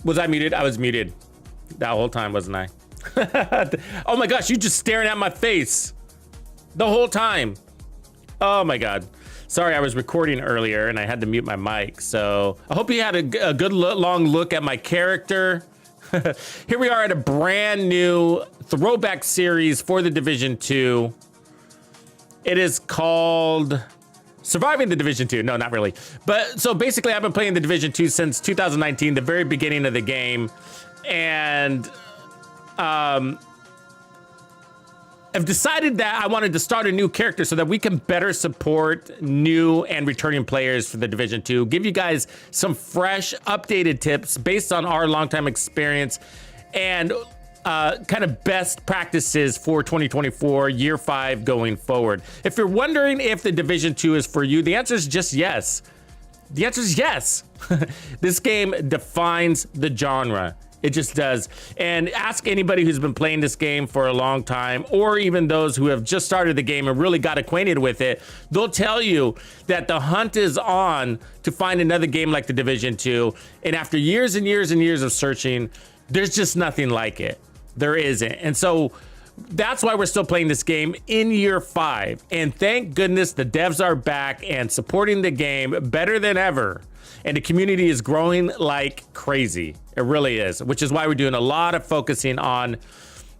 Was I muted? I was muted that whole time, wasn't I? Oh my gosh, you just staring at my face the whole time. Oh my God. Sorry, I was recording earlier and I had to mute my mic. So I hope you had a good long look at my character. Here we are at a brand new throwback series for the Division 2. It is called Surviving the Division 2. No, not really. But so basically I've been playing the Division 2 since 2019, the very beginning of the game. And I've decided that I wanted to start a new character so that we can better support new and returning players for the Division 2. Give you guys some fresh, updated tips based on our longtime experience and kind of best practices for 2024, year 5 going forward. If you're wondering if the Division 2 is for you, the answer is just yes. The answer is yes. This game defines the genre. It just does. And ask anybody who's been playing this game for a long time, or even those who have just started the game and really got acquainted with it. They'll tell you that the hunt is on to find another game like the Division 2. And after years and years and years of searching, there's just nothing like it. There isn't. And so that's why we're still playing this game in year 5. And thank goodness the devs are back and supporting the game better than ever. And the community is growing like crazy. It really is, which is why we're doing a lot of focusing on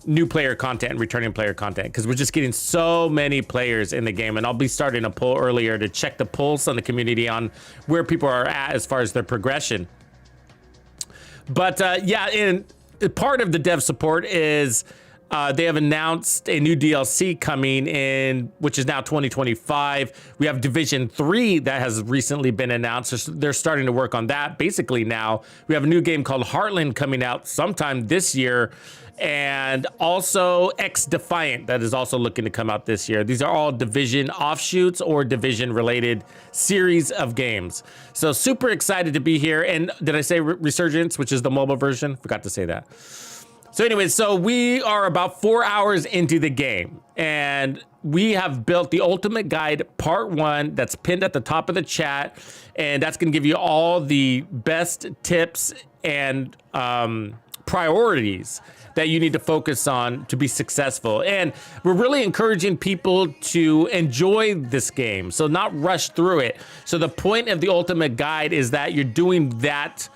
new player content and returning player content, because we're just getting so many players in the game. And I'll be starting a poll earlier to check the pulse on the community on where people are at as far as their progression. But yeah, and part of the dev support is they have announced a new DLC coming in, which is now 2025. We have Division 3 that has recently been announced. So they're starting to work on that. Basically now, we have a new game called Heartland coming out sometime this year. And also X Defiant that is also looking to come out this year. These are all Division offshoots or Division related series of games. So super excited to be here. And did I say Resurgence, which is the mobile version? Forgot to say that. So anyway, so we are about 4 hours into the game, and we have built the Ultimate Guide Part 1 that's pinned at the top of the chat, and that's going to give you all the best tips and priorities that you need to focus on to be successful. And we're really encouraging people to enjoy this game, so not rush through it. So the point of the Ultimate Guide is that you're doing that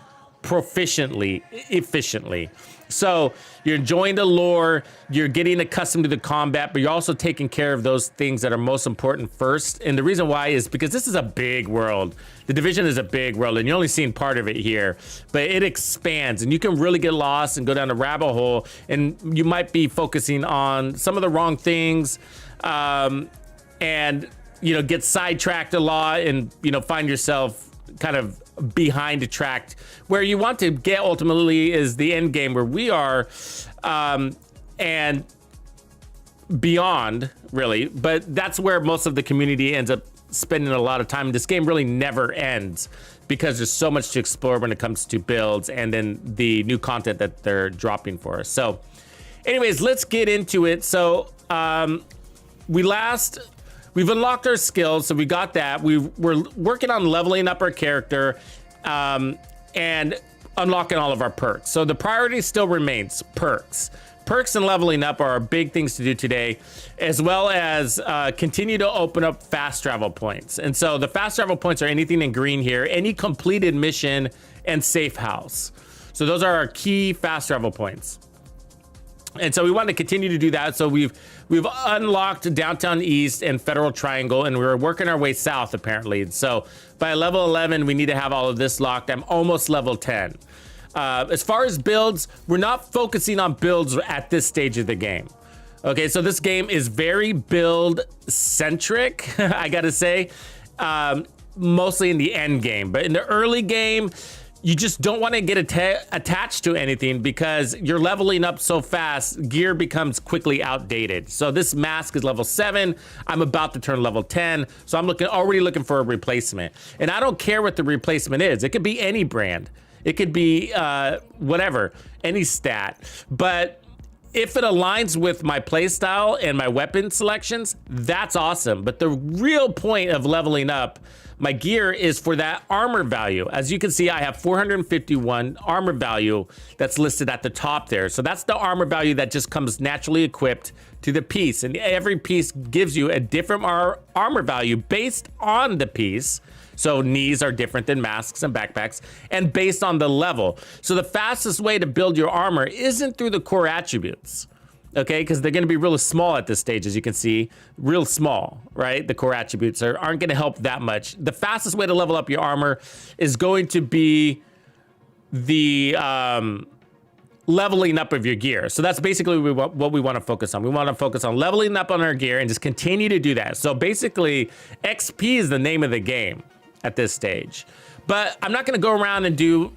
proficiently, efficiently. So you're enjoying the lore, you're getting accustomed to the combat, but you're also taking care of those things that are most important first. And the reason why is because this is a big world. The Division is a big world, and you're only seeing part of it here, but it expands, and you can really get lost and go down a rabbit hole, and you might be focusing on some of the wrong things, and get sidetracked a lot, and find yourself kind of behind a track. Where you want to get ultimately is the end game where we are, and beyond, really. But that's where most of the community ends up spending a lot of time. This game really never ends because there's so much to explore when it comes to builds and then the new content that they're dropping for us. So anyways, let's get into it. So we've unlocked our skills, so we got that. We're working on leveling up our character and unlocking all of our perks. So the priority still remains perks. Perks and leveling up are our big things to do today, as well as continue to open up fast travel points. And so the fast travel points are anything in green here, any completed mission and safe house. So those are our key fast travel points. And so we want to continue to do that. So we've unlocked Downtown East and Federal Triangle, and we're working our way south apparently. So by level 11, we need to have all of this locked. I'm almost level 10. As far as builds, we're not focusing on builds at this stage of the game. Okay, so this game is very build centric, I gotta say, mostly in the end game. But in the early game, you just don't want to get attached to anything because you're leveling up so fast, gear becomes quickly outdated. So this mask is level 7. I'm about to turn level 10. So I'm already looking for a replacement. And I don't care what the replacement is. It could be any brand. It could be whatever, any stat. But if it aligns with my playstyle and my weapon selections, that's awesome. But the real point of leveling up my gear is for that armor value. As you can see, I have 451 armor value that's listed at the top there. So that's the armor value that just comes naturally equipped to the piece. And every piece gives you a different armor value based on the piece. So knees are different than masks and backpacks, and based on the level. So the fastest way to build your armor isn't through the core attributes, okay? Because they're gonna be really small at this stage, as you can see, real small, right? The core attributes aren't gonna help that much. The fastest way to level up your armor is going to be the leveling up of your gear. So that's basically what we want to focus on. We want to focus on leveling up on our gear and just continue to do that. So basically, XP is the name of the game at this stage. But I'm not going to go around and do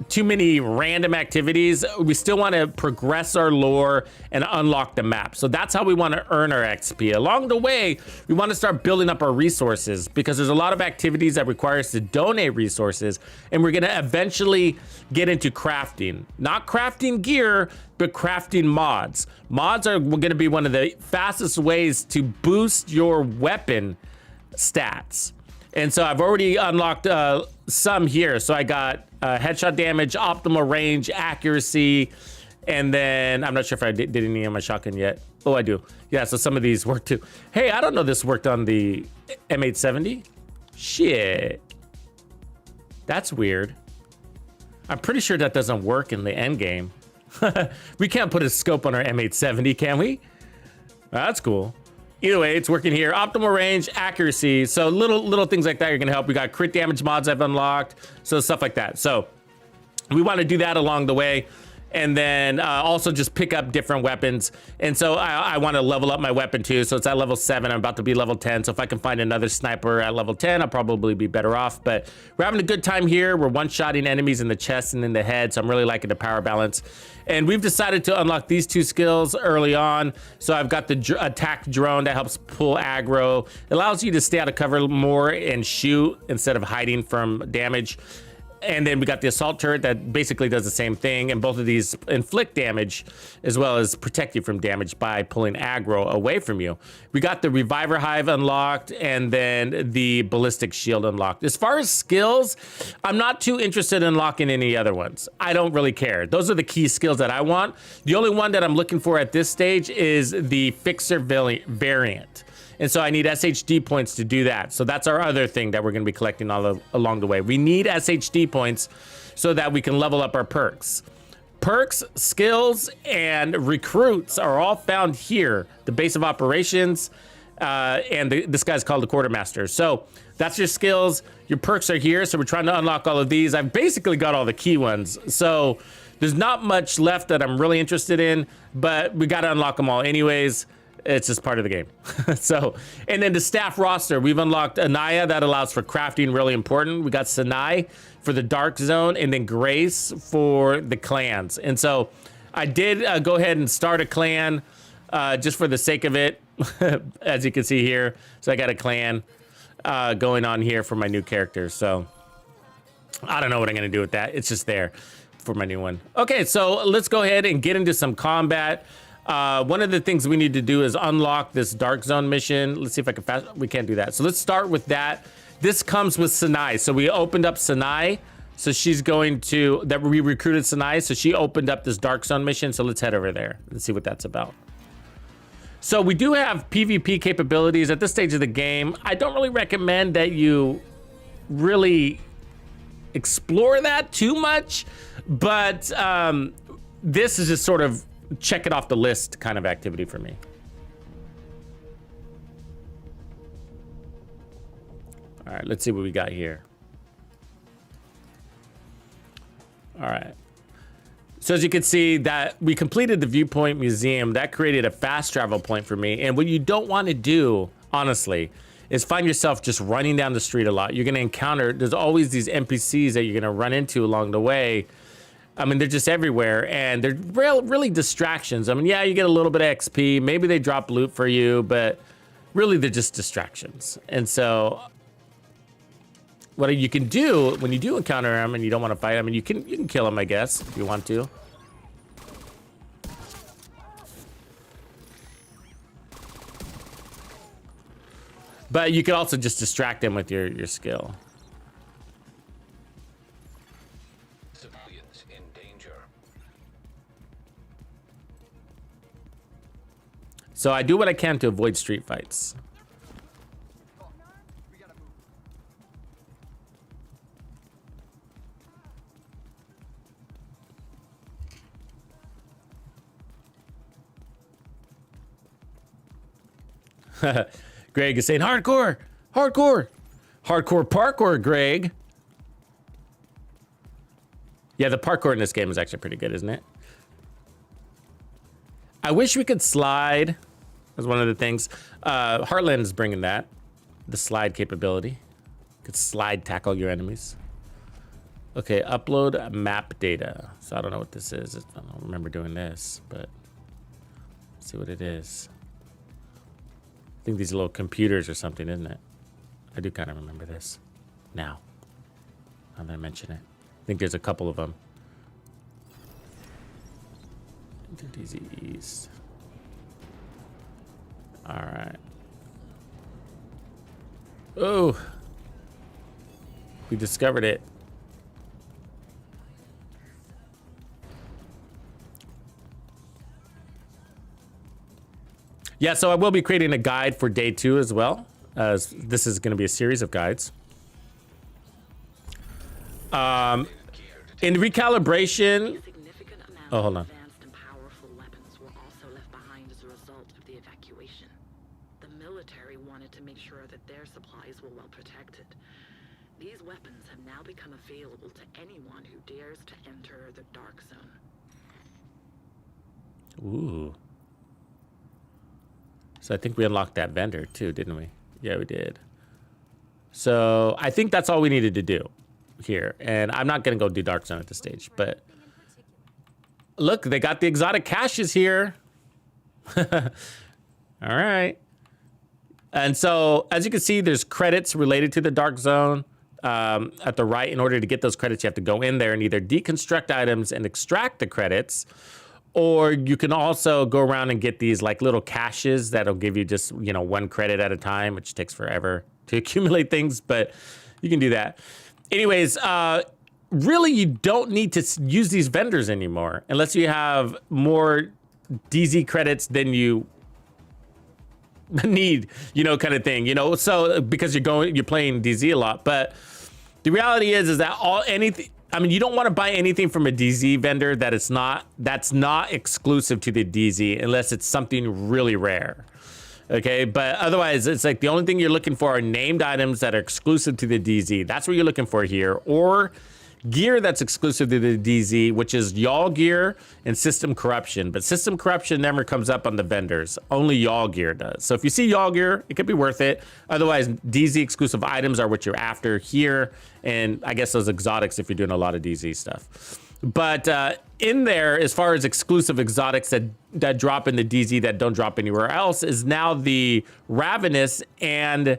too many random activities. We still want to progress our lore and unlock the map. So that's how we want to earn our XP. Along the way, we want to start building up our resources because there's a lot of activities that require us to donate resources, and we're going to eventually get into crafting. Not crafting gear, but crafting mods. Mods are going to be one of the fastest ways to boost your weapon stats. And so I've already unlocked some here. So I got headshot damage, optimal range, accuracy, and then I'm not sure if I did any on my shotgun yet. Oh, I do. Yeah, so some of these work too. Hey, I don't know this worked on the M870. Shit. That's weird. I'm pretty sure that doesn't work in the end game. We can't put a scope on our M870, can we? That's cool. Either way, it's working here. Optimal range, accuracy. So little things like that are gonna help. We got crit damage mods I've unlocked, so stuff like that. So we want to do that along the way. And then also just pick up different weapons. And so I want to level up my weapon too. So it's at level 7. I'm about to be level 10. So if I can find another sniper at level 10, I'll probably be better off. But we're having a good time here. We're one-shotting enemies in the chest and in the head. So I'm really liking the power balance. And we've decided to unlock these 2 skills early on. So I've got the attack drone that helps pull aggro. It allows you to stay out of cover more and shoot instead of hiding from damage. And then we got the assault turret that basically does the same thing. And both of these inflict damage as well as protect you from damage by pulling aggro away from you. We got the reviver hive unlocked and then the ballistic shield unlocked. As far as skills, I'm not too interested in unlocking any other ones. I don't really care. Those are the key skills that I want. The only one that I'm looking for at this stage is the fixer variant. And so I need SHD points to do that. So that's our other thing that we're going to be collecting all along the way. We need SHD points so that we can level up our perks. Perks, skills, and recruits are all found here. The base of operations, and this guy's called the quartermaster. So that's your skills. Your perks are here. So we're trying to unlock all of these. I've basically got all the key ones. So there's not much left that I'm really interested in, but we got to unlock them all anyways. It's just part of the game. So, and then the staff roster, we've unlocked Anaya that allows for crafting, really important. We got Sinai for the dark zone and then Grace for the clans. And so I did go ahead and start a clan just for the sake of it, as you can see here. So I got a clan going on here for my new character. So I don't know what I'm going to do with that. It's just there for my new one. Okay, so let's go ahead and get into some combat. One of the things we need to do is unlock this dark zone mission. Let's see if I can we can't do that. So let's start with that. This comes with Sinai. So we opened up Sinai. So she's going to, we recruited Sinai. So she opened up this dark zone mission. So let's head over there. Let's see what that's about. So we do have PvP capabilities at this stage of the game. I don't really recommend that you really explore that too much, but this is just sort of check it off the list kind of activity for me. All right, let's see what we got here. All right. So as you can see that we completed the Viewpoint Museum. That created a fast travel point for me. And what you don't want to do, honestly, is find yourself just running down the street a lot. You're going to encounter, there's always these NPCs that you're going to run into along the way. I mean, they're just everywhere, and they're really distractions. I mean, yeah, you get a little bit of XP. Maybe they drop loot for you, but really they're just distractions. And so what you can do when you do encounter them and you don't want to fight them, and you can kill them, I guess, if you want to. But you can also just distract them with your skill. So I do what I can to avoid street fights. Greg is saying hardcore, hardcore, hardcore parkour, Greg. Yeah, the parkour in this game is actually pretty good, isn't it? I wish we could slide. That's one of the things. Heartland is bringing that. The slide capability. You could slide tackle your enemies. Okay, upload map data. So I don't know what this is. I don't remember doing this, but let's see what it is. I think these are little computers or something, isn't it? I do kind of remember this now that I mention it. I think there's a couple of them. Into DZ East. All right. Oh, we discovered it. Yeah, so I will be creating a guide for day 2 as well. This is going to be a series of guides. In recalibration. Oh, hold on. Advanced and powerful weapons were also left behind as a result of the evacuation. The military wanted to make sure that their supplies were well protected. These weapons have now become available to anyone who dares to enter the Dark Zone. Ooh. So I think we unlocked that vendor too, didn't we? Yeah, we did. So I think that's all we needed to do here. And I'm not going to go do Dark Zone at this stage, but look, they got the exotic caches here. All right. And so as you can see, there's credits related to the Dark Zone at the right. In order to get those credits, you have to go in there and either deconstruct items and extract the credits, or you can also go around and get these like little caches that'll give you just, you know, 1 credit at a time, which takes forever to accumulate things, but you can do that. Anyways, really, you don't need to use these vendors anymore unless you have more DZ credits than you need, you know, kind of thing, you know, so because you're playing DZ a lot. But the reality is that you don't want to buy anything from a DZ vendor that's not exclusive to the DZ unless it's something really rare. Okay, but otherwise it's like the only thing you're looking for are named items that are exclusive to the DZ. That's what you're looking for here, or gear that's exclusive to the DZ, which is Y'all gear and system corruption. But system corruption never comes up on the vendors. Only Y'all gear does. So if you see Y'all gear, it could be worth it. Otherwise, DZ exclusive items are what you're after here. And I guess those exotics if you're doing a lot of DZ stuff. But in there, as far as exclusive exotics that drop in the DZ that don't drop anywhere else, is now the Ravenous and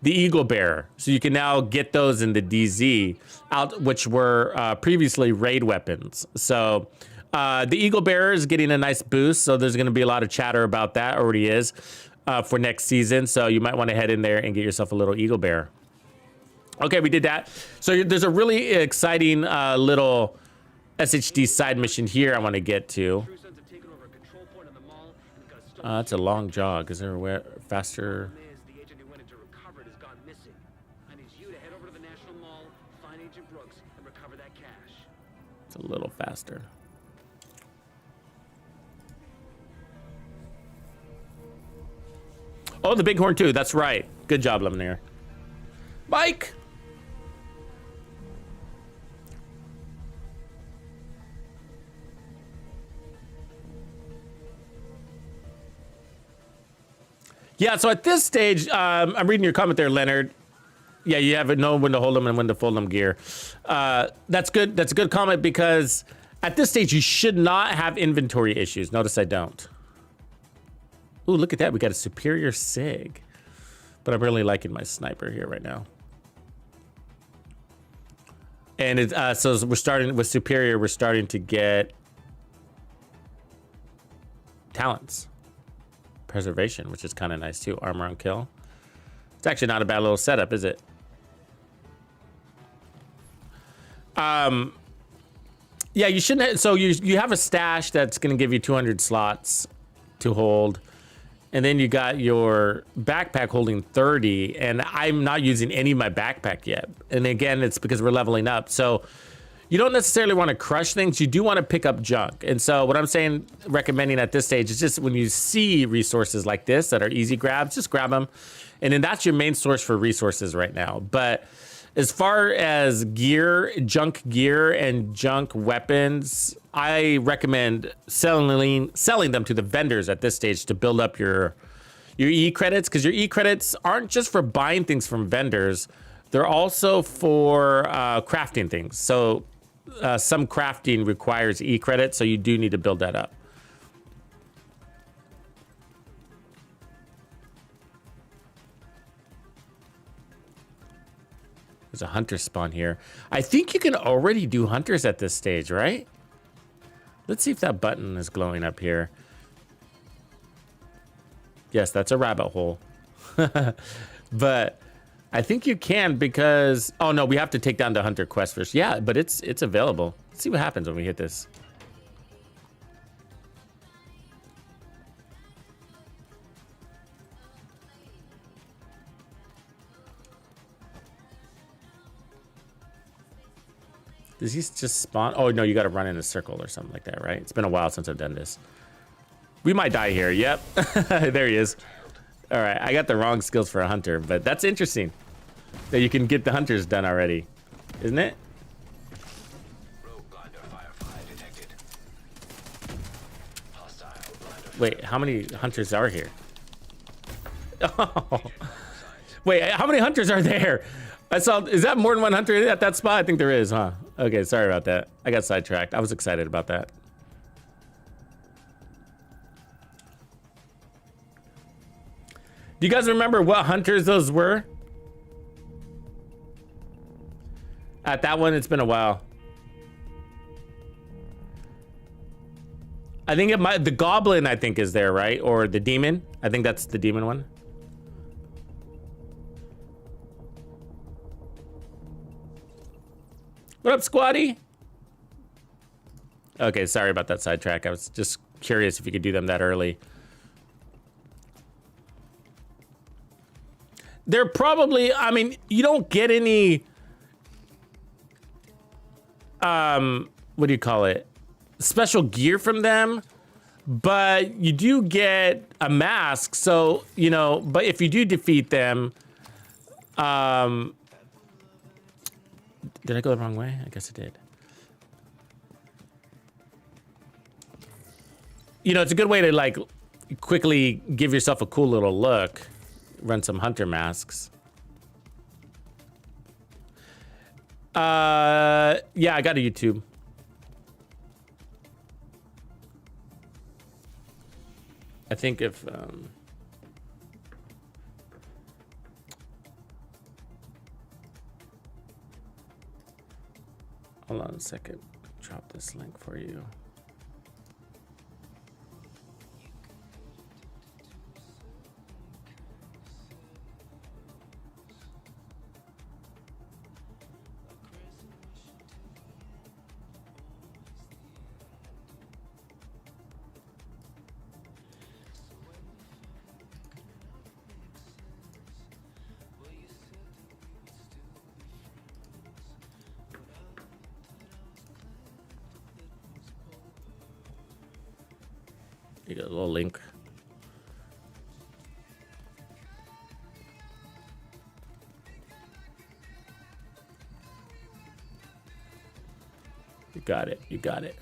the Eagle Bearer. So you can now get those in the DZ out, which were previously raid weapons. So the Eagle Bearer is getting a nice boost. So there's going to be a lot of chatter about that, already is, for next season. So you might want to head in there and get yourself a little Eagle Bearer. Okay, we did that. So there's a really exciting little SHD side mission here I want to get to. It's a long jog. Is there a faster? It's a little faster. Oh, the bighorn too. That's right. Good job, Lemonaire. Mike. Yeah, so at this stage, I'm reading your comment there, Leonard. Yeah, you have to know when to hold them and when to fold them gear. That's good. That's a good comment because at this stage, you should not have inventory issues. Notice I don't. Ooh, look at that. We got a superior SIG. But I'm really liking my sniper here right now. And so we're starting with superior. We're starting to get talents. Preservation, which is kind of nice too. Armor on kill. It's actually not a bad little setup, is it? Yeah, you shouldn't. So you have a stash that's going to give you 200 slots to hold, and then you got your backpack holding 30. And I'm not using any of my backpack yet. And again, it's because we're leveling up. So you don't necessarily want to crush things. You do want to pick up junk. And so what I'm saying, recommending at this stage is just when you see resources like this that are easy grabs, just grab them. And then that's your main source for resources right now. But As far as gear, junk gear and junk weapons, I recommend selling them to the vendors at this stage to build up your e-credits, because your e-credits aren't just for buying things from vendors. They're also for crafting things. So some crafting requires e-credits, so you do need to build that up. There's a hunter spawn here. I think you can already do hunters at this stage, right? Let's see if that button is glowing up here. Yes, that's a rabbit hole. But I think you can because... Oh, no, we have to take down the hunter quest first. Yeah, but it's available. Let's see what happens when we hit this. Does he just spawn? Oh, no, you got to run in a circle or something like that, right? It's been a while since I've done this. We might die here. Yep. There he is. All right, I got the wrong skills for a hunter, but that's interesting that you can get the hunters done already, isn't it? Wait, how many hunters are here? Oh. Wait, how many hunters are there? I saw, is that more than one hunter at that spot? I think there is, huh? Okay, sorry about that. I got sidetracked. I was excited about that. Do you guys remember what hunters those were? At that one, it's been a while. I think it might, the goblin, I think, is there, right? Or the demon. I think that's the demon one. What up, squatty? Okay, sorry about that sidetrack. I was just curious if you could do them that early. They're probably, I mean, you don't get any, what do you call it? Special gear from them, but you do get a mask. So, you know, but if you do defeat them, did I go the wrong way? I guess I did. You know, it's a good way to like quickly give yourself a cool little look. Run some hunter masks. Yeah, I got a YouTube. I think if hold on a second. Drop this link for you. You got a little link. You got it. You got it.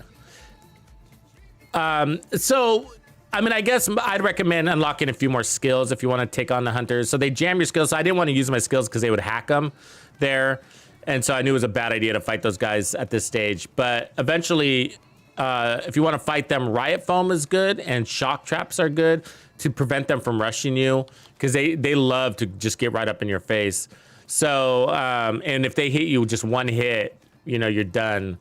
So, I mean, I guess I'd recommend unlocking a few more skills if you want to take on the hunters. So they jam your skills. So I didn't want to use my skills because they would hack them there. And so I knew it was a bad idea to fight those guys at this stage. But eventually... if you want to fight them, riot foam is good and shock traps are good to prevent them from rushing you because they love to just get right up in your face. So and if they hit you just one hit, you know, you're done.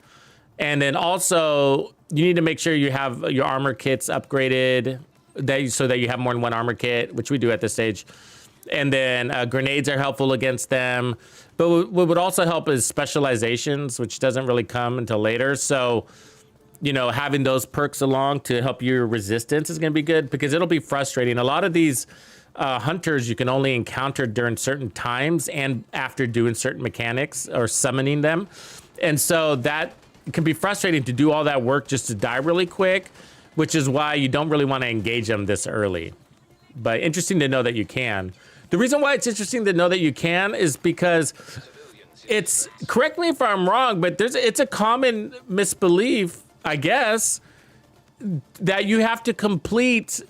And then also you need to make sure you have your armor kits upgraded so that you have more than one armor kit, which we do at this stage. And then grenades are helpful against them. But what would also help is specializations, which doesn't really come until later. So you know, having those perks along to help your resistance is going to be good because it'll be frustrating. A lot of these hunters you can only encounter during certain times and after doing certain mechanics or summoning them. And so that can be frustrating to do all that work just to die really quick, which is why you don't really want to engage them this early. But interesting to know that you can. The reason why it's interesting to know that you can is because it's, correct me if I'm wrong, but it's a common misbelief, I guess, that you have to complete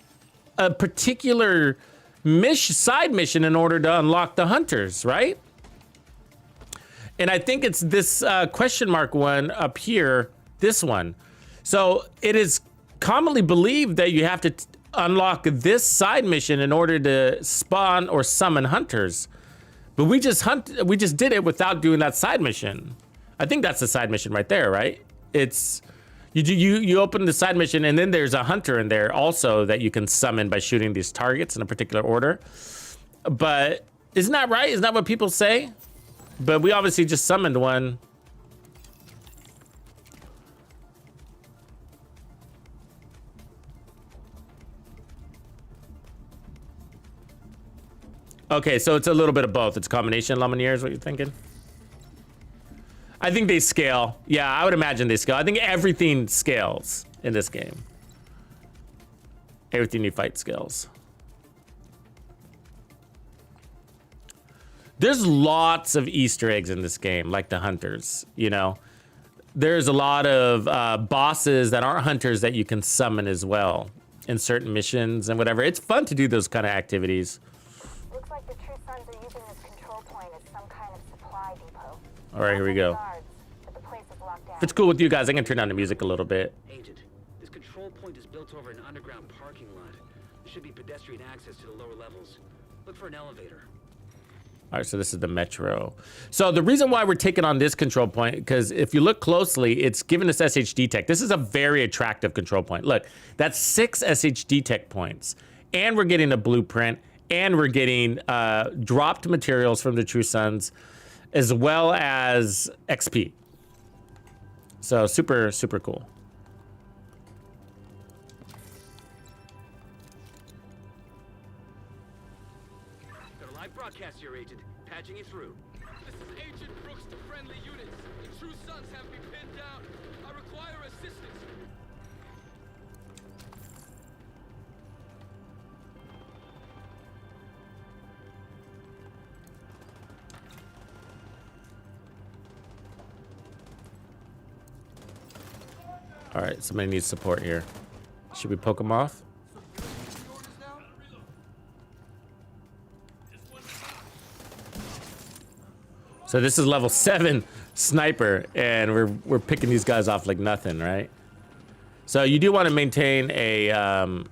a particular side mission in order to unlock the hunters, right? And I think it's this question mark one up here, this one. So it is commonly believed that you have to unlock this side mission in order to spawn or summon hunters. But we just did it without doing that side mission. I think that's the side mission right there, right? It's you open the side mission and then there's a hunter in there also that you can summon by shooting these targets in a particular order. But isn't that right? Isn't that what people say? But we obviously just summoned one. Okay, so it's a little bit of both. It's a combination, Lumineer, is what you're thinking? I think they scale. Yeah, I would imagine they scale. I think everything scales in this game. Everything you fight scales. There's lots of Easter eggs in this game, like the hunters, you know? There's a lot of bosses that aren't hunters that you can summon as well in certain missions and whatever. It's fun to do those kind of activities. Looks like the True Sons are using this control point as some kind of supply depot. All right, here we go. But the place is locked down. If it's cool with you guys, I can turn down the music a little bit. Agent, this control point is built over an underground parking lot. There should be pedestrian access to the lower levels. Look for an elevator. All right, so this is the metro. So the reason why we're taking on this control point, because if you look closely, it's giving us SHD tech. This is a very attractive control point. Look, that's 6 SHD tech points. And we're getting a blueprint, and we're getting dropped materials from the True Sons, as well as XP. So super, super cool. Got a live broadcast here, Agent. Patching you through. This is Agent Brooks to friendly units. The True Sons have me pinned down. I require assistance. All right, somebody needs support here. Should we poke him off? So this is level 7 sniper, and we're picking these guys off like nothing, right? So you do want to maintain a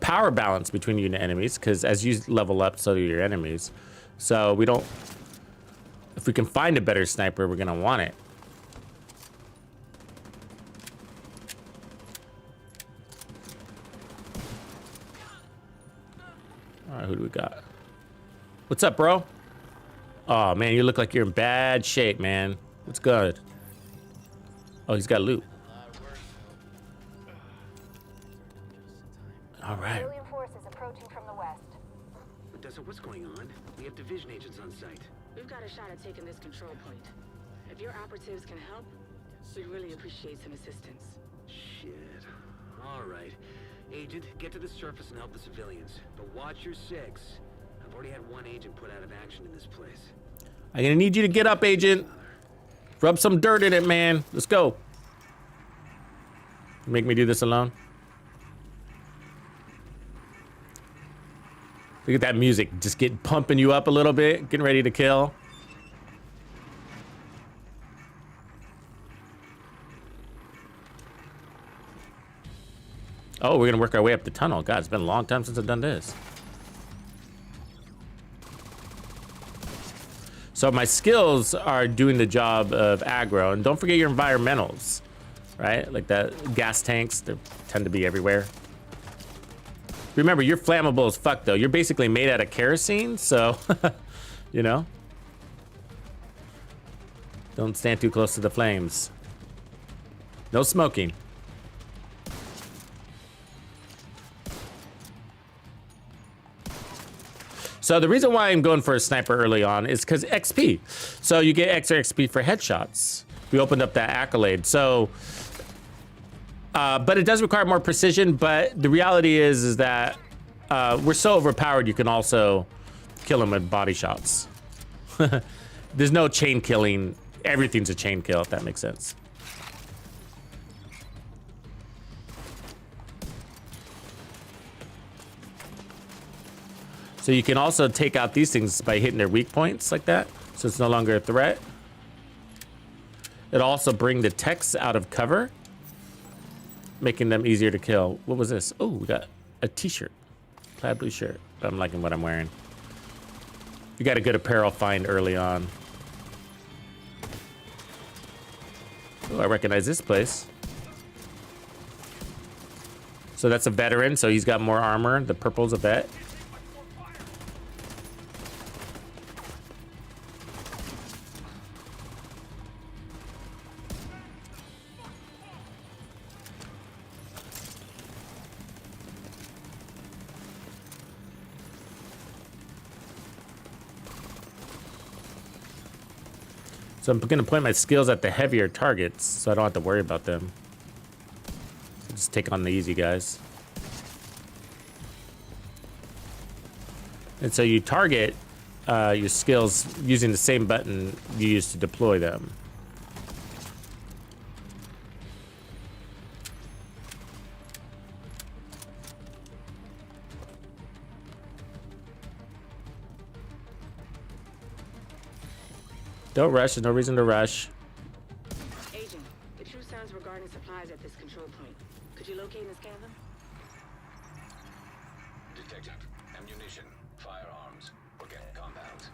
power balance between you and enemies, because as you level up, so do your enemies. So we don't. If we can find a better sniper, we're gonna want it. All right, who do we got? What's up, bro? Oh, man, you look like you're in bad shape, man. What's good? Oh, he's got loot. All right. Alien forces approaching from the west. Odessa, what's going on? We have division agents on site. We've got a shot at taking this control point. If your operatives can help, we'd really appreciate some assistance. Shit. All right. Agent, get to the surface and help the civilians. But watch your 6. I've already had one agent put out of action in this place. I'm gonna need you to get up, Agent. Rub some dirt in it, man. Let's go. Make me do this alone. Look at that music. Just get pumping you up a little bit. Getting ready to kill. Oh, we're gonna work our way up the tunnel. God, it's been a long time since I've done this. So my skills are doing the job of aggro, and don't forget your environmentals, right? Like that gas tanks, they tend to be everywhere. Remember, you're flammable as fuck though. You're basically made out of kerosene, so, you know. Don't stand too close to the flames. No smoking. So the reason why I'm going for a sniper early on is because XP. So you get extra XP for headshots. We opened up that accolade. So, but it does require more precision. But the reality is that we're so overpowered, you can also kill them with body shots. There's no chain killing. Everything's a chain kill, if that makes sense. So you can also take out these things by hitting their weak points like that. So it's no longer a threat. It'll also bring the techs out of cover, making them easier to kill. What was this? Oh, we got a t-shirt. Plaid blue shirt. I'm liking what I'm wearing. You got a good apparel find early on. Oh, I recognize this place. So that's a veteran, so he's got more armor. The purple's a vet. So I'm gonna point my skills at the heavier targets, so I don't have to worry about them. So just take on the easy guys. And so you target your skills using the same button you use to deploy them. Don't rush, there's no reason to rush. Agent, the true sounds regarding supplies at this control point. Could you locate and scan them? Detected. Ammunition, firearms, organic compounds.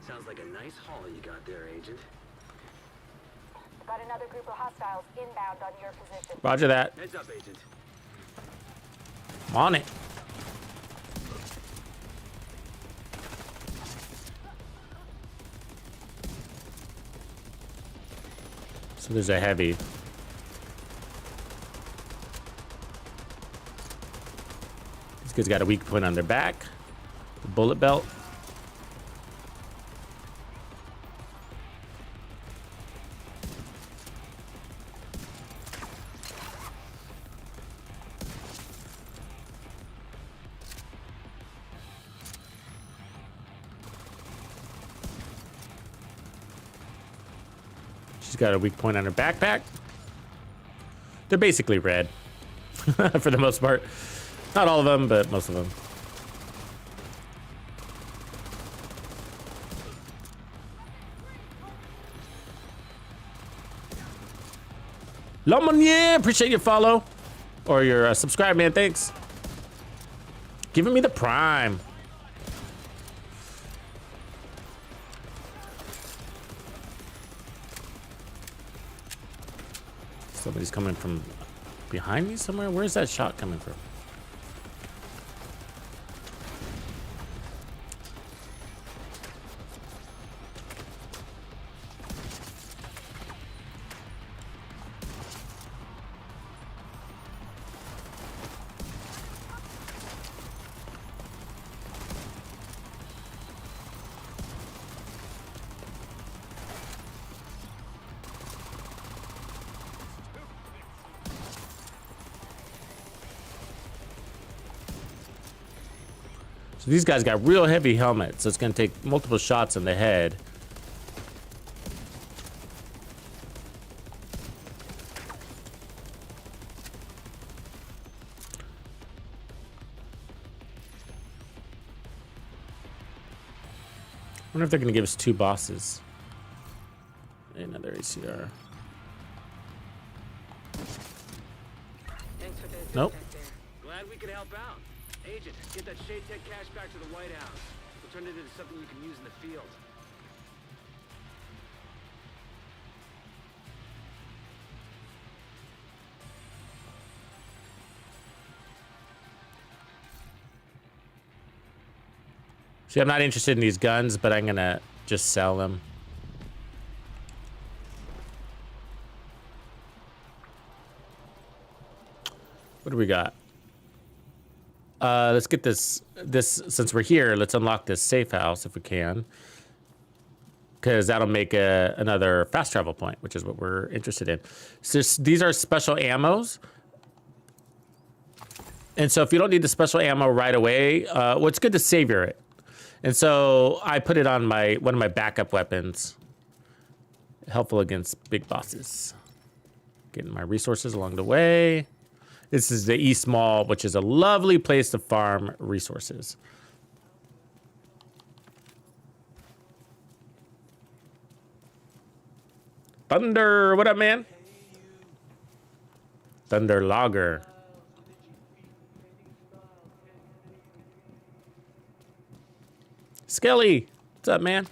Sounds like a nice haul you got there, Agent. Got another group of hostiles inbound on your position. Roger that. Heads up, Agent. I'm on it. So there's a heavy. These guys got a weak point on their back. The bullet belt. She's got a weak point on her backpack. They're basically red for the most part. Not all of them, but most of them. Lomonier, appreciate your follow or your subscribe, man. Thanks. Giving me the prime. Somebody's coming from behind me somewhere. Where's that shot coming from? So these guys got real heavy helmets, so it's going to take multiple shots in the head. I wonder if they're going to give us two bosses. Another ACR. Thanks for the Nope. feedback there. Glad we could help out. Agent, get that Shade Tech cash back to the White House. We'll turn it into something you can use in the field. See, I'm not interested in these guns, but I'm gonna just sell them. What do we got? Let's get this since we're here, let's unlock this safe house if we can. Because that'll make another fast travel point, which is what we're interested in. So these are special ammos. And so if you don't need the special ammo right away, well, it's good to savor it. And so I put it on one of my backup weapons. Helpful against big bosses. Getting my resources along the way. This is the East Mall, which is a lovely place to farm resources. Thunder, what up, man? Thunder Lager. Skelly, what's up, man?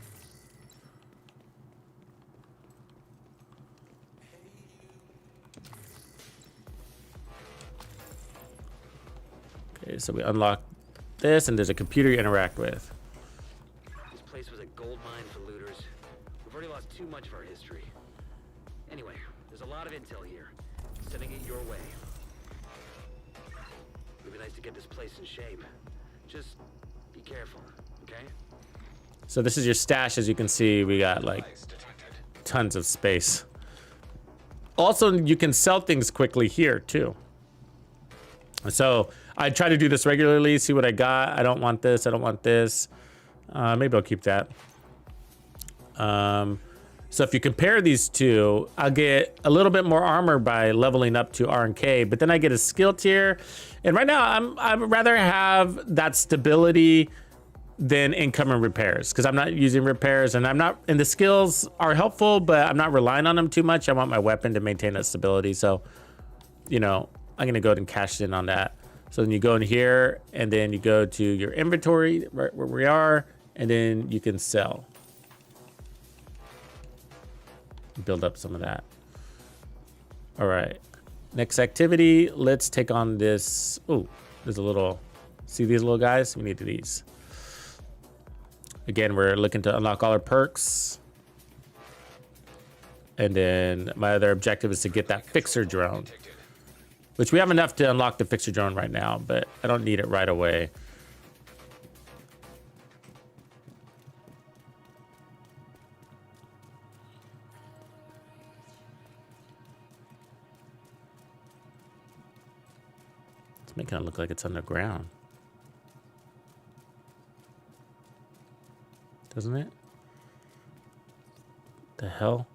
Okay, so we unlock this, and there's a computer you interact with. This place was a gold mine for looters. We've already lost too much of our history. Anyway, there's a lot of intel here. Sending it your way. It'd be nice to get this place in shape. Just be careful, okay? So this is your stash. As you can see, we got like tons of space. Also, you can sell things quickly here too. So I try to do this regularly, see what I got. I don't want this, I don't want this. Maybe I'll keep that. So if you compare these two, I'll get a little bit more armor by leveling up to R and K, but then I get a skill tier. And right now, I'd rather have that stability than income and repairs, because I'm not using repairs, and the skills are helpful, but I'm not relying on them too much. I want my weapon to maintain that stability. So, you know, I'm gonna go ahead and cash in on that. So then you go in here, and then you go to your inventory, right where we are, and then you can sell. Build up some of that. All right, next activity, let's take on this. Oh, there's a little, see these little guys? We need these. Again, we're looking to unlock all our perks. And then my other objective is to get that fixer drone, which we have enough to unlock the fixer drone right now, but I don't need it right away. It's making it look like it's underground. Doesn't it? The hell?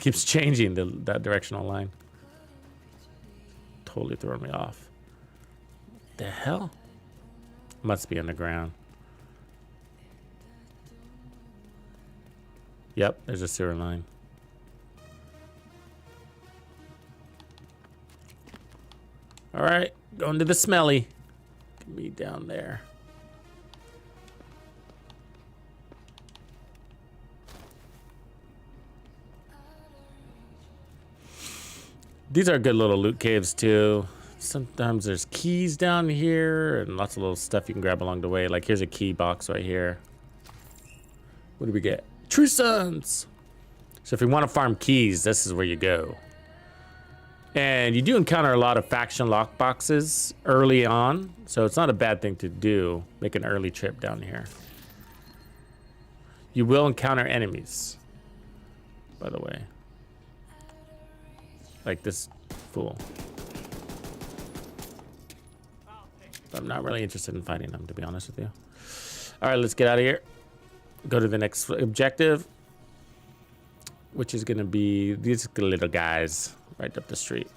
Keeps changing that directional line. Totally throwing me off. The hell? Must be underground. Yep, there's a sewer line. All right, going to the smelly. Can be down there. These are good little loot caves too. Sometimes there's keys down here and lots of little stuff you can grab along the way. Like here's a key box right here. What do we get? True Sons. So if you want to farm keys, this is where you go. And you do encounter a lot of faction lock boxes early on, so it's not a bad thing to do. Make an early trip down here. You will encounter enemies, by the way. Like this fool. I'm not really interested in fighting them, to be honest with you. All right, let's get out of here. Go to the next objective, which is gonna be these little guys right up the street.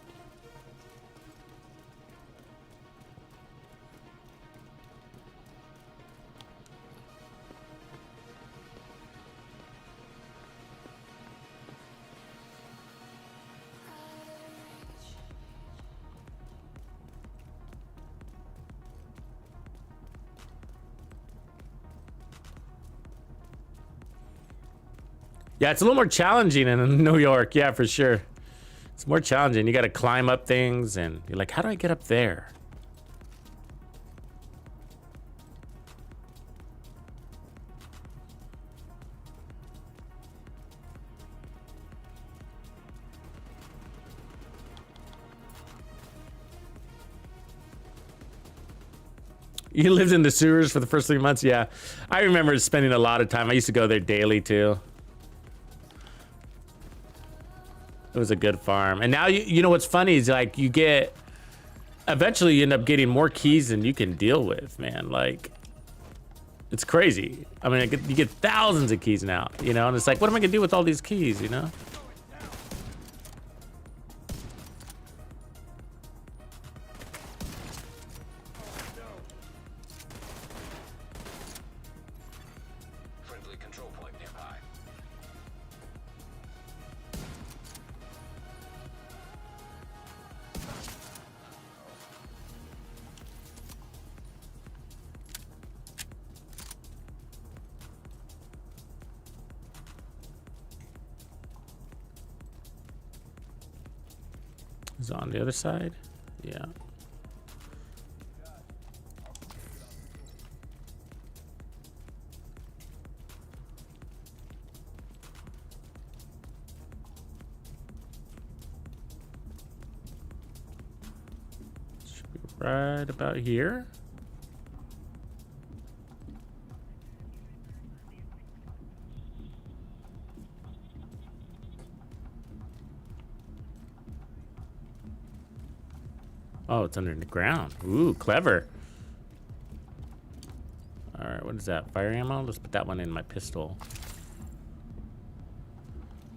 Yeah, it's a little more challenging in New York. Yeah, for sure. It's more challenging. You got to climb up things, and you're like, how do I get up there? You lived in the sewers for the first 3 months? Yeah. I remember spending a lot of time. I used to go there daily, too. It was a good farm. And now, you know what's funny is like you get, eventually you end up getting more keys than you can deal with, man. Like It's crazy. I mean, you get thousands of keys now, you know, and it's like, what am I gonna do with all these keys, you know? Friendly control point nearby. Is it on the other side? Yeah. Should be right about here. Oh, it's under the ground. Ooh, clever. All right, what is that? Fire ammo? Let's put that one in my pistol.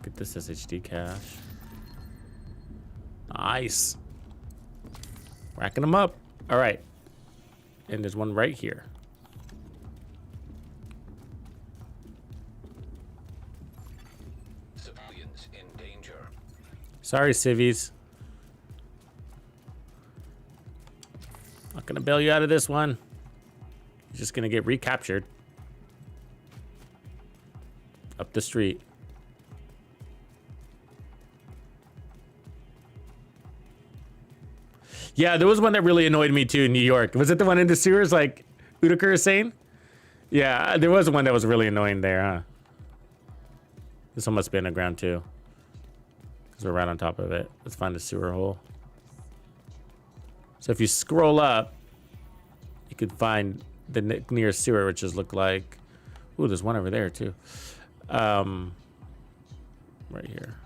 Get this SHD cache. Nice. Racking them up. All right. And there's one right here. Civilians in danger. Sorry, civvies. Not gonna bail you out of this one. You're just gonna get recaptured. Up the street. Yeah, there was one that really annoyed me too in New York. Was it the one in the sewers like Udiker is saying? Yeah, there was one that was really annoying there, huh? This one must be underground too. Because we're right on top of it. Let's find the sewer hole. So if you scroll up, you could find the nearest sewer, which just look like... Ooh, there's one over there, too. Right here.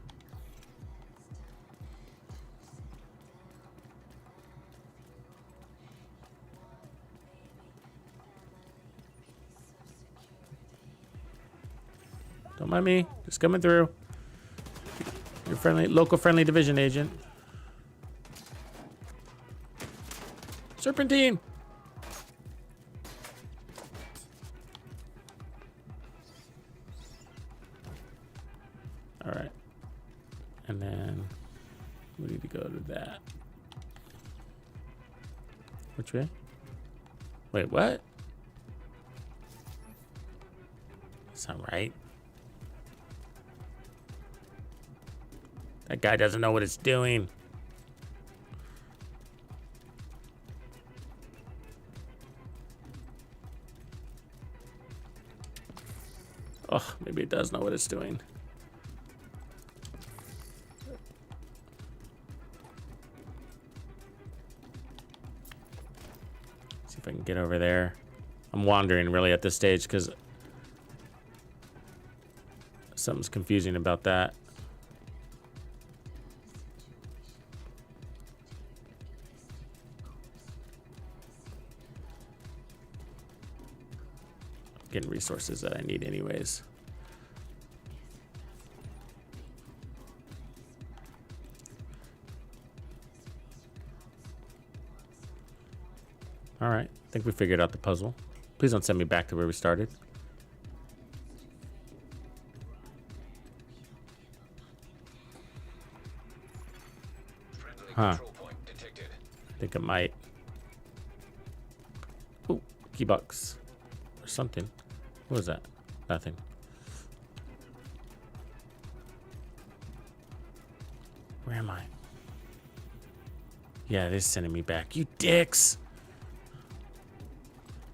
Don't mind me. Just coming through. Your friendly, local friendly division agent. Serpentine. All right. And then we need to go to that. Which way? Wait, what? That's not right. That guy doesn't know what it's doing. Oh, maybe it does know what it's doing. See if I can get over there. I'm wandering really at this stage because something's confusing about that. Getting resources that I need anyways. All right, I think we figured out the puzzle. Please don't send me back to where we started. Huh. I think it might. Ooh, key box. Or something. What was that? Nothing. Where am I? Yeah, it is sending me back. You dicks!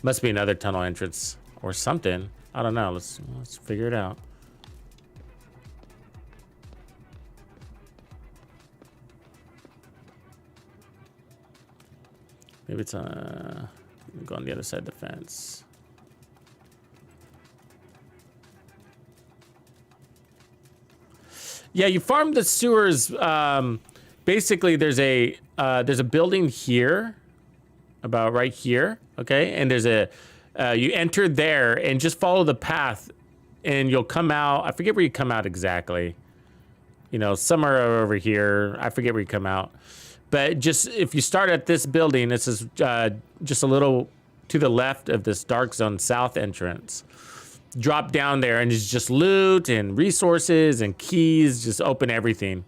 Must be another tunnel entrance or something. I don't know. Let's figure it out. Maybe it's go on the other side of the fence. Yeah, you farm the sewers. Basically, there's a building here, about right here. Okay, and there's a You enter there and just follow the path, and you'll come out. I forget where you come out exactly. You know, somewhere over here. I forget where you come out. But just if you start at this building, this is just a little to the left of this Dark Zone South entrance. Drop down there, and it's just loot and resources and keys. Just open everything.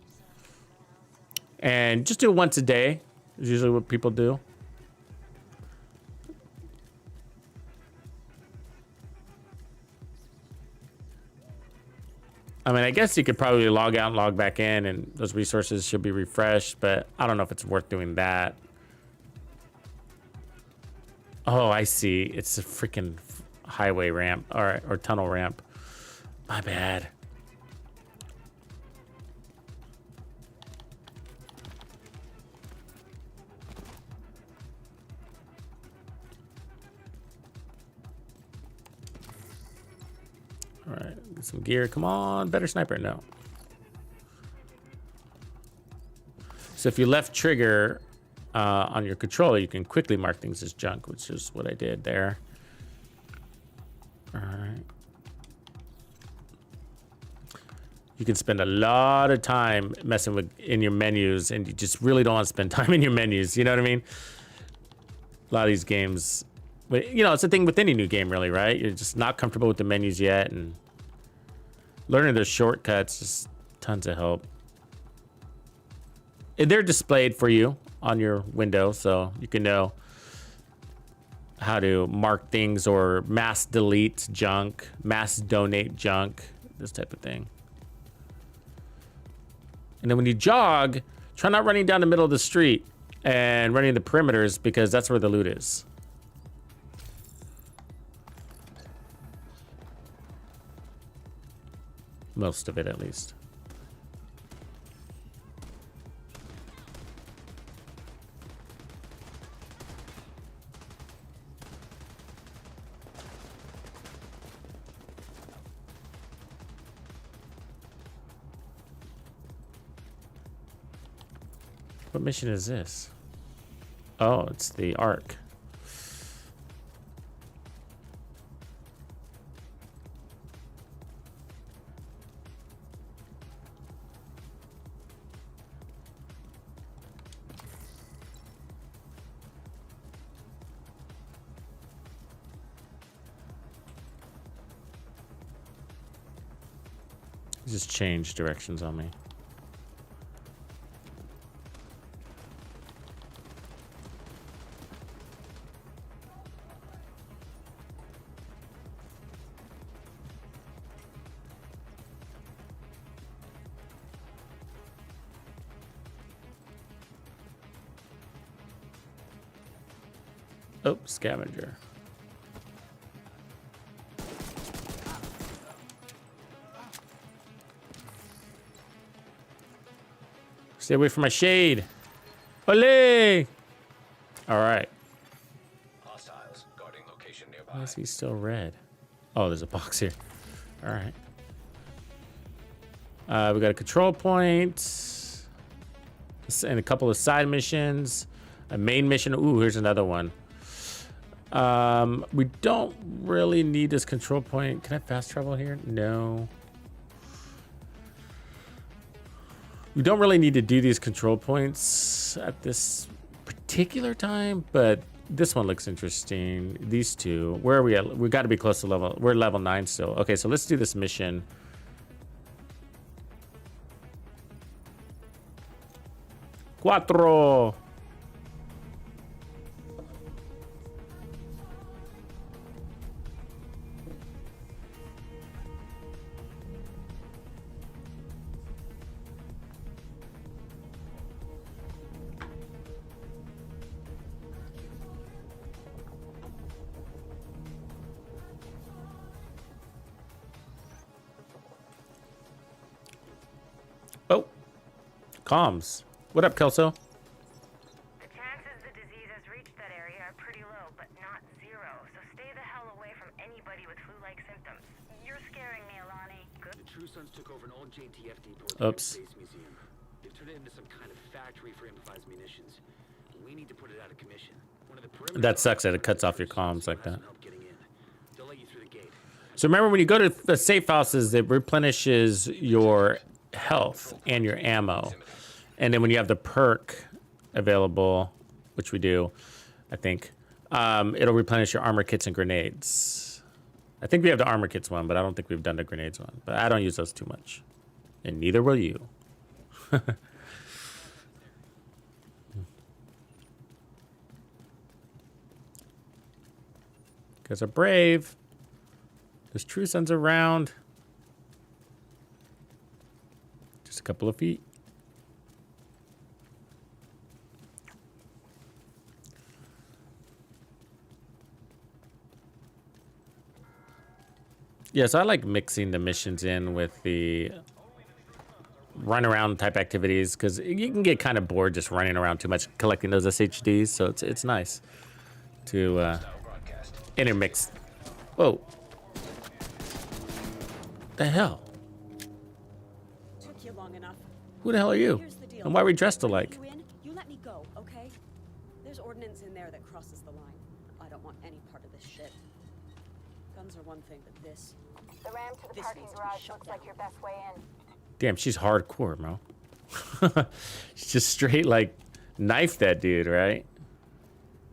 And just do it once a day. Is usually what people do. I mean, I guess you could probably log out and log back in, and those resources should be refreshed, but I don't know if it's worth doing that. Oh, I see. It's a freaking highway ramp or tunnel ramp. My bad. All right, get some gear. Come on, better sniper. No. So if you left trigger on your controller, you can quickly mark things as junk, which is what I did there. All right. You can spend a lot of time messing with in your menus, and you just really don't want to spend time in your menus. You know what I mean? A lot of these games, but you know, it's a thing with any new game, really, right? You're just not comfortable with the menus yet, and learning those shortcuts is tons of help. And they're displayed for you on your window, so you can know how to mark things or mass delete junk, mass donate junk, this type of thing. And then when you jog, try not running down the middle of the street and running the perimeters, because that's where the loot is. Most of it, at least. What mission is this? Oh, it's the Ark. Just change directions on me. Oh, scavenger. Stay away from my shade. Olé! All right. Hostiles guarding location nearby. Why is he still red? Oh, there's a box here. All right. We got a control point and a couple of side missions. A main mission. Ooh, here's another one. We don't really need this control point. Can I fast travel here? No. We don't really need to do these control points at this particular time, but this one looks interesting. These two. Where are we at? We got to be close to level. We're level 9 still. Okay, so let's do this mission. Cuatro. Oh, comms. What up, Kelso? The chances the disease has reached that area are pretty low, but not zero. So stay the hell away from anybody with flu-like symptoms. You're scaring me, Alani. Good. The True Sons took over an old JTF depot at the Oops. Space Museum. They've turned it into some kind of factory for improvised munitions. We need to put it out of commission. One of the perimeter That sucks that it cuts off your comms like that. help getting in. let you through the gate. So remember, when you go to the safe houses, it replenishes your health and your ammo. And then when you have the perk available, which we do, I think, it'll replenish your armor kits and grenades. I think we have the armor kits one, but I don't think we've done the grenades one. But I don't use those too much. And neither will you. Because they're brave. There's true sons around. Just a couple of feet. Yes, I like mixing the missions in with the run around type activities, because you can get kind of bored just running around too much collecting those SHDs. So it's nice to intermix. Whoa. The hell? Took you long enough. Who the hell are you? Here's the deal. And why are we dressed alike? You let me go, okay? There's ordnance in there that crosses the line. I don't want any part of this shit. Guns are one thing, but this. The ramp to the This parking needs to be garage shut looks like down. your best way in. Damn, she's hardcore, Mo. She's just straight like knife that dude, right?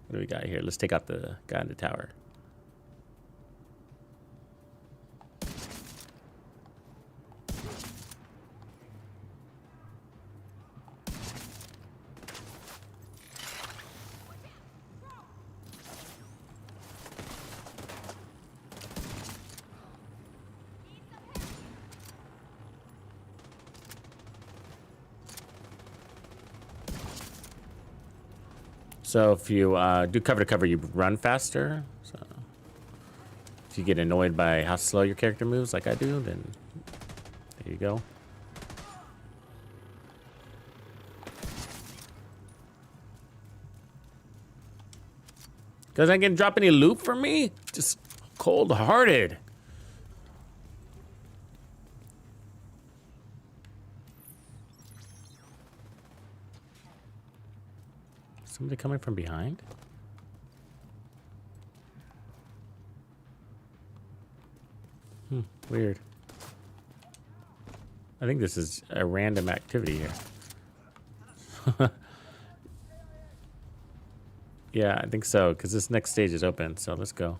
What do we got here? Let's take out the guy in the tower. So if you do cover to cover, you run faster. So if you get annoyed by how slow your character moves, like I do, then there you go. Doesn't I get drop any loot for me? Just cold-hearted. Somebody coming from behind? Weird. I think this is a random activity here. Yeah, I think so, because this next stage is open, so let's go.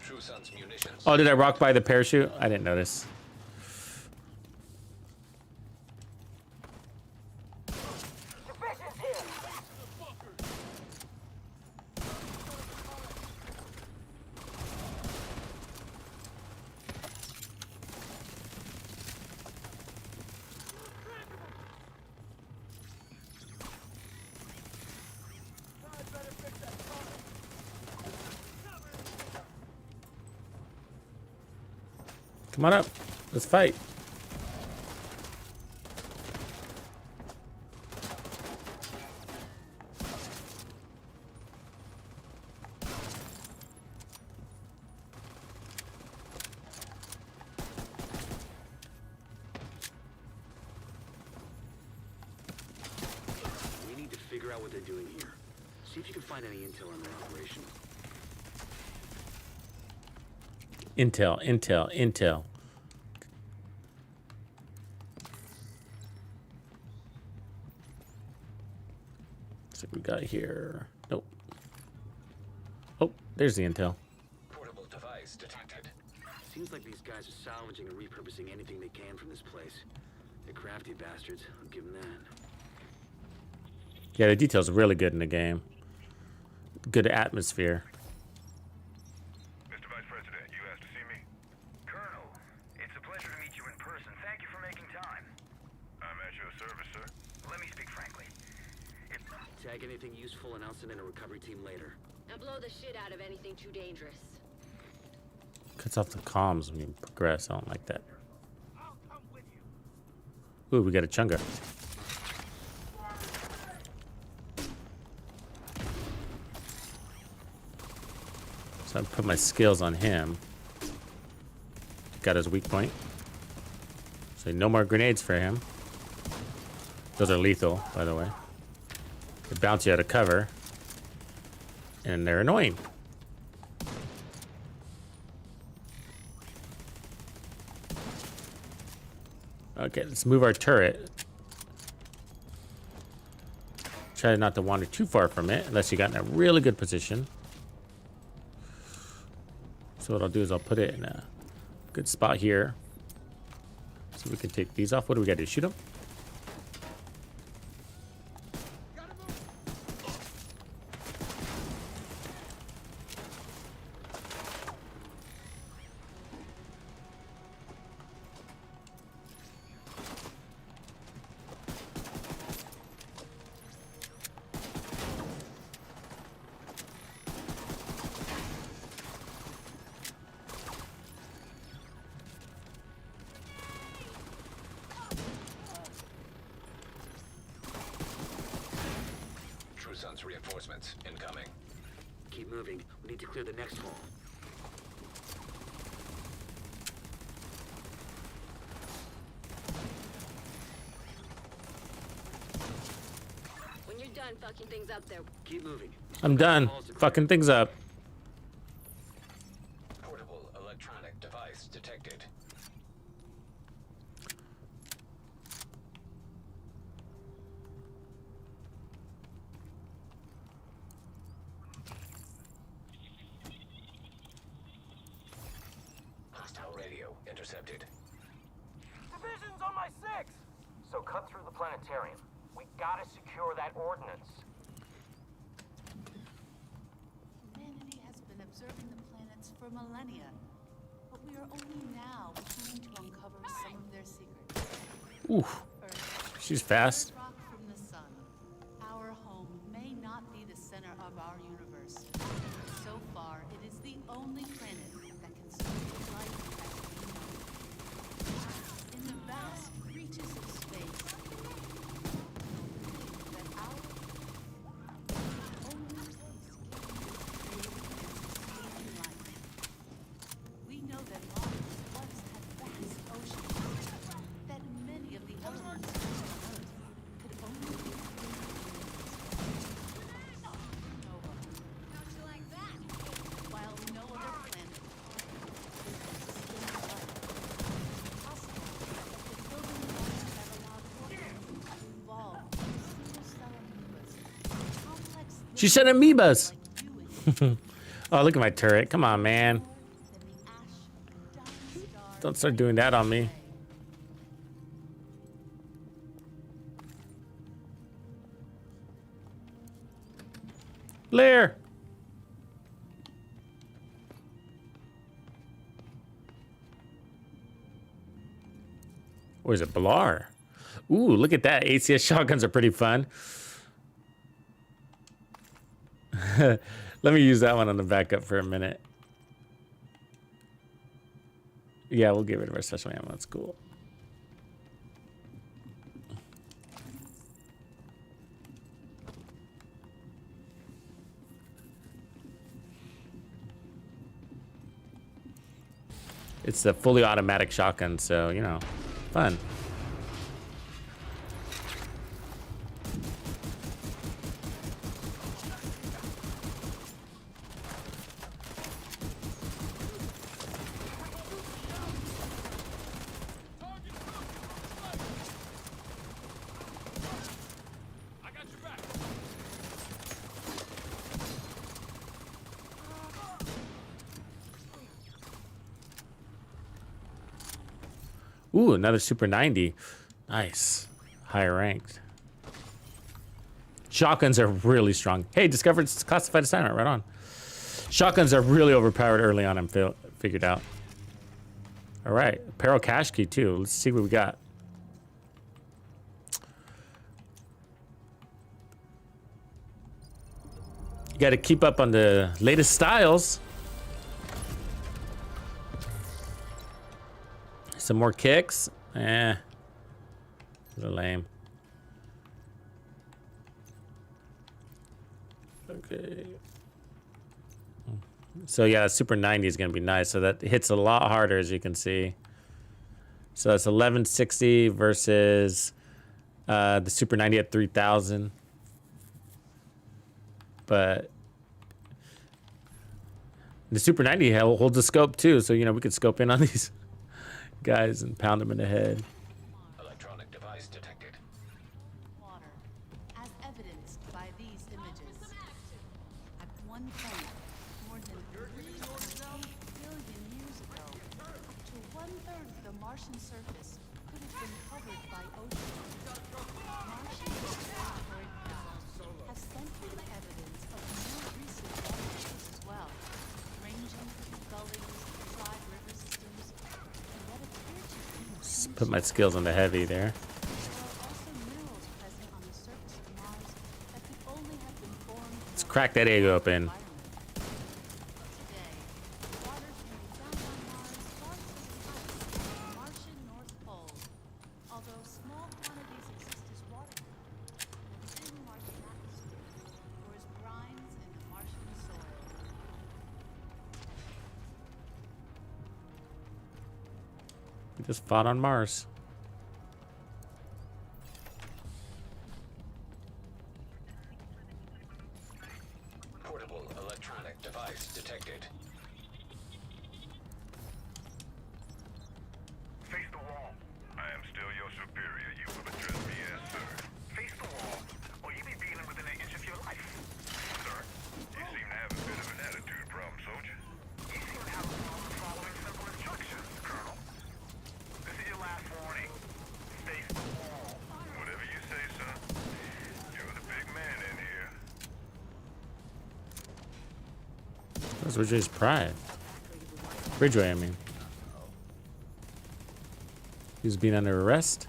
True Sons munitions. Oh, did I rock by the parachute? I didn't notice. Come on up. Let's fight. We need to figure out what they're doing here. See if you can find any intel on their operation. Intel. So we got here. Nope. Oh, there's the intel. Portable device detected. Seems like these guys are salvaging and repurposing anything they can from this place. They're crafty bastards. I'll give them that. Yeah, the details are really good in the game. Good atmosphere. Mr. Vice President, you asked to see me? Colonel, it's a pleasure to meet you in person. Thank you for making time. I'm at your service, sir. Let me speak frankly. Tag anything useful and I'll send in a recovery team later. Now blow the shit out of anything too dangerous. Cuts off the comms when you progress. I don't like that. Ooh, we got a chunga. So I put my skills on him. Got his weak point. So no more grenades for him. Those are lethal, by the way. They bounce you out of cover. And they're annoying. Okay, let's move our turret. Try not to wander too far from it, unless you got in a really good position. So what I'll do is I'll put it in a good spot here. So we can take these off. What do we got to do? Shoot them? Reinforcements incoming. Keep moving. We need to clear the next hall. When you're done fucking things up there. Keep moving. I'm done. Fucking things up. Portable electronic device detected. Intercepted. Division's on my 6! So cut through the planetarium. We gotta secure that ordnance. Humanity has been observing the planets for millennia, but we are only now beginning to uncover some of their secrets. Oof. She's fast. Rock from the sun. Our home may not be the center of our universe. So far, it is the only planet that can support life. In the vast reaches of space, that our only place can life. We know that Mars once had vast oceans, that many of the elements on Earth could only be supernova. How'd you like that? While no other planet She said amoebas. Oh, look at my turret. Come on, man. Don't start doing that on me. Blair. Or is it Blar? Ooh, look at that. ACS shotguns are pretty fun. Let me use that one on the backup for a minute. Yeah, we'll get rid of our special ammo. That's cool. It's a fully automatic shotgun, so, you know, fun. Ooh, another Super 90. Nice. Higher ranked. Shotguns are really strong. Hey, discovered classified assignment. Right on. Shotguns are really overpowered early on, I'm figured out. All right. Apparel cache key, too. Let's see what we got. You got to keep up on the latest styles. Some more kicks. They're lame. Okay. So yeah, Super 90 is gonna be nice. So that hits a lot harder, as you can see. So it's 1160 versus the Super 90 at 3000. but the Super 90 holds a scope too, so you know we could scope in on these guys and pound them in the head. Electronic device detected. Water, as evidenced by these images. At one point, more than 3.8 billion years ago, up to one-third of the Martian surface could have been covered by ocean. Martian exploration has central evidence of more recent watersheds as well, ranging from gullies, dry river systems, and what appear to be Just put my skills on the heavy there. there are also minerals present on the surface of Mars that could only have been formed Let's crack that egg open. today. Water can be found on Mars largely in ice at the Martian North Pole, although small quantities exist as water within the Martian atmosphere or as brines in the Martian soil. We just fought on Mars. Portable electronic device detected. Face the wall. I am still your superior. You will address me as sir. Face the wall, or you be dealing within an inch of your life. Sir, you seem to have a bit of an attitude problem, soldier. You seem to have a problem following simple instructions, Colonel. This is your last warning. Face the wall. Whatever you say, son. You're the big man in here. That's Ridgeway's pride. Ridgeway, I mean. He's being under arrest.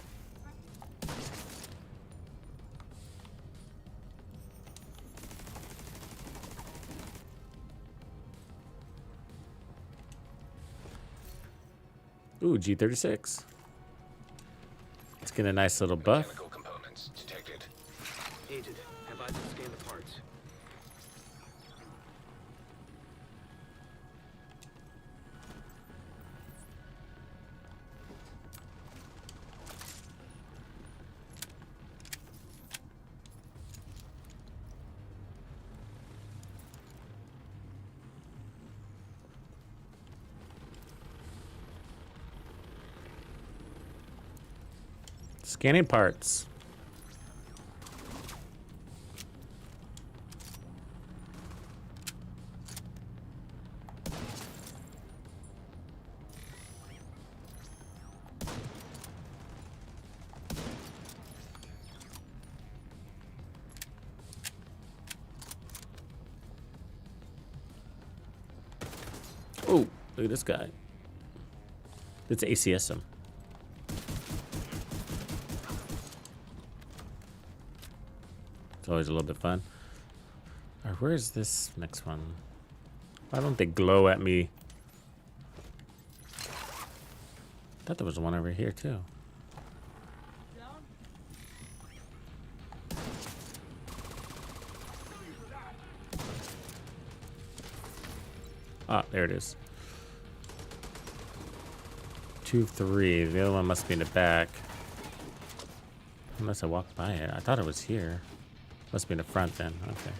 Ooh, G36. Let's get a nice little buff. Chemical components detected. Agent, have I scanned the parts? Scanning parts. Oh, look at this guy. Let's ACS him. It's always a little bit fun. All right, where is this next one? Why don't they glow at me? I thought there was one over here too. Ah, there it is. 2, 3. The other one must be in the back. Unless I walked by it. I thought it was here. Must be in the front then. Okay.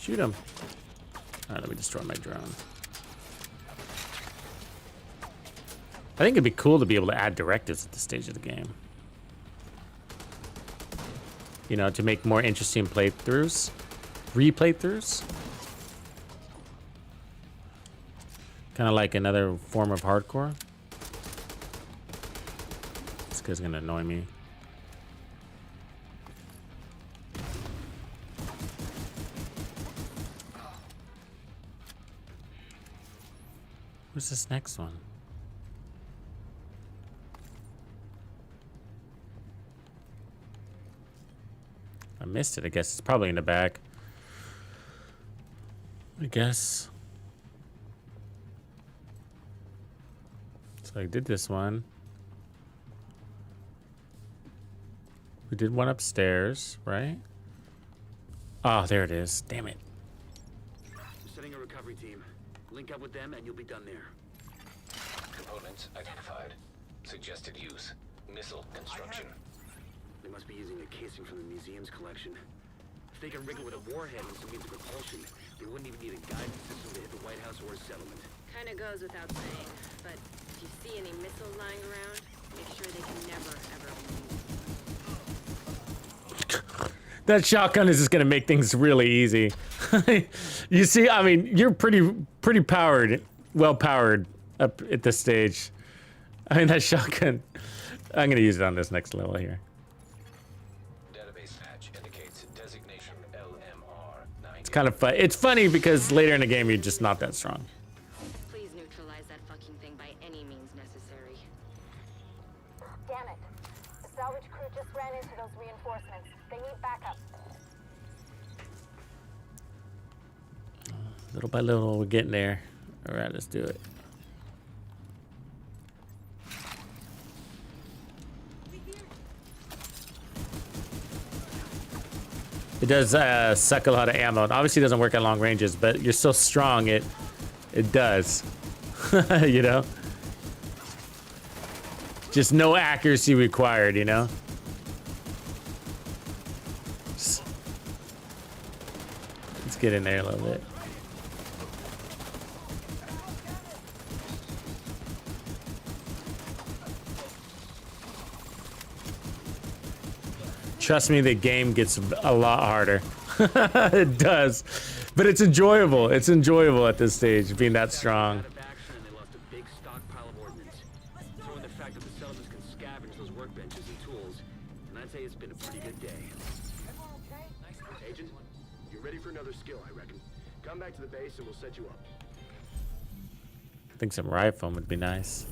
Shoot him. Alright, let me destroy my drone. I think it'd be cool to be able to add directives at this stage of the game. You know, to make more interesting playthroughs. Replaythroughs. Kind of like another form of hardcore. This guy's gonna annoy me. Who's this next one? I missed it. I guess it's probably in the back. I guess. So I did this one. We did one upstairs, right? Oh, there it is. Damn it. Setting a recovery team. Link up with them and you'll be done there. Components identified. Suggested use. Missile construction. They must be using a casing from the museum's collection. If they can rig it with a warhead and some means of propulsion, they wouldn't even need a guidance system to hit the White House or a settlement. Kinda goes without saying, but if you see any missiles lying around, make sure they can never, ever be used. That shotgun is just gonna make things really easy. You see, I mean, you're pretty powered, well powered up at this stage. I mean, that shotgun. I'm gonna use it on this next level here. Database hatch indicates designation LMR. It's kind of fun. It's funny because later in the game you're just not that strong. Please neutralize that fucking thing by any means necessary. Damn it. The salvage crew just ran into those reinforcements. They need backup. Little by little, we're getting there. All right, let's do it. It does suck a lot of ammo. It obviously doesn't work at long ranges, but you're so strong, it does. You know? Just no accuracy required, you know? Let's get in there a little bit. Trust me, the game gets a lot harder. It does. But it's enjoyable. It's enjoyable at this stage, being that strong. Out of action and they lost a big stockpile of ordnance. Throw in the fact that the settlements can scavenge those workbenches and tools, and I'd say it's been a pretty good day. Agent, you're ready for another skill, I reckon. Come back to the base and we'll set you up. I think some riot foam would be nice.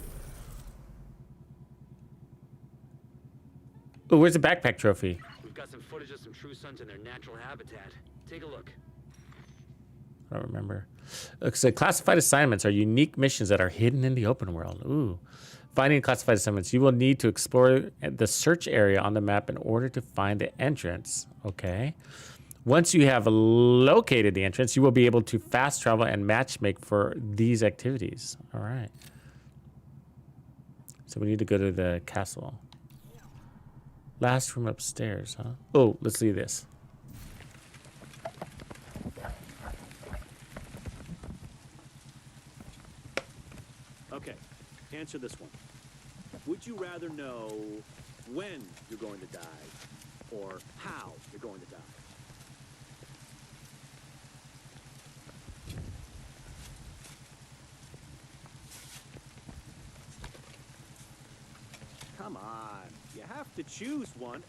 Oh, where's the backpack trophy? We've got some footage of some true suns in their natural habitat. Take a look. I don't remember. So classified assignments are unique missions that are hidden in the open world. Ooh. Finding classified assignments. You will need to explore the search area on the map in order to find the entrance. Okay. Once you have located the entrance, you will be able to fast travel and matchmake for these activities. All right. So we need to go to the castle. Last room upstairs, huh? Oh, let's see this. Okay, answer this one. Would you rather know when you're going to die or how you're going to die? Come on, you have to choose one.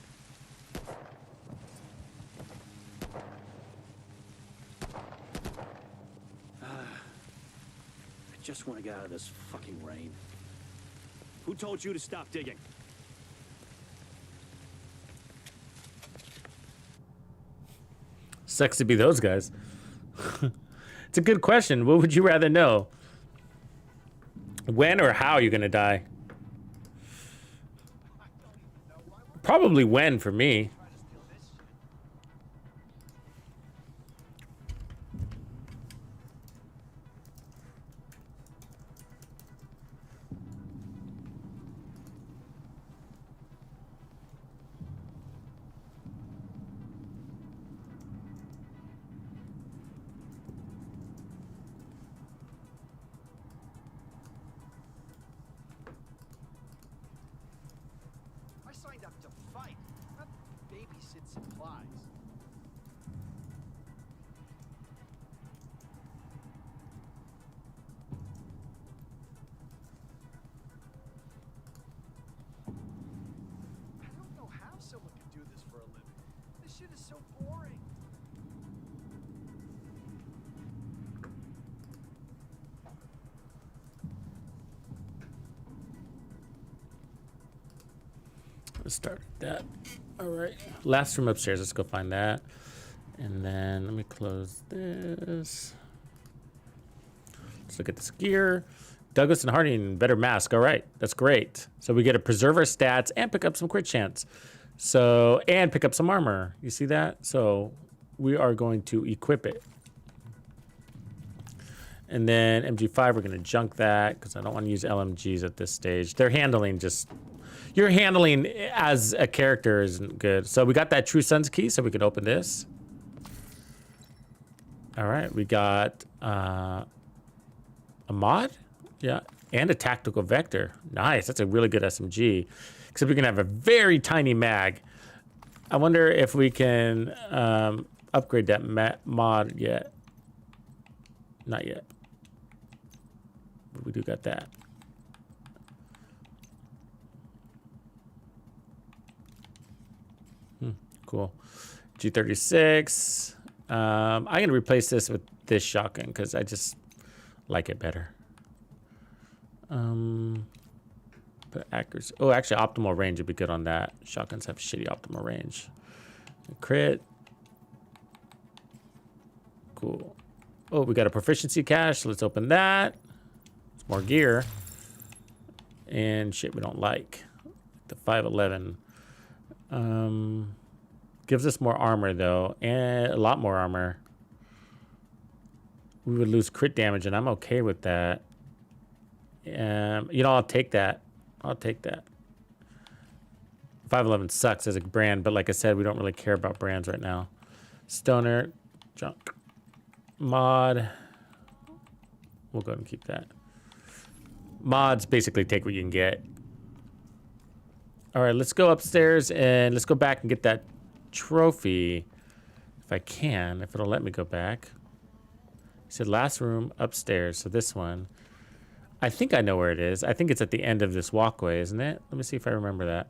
I just want to get out of this fucking rain. Who told you to stop digging? Sucks to be those guys. It's a good question. What would you rather know? When or how you're gonna die? Probably when for me. I signed up to fight, not babysit supplies. I don't know how someone can do this for a living. This shit is so boring. Let's start that. All right. Last room upstairs. Let's go find that. And then let me close this. Let's look at this gear. Douglas and Harding, better mask. All right. That's great. So we get to preserve our stats and pick up some crit chance. So, and pick up some armor. You see that? So we are going to equip it. And then MG5, we're going to junk that because I don't want to use LMGs at this stage. They're handling just... Your handling as a character isn't good. So we got that True Sun's key, so we can open this. All right, we got a mod? Yeah, and a tactical vector. Nice, that's a really good SMG. Except we can have a very tiny mag. I wonder if we can upgrade that mod yet. Not yet. But we do got that. Cool. G36. I'm going to replace this with this shotgun because I just like it better. But accuracy. Oh, actually, optimal range would be good on that. Shotguns have shitty optimal range. Crit. Cool. Oh, we got a proficiency cache. Let's open that. It's more gear. And shit we don't like. The 511. Gives us more armor, though. And a lot more armor. We would lose crit damage, and I'm okay with that. You know, I'll take that. I'll take that. 511 sucks as a brand, but like I said, we don't really care about brands right now. Stoner. Junk. Mod. We'll go ahead and keep that. Mods basically take what you can get. All right, let's go upstairs and let's go back and get that trophy. If I can, if it'll let me go back. It said last room upstairs, so this one. I think I know where it is. I think it's at the end of this walkway, isn't it? Let me see if I remember that.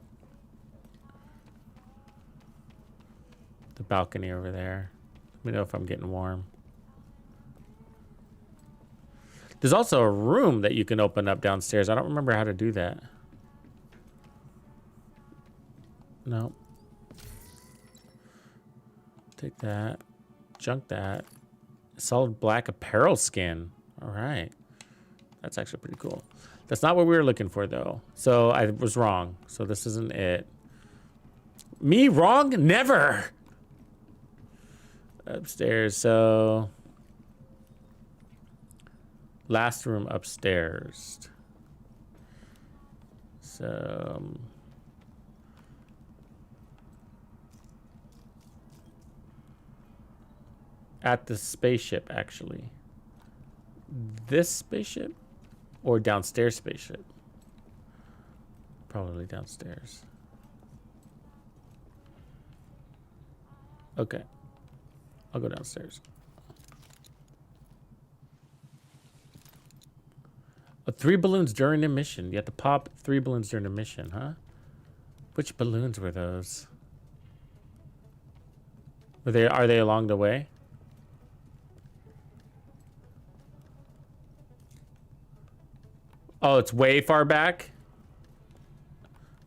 The balcony over there. Let me know if I'm getting warm. There's also a room that you can open up downstairs. I don't remember how to do that. No. Take that. Junk that. Solid black apparel skin. All right. That's actually pretty cool. That's not what we were looking for, though. So I was wrong. So this isn't it. Me wrong? Never. Upstairs. So last room upstairs. So at the spaceship, actually. This spaceship or downstairs spaceship? Probably downstairs. Okay. I'll go downstairs. Oh, 3 balloons during the mission. You have to pop 3 balloons during the mission, huh? Which balloons were those? Are they along the way? Oh, it's way far back?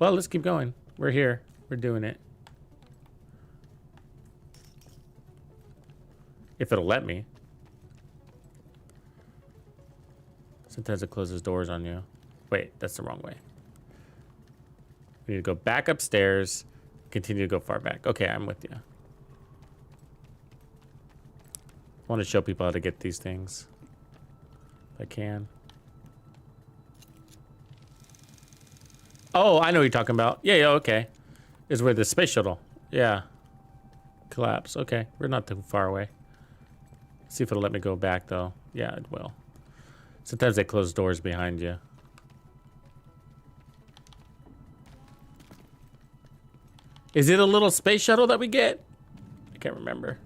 Well, let's keep going. We're here. We're doing it. If it'll let me. Sometimes it closes doors on you. Wait, that's the wrong way. We need to go back upstairs. Continue to go far back. Okay, I'm with you. I want to show people how to get these things. If I can. Oh, I know what you're talking about. Yeah, okay. Is where the space shuttle. Yeah. Collapse. Okay, we're not too far away. See if it'll let me go back, though. Yeah, it will. Sometimes they close doors behind you. Is it a little space shuttle that we get? I can't remember.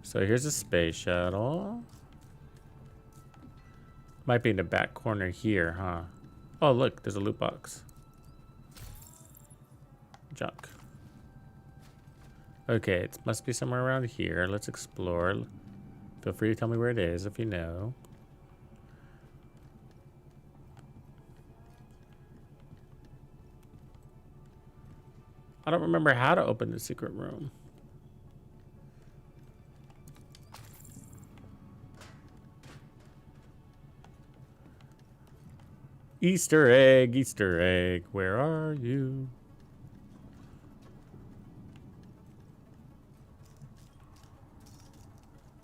So here's a space shuttle. Might be in the back corner here, huh? Oh, look, there's a loot box. Junk. Okay, it must be somewhere around here. Let's explore. Feel free to tell me where it is if you know. I don't remember how to open the secret room. Easter egg, where are you?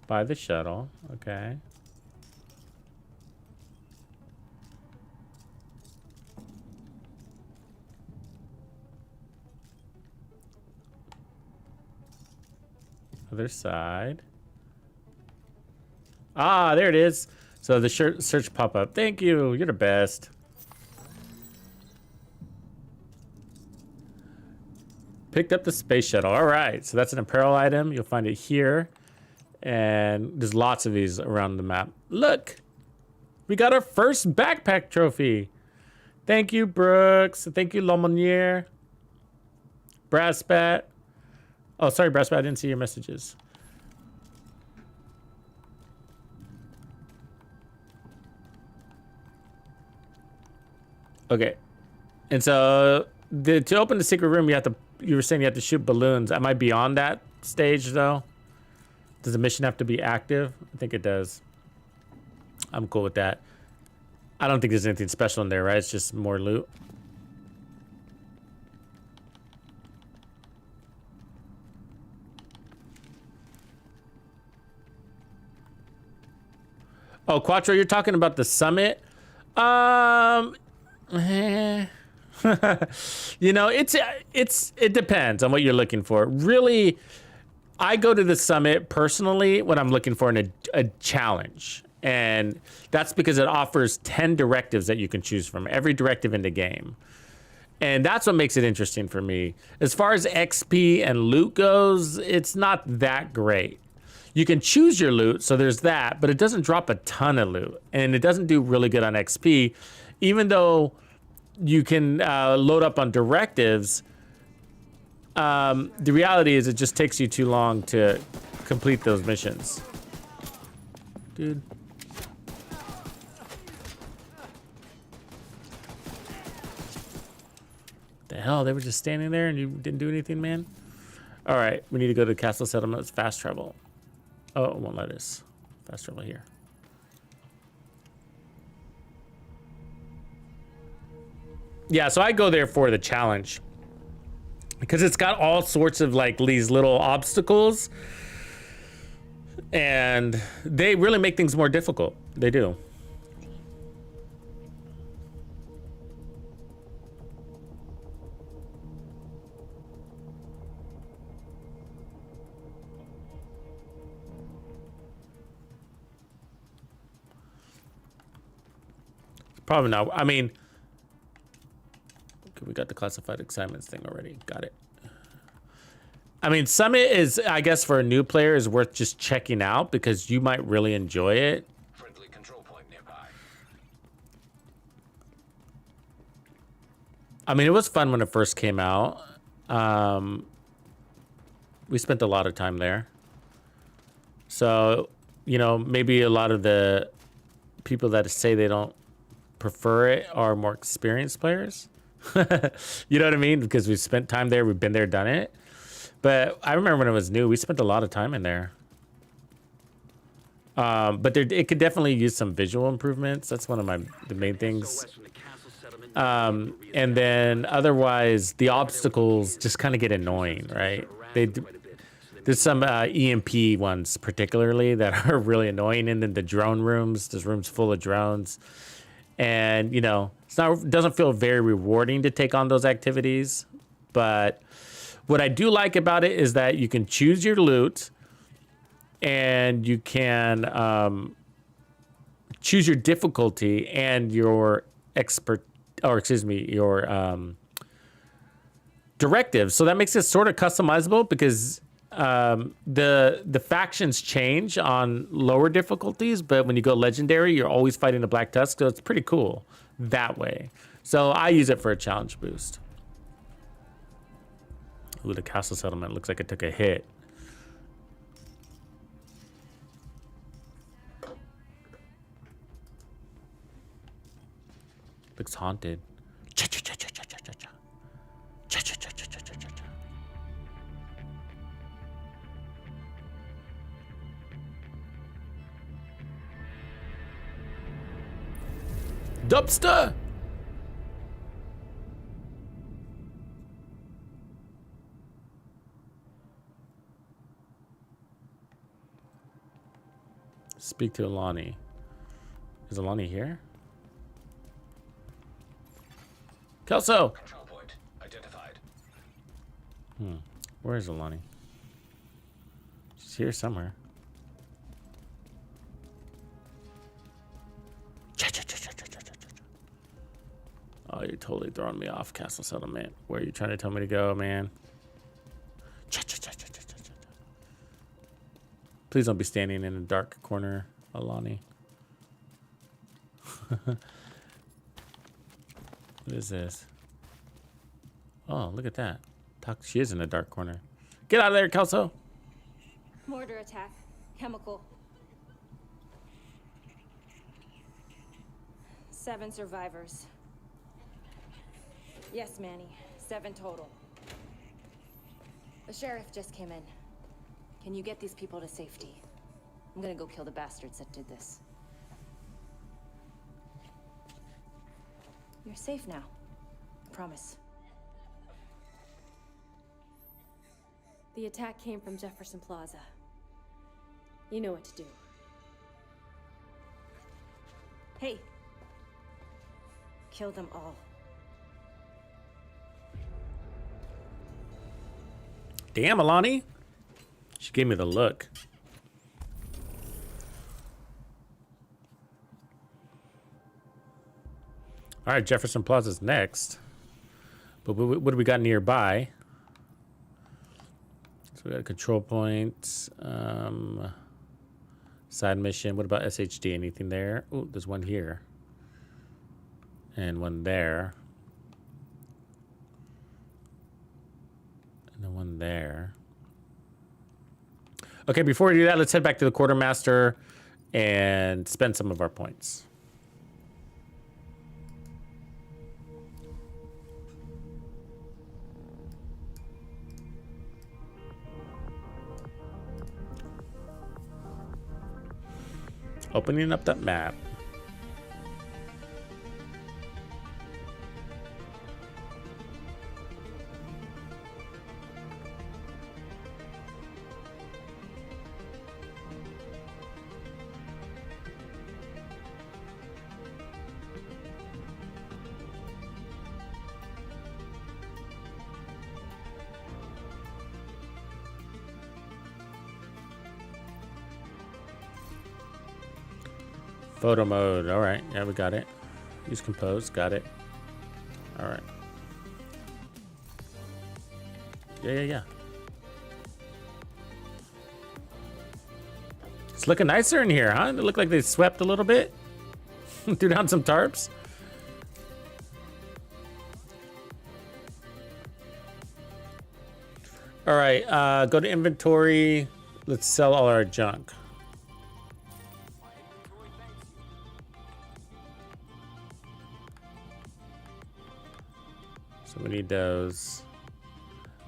By the shuttle, okay. Other side. Ah, there it is. So the search pop-up. Thank you. You're the best. Picked up the space shuttle. All right. So that's an apparel item. You'll find it here. And there's lots of these around the map. Look. We got our first backpack trophy. Thank you, Brooks. Thank you, Lomonier. Brassbat. Oh, sorry, Brassbat. I didn't see your messages. Okay, and so to open the secret room, you were saying you have to shoot balloons. Am I beyond that stage though? Does the mission have to be active? I think it does. I'm cool with that. I don't think there's anything special in there, right? It's just more loot. Oh, Quattro, you're talking about the summit? You know, it depends on what you're looking for. Really, I go to the summit personally when I'm looking for a challenge. And that's because it offers 10 directives that you can choose from, every directive in the game. And that's what makes it interesting for me. As far as XP and loot goes, it's not that great. You can choose your loot, so there's that, but it doesn't drop a ton of loot. And it doesn't do really good on XP, even though you can load up on directives. The reality is it just takes you too long to complete those missions. Dude. The hell, they were just standing there and you didn't do anything, man? All right, we need to go to the castle settlements, fast travel. Oh, it won't let us. Fast travel here. Yeah, so I go there for the challenge because it's got all sorts of like these little obstacles and they really make things more difficult. They do. Probably not. I mean, okay, we got the classified assignments thing already. Got it. I mean, Summit is, I guess, for a new player is worth just checking out because you might really enjoy it. Friendly control point nearby. I mean, it was fun when it first came out. We spent a lot of time there. So, you know, maybe a lot of the people that say they don't prefer it are more experienced players. You know what I mean? Because we've spent time there, we've been there, done it. But I remember when it was new, we spent a lot of time in there. But it could definitely use some visual improvements. That's one of the main things. And then otherwise, the obstacles just kind of get annoying, right? There's some EMP ones particularly that are really annoying. And then the drone rooms, there's rooms full of drones. And, you know, it doesn't feel very rewarding to take on those activities. But what I do like about it is that you can choose your loot and you can choose your difficulty and your your directives. So that makes it sort of customizable because the factions change on lower difficulties, but when you go legendary, you're always fighting the Black Tusk, so it's pretty cool that way. So I use it for a challenge boost. Ooh, the castle settlement looks like it took a hit. Looks haunted. Dubster! Speak to Alani. Is Alani here? Kelso! Control point identified. Where is Alani? She's here somewhere. Oh, you're totally throwing me off, Castle Settlement. Where are you trying to tell me to go, man? Please don't be standing in a dark corner, Alani. What is this? Oh, look at that. She is in a dark corner. Get out of there, Kelso. Mortar attack. Chemical. 7 survivors. Yes, Manny. 7 total. The sheriff just came in. Can you get these people to safety? I'm gonna go kill the bastards that did this. You're safe now. I promise. The attack came from Jefferson Plaza. You know what to do. Hey. Kill them all. Damn, Alani. She gave me the look. All right, Jefferson Plaza's next. But what do we got nearby? So we got a control point. Side mission. What about SHD? Anything there? Oh, there's one here. And one there. And then one there. Okay, before we do that, let's head back to the quartermaster and spend some of our points. Opening up that map. Photo mode. All right. Yeah, we got it. Use compose. Got it. All right. Yeah. It's looking nicer in here, huh? It looked like they swept a little bit. Threw down some tarps. All right. Go to inventory. Let's sell all our junk. So we need those.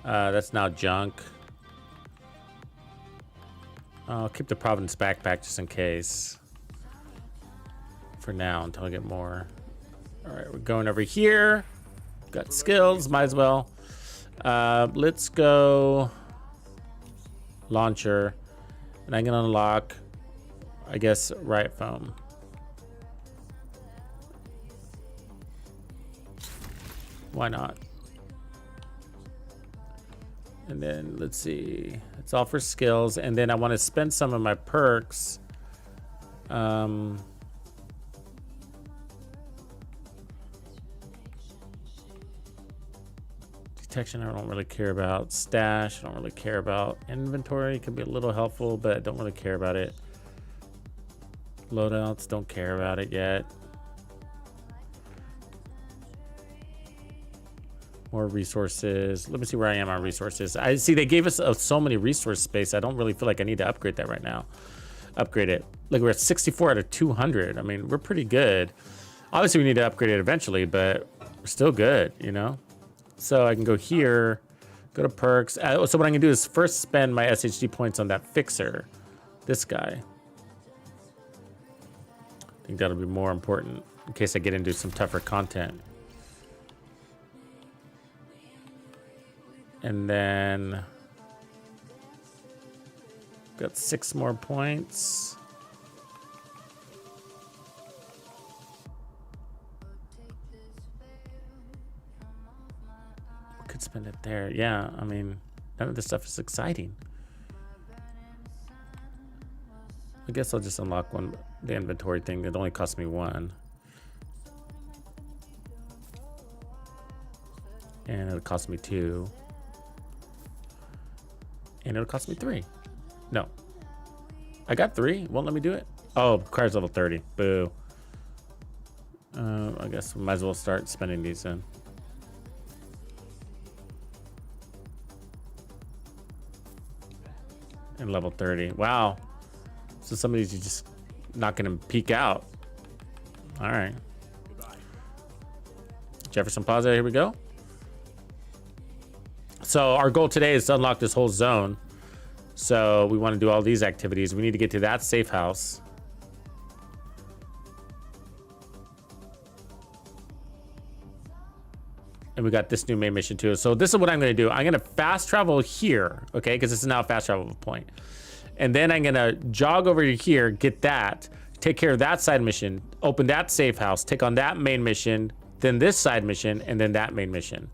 That's now junk. I'll keep the Providence backpack just in case. For now, until I get more. All right, we're going over here. Got skills, might as well. Let's go launcher. And I can unlock, I guess, riot foam. Why not? And then let's see. It's all for skills. And then I want to spend some of my perks. Detection, I don't really care about. Stash, I don't really care about. Inventory can be a little helpful, but I don't really care about it. Loadouts, don't care about it yet. More resources. Let me see where I am on resources. I see they gave us so many resource space. I don't really feel like I need to upgrade that right now. Upgrade it. Like we're at 64 out of 200. I mean, we're pretty good. Obviously, we need to upgrade it eventually, but we're still good, you know? So I can go here, go to perks. So what I'm gonna do is first spend my SHD points on that fixer, this guy. I think that'll be more important in case I get into some tougher content. And then got 6 more points. could spend it there. Yeah, I mean, none of this stuff is exciting. I guess I'll just unlock the inventory thing. It only cost me 1. And it'll cost me 2. And it'll cost me 3. No. I got 3. Won't let me do it. Oh, requires level 30. Boo. I guess we might as well start spending these then. And level 30. Wow. So some of these you're just not going to peek out. All right. Jefferson Plaza, here we go. So our goal today is to unlock this whole zone. So we want to do all these activities. We need to get to that safe house. And we got this new main mission too. So this is what I'm going to do. I'm going to fast travel here, okay? Because this is now a fast travel point. And then I'm going to jog over to here, get that, take care of that side mission, open that safe house, take on that main mission, then this side mission, and then that main mission.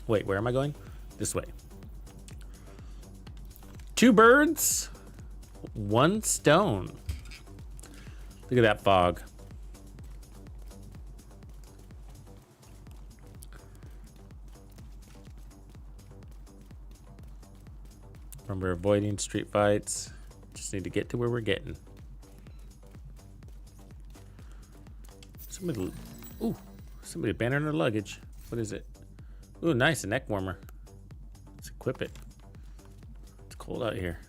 Wait, where am I going? This way. 2 birds, 1 stone. Look at that fog. Remember, avoiding street fights. Just need to get to where we're getting. Somebody abandoned their luggage. What is it? Ooh, nice, a neck warmer. Let's equip it. It's cold out here.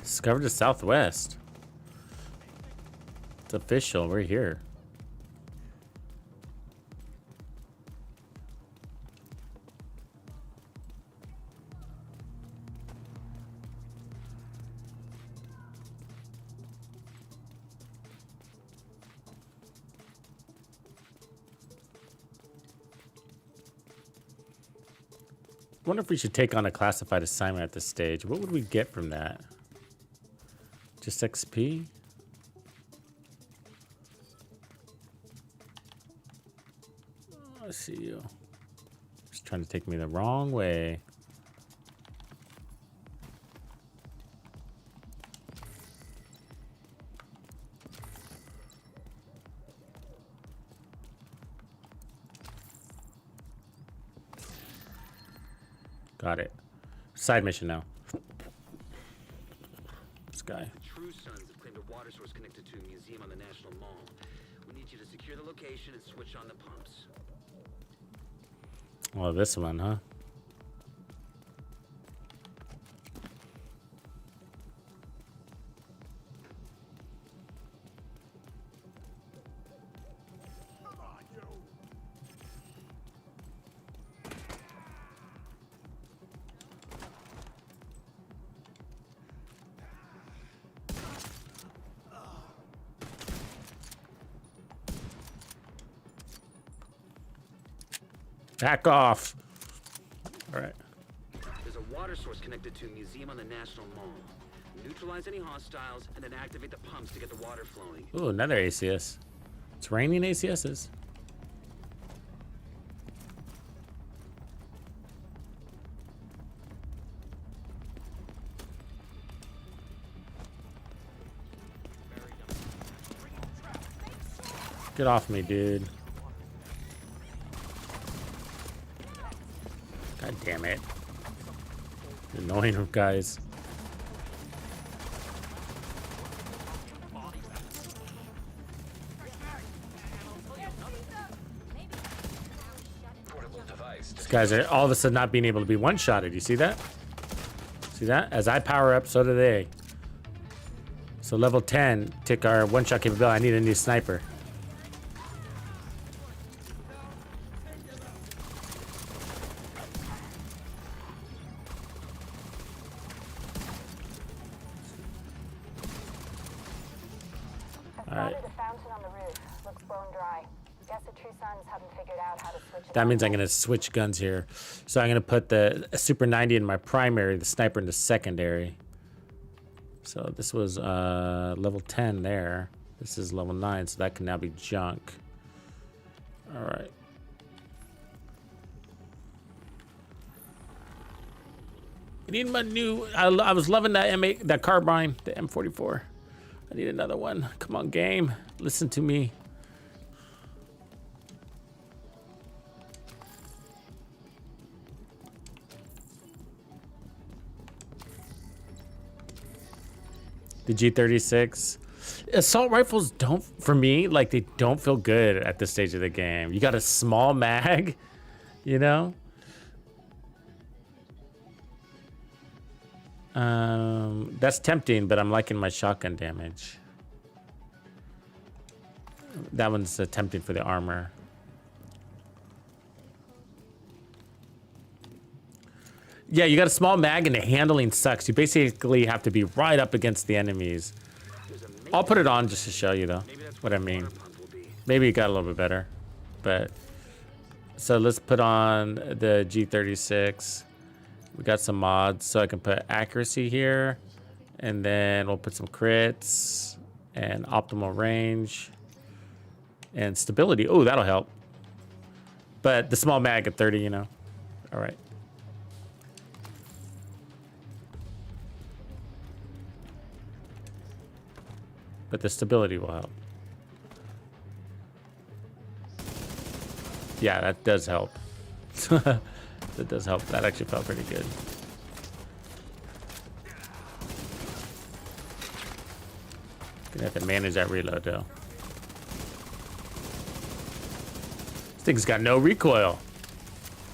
Discovered the Southwest. It's official. We're here. I wonder if we should take on a classified assignment at this stage. What would we get from that? Just XP? I see you. Just trying to take me the wrong way. Got it. Side mission now. This guy. The True Sons have claimed a water source connected to a museum on the National Mall. We need you to secure the location and switch on the pumps. Oh, this one, huh? Back off. All right. There's a water source connected to a museum on the National Mall. Neutralize any hostiles and then activate the pumps to get the water flowing. Ooh, another ACS. It's raining ACSs. Get off me, dude. God damn it. Annoying guys. Guys are all of a sudden not being able to be one-shotted. You see that? See that? As I power up, so do they. So level 10 took our one-shot capability. I need a new sniper. That means I'm going to switch guns here. So I'm going to put the Super 90 in my primary, the sniper in the secondary. So this was level 10 there. This is level 9, so that can now be junk. All right. I need my new... I was loving that M8, that carbine, the M44. I need another one. Come on, game. Listen to me. The G36. Assault rifles don't, for me, like they don't feel good at this stage of the game. You got a small mag, you know? That's tempting, but I'm liking my shotgun damage. That one's tempting for the armor. Yeah, you got a small mag and the handling sucks. You basically have to be right up against the enemies. I'll put it on just to show you though what I mean. Maybe it got a little bit better, but so let's put on the G36. We got some mods, so I can put accuracy here, and then we'll put some crits and optimal range and stability. Oh, that'll help. But the small mag at 30, you know. All right. But the stability will help. Yeah, that does help. That does help. That actually felt pretty good. Gonna have to manage that reload though. This thing's got no recoil.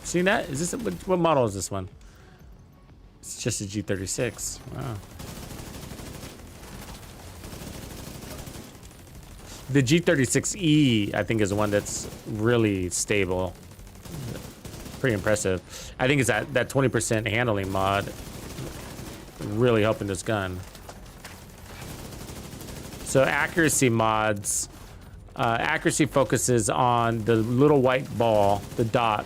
Seen that? Is this what model is this one? It's just a G36. Wow. The G36E, I think, is the one that's really stable. Pretty impressive. I think it's that 20% handling mod really helping this gun. So accuracy mods, accuracy focuses on the little white ball, the dot.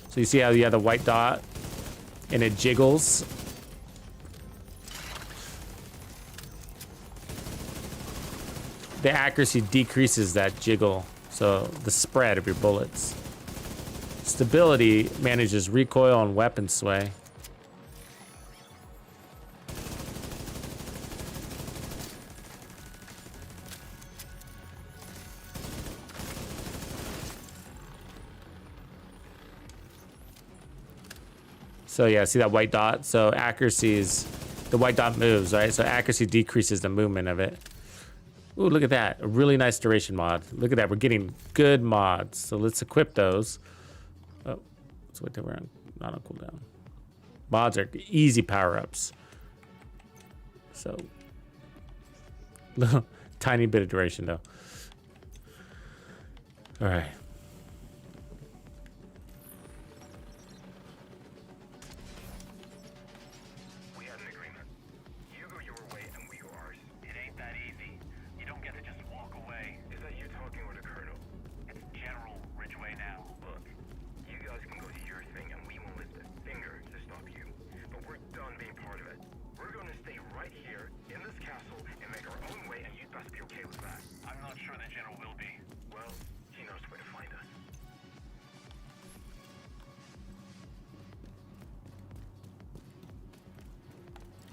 So you see how you have the white dot and it jiggles. The accuracy decreases that jiggle, so the spread of your bullets. Stability manages recoil and weapon sway. So yeah, see that white dot? So accuracy is, the white dot moves, right? So accuracy decreases the movement of it. Ooh, look at that. A really nice duration mod. Look at that. We're getting good mods. So let's equip those. Oh, let's wait till we're not on cooldown. Mods are easy power-ups. So, little tiny bit of duration though. All right.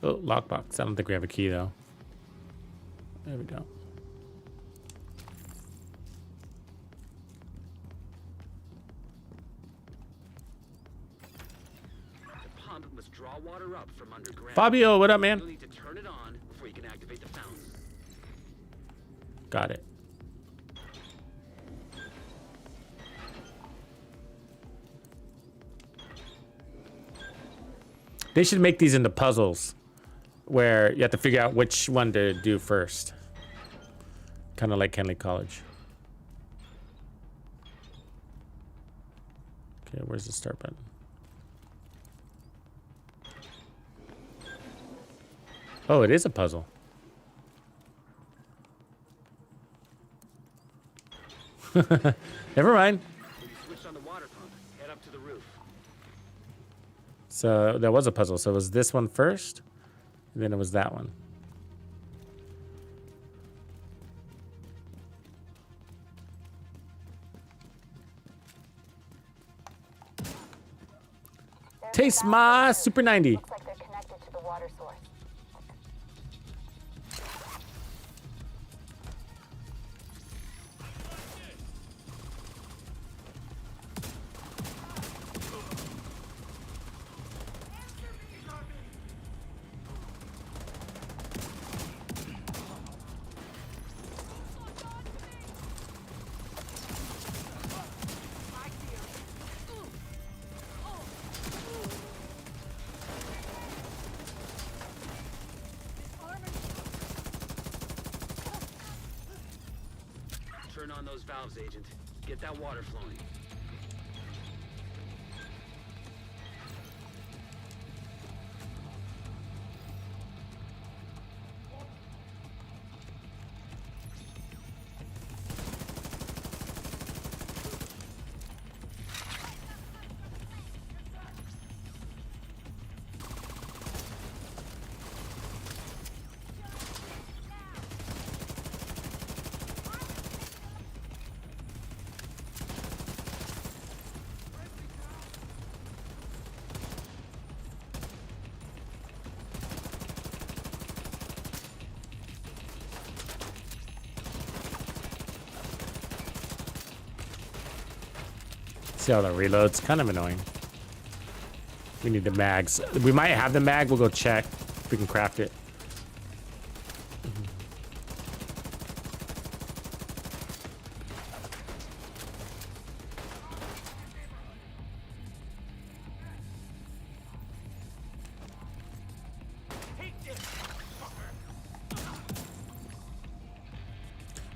Oh, lockbox. I don't think we have a key though. There we go. The pump must draw water up from underground. Fabio, what up, man? You'll need to turn it on before you can activate the fountain. Got it. They should make these into puzzles where you have to figure out which one to do first. Kind of like Kenley College. Okay, where's the start button? Oh, it is a puzzle. Never mind. Switch on the water pump. Head up to the roof. So there was a puzzle. So it was this one first, and then it was that one. Taste my Super 90. Looks like they're connected to the water source. Turn on those valves, Agent. Get that water flowing. See how that reloads? Kind of annoying. We need the mags. We might have the mag. We'll go check if we can craft it.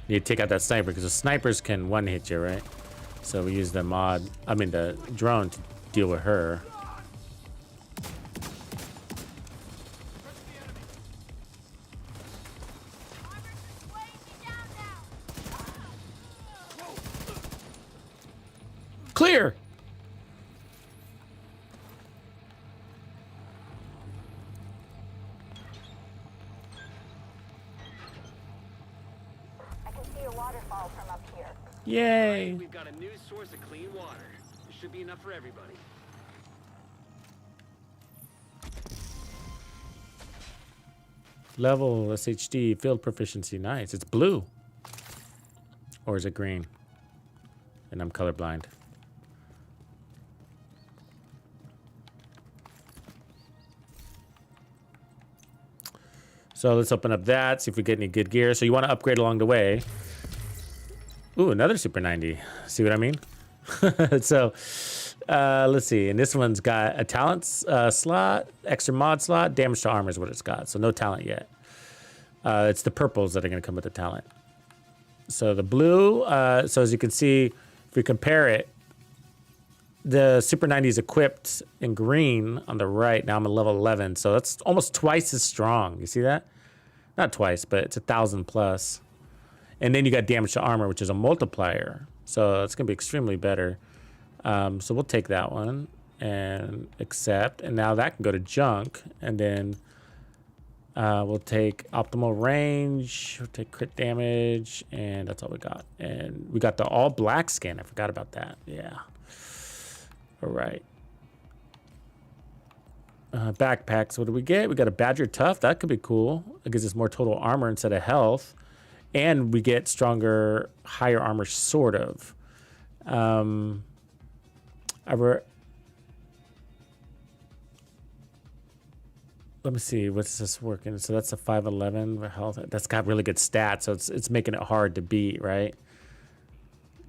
You take out that sniper because the snipers can one hit you, right? So we use the the drone to deal with her. Clear. Yay! We've got a new source of clean water. There should be enough for everybody. Level SHD field proficiency. Nice. It's blue. Or is it green? And I'm colorblind. So let's open up that, see if we get any good gear. So you want to upgrade along the way. Ooh, another Super 90. See what I mean? So let's see. And this one's got a talent slot, extra mod slot, damage to armor is what it's got. So no talent yet. It's the purples that are going to come with the talent. So the blue, so as you can see, if we compare it, the Super 90 is equipped in green on the right. Now I'm at level 11. So that's almost twice as strong. You see that? Not twice, but it's 1,000 plus. And then you got damage to armor, which is a multiplier. So it's going to be extremely better. So we'll take that one and accept. And now that can go to junk. And then we'll take optimal range. We'll take crit damage. And that's all we got. And we got the all black skin. I forgot about that. Yeah. All right. Backpacks. What do we get? We got a Badger Tough. That could be cool. It gives us more total armor instead of health. And we get stronger, higher armor, sort of. Let me see. What's this working? So that's a 511 for health. That's got really good stats, so it's making it hard to beat, right?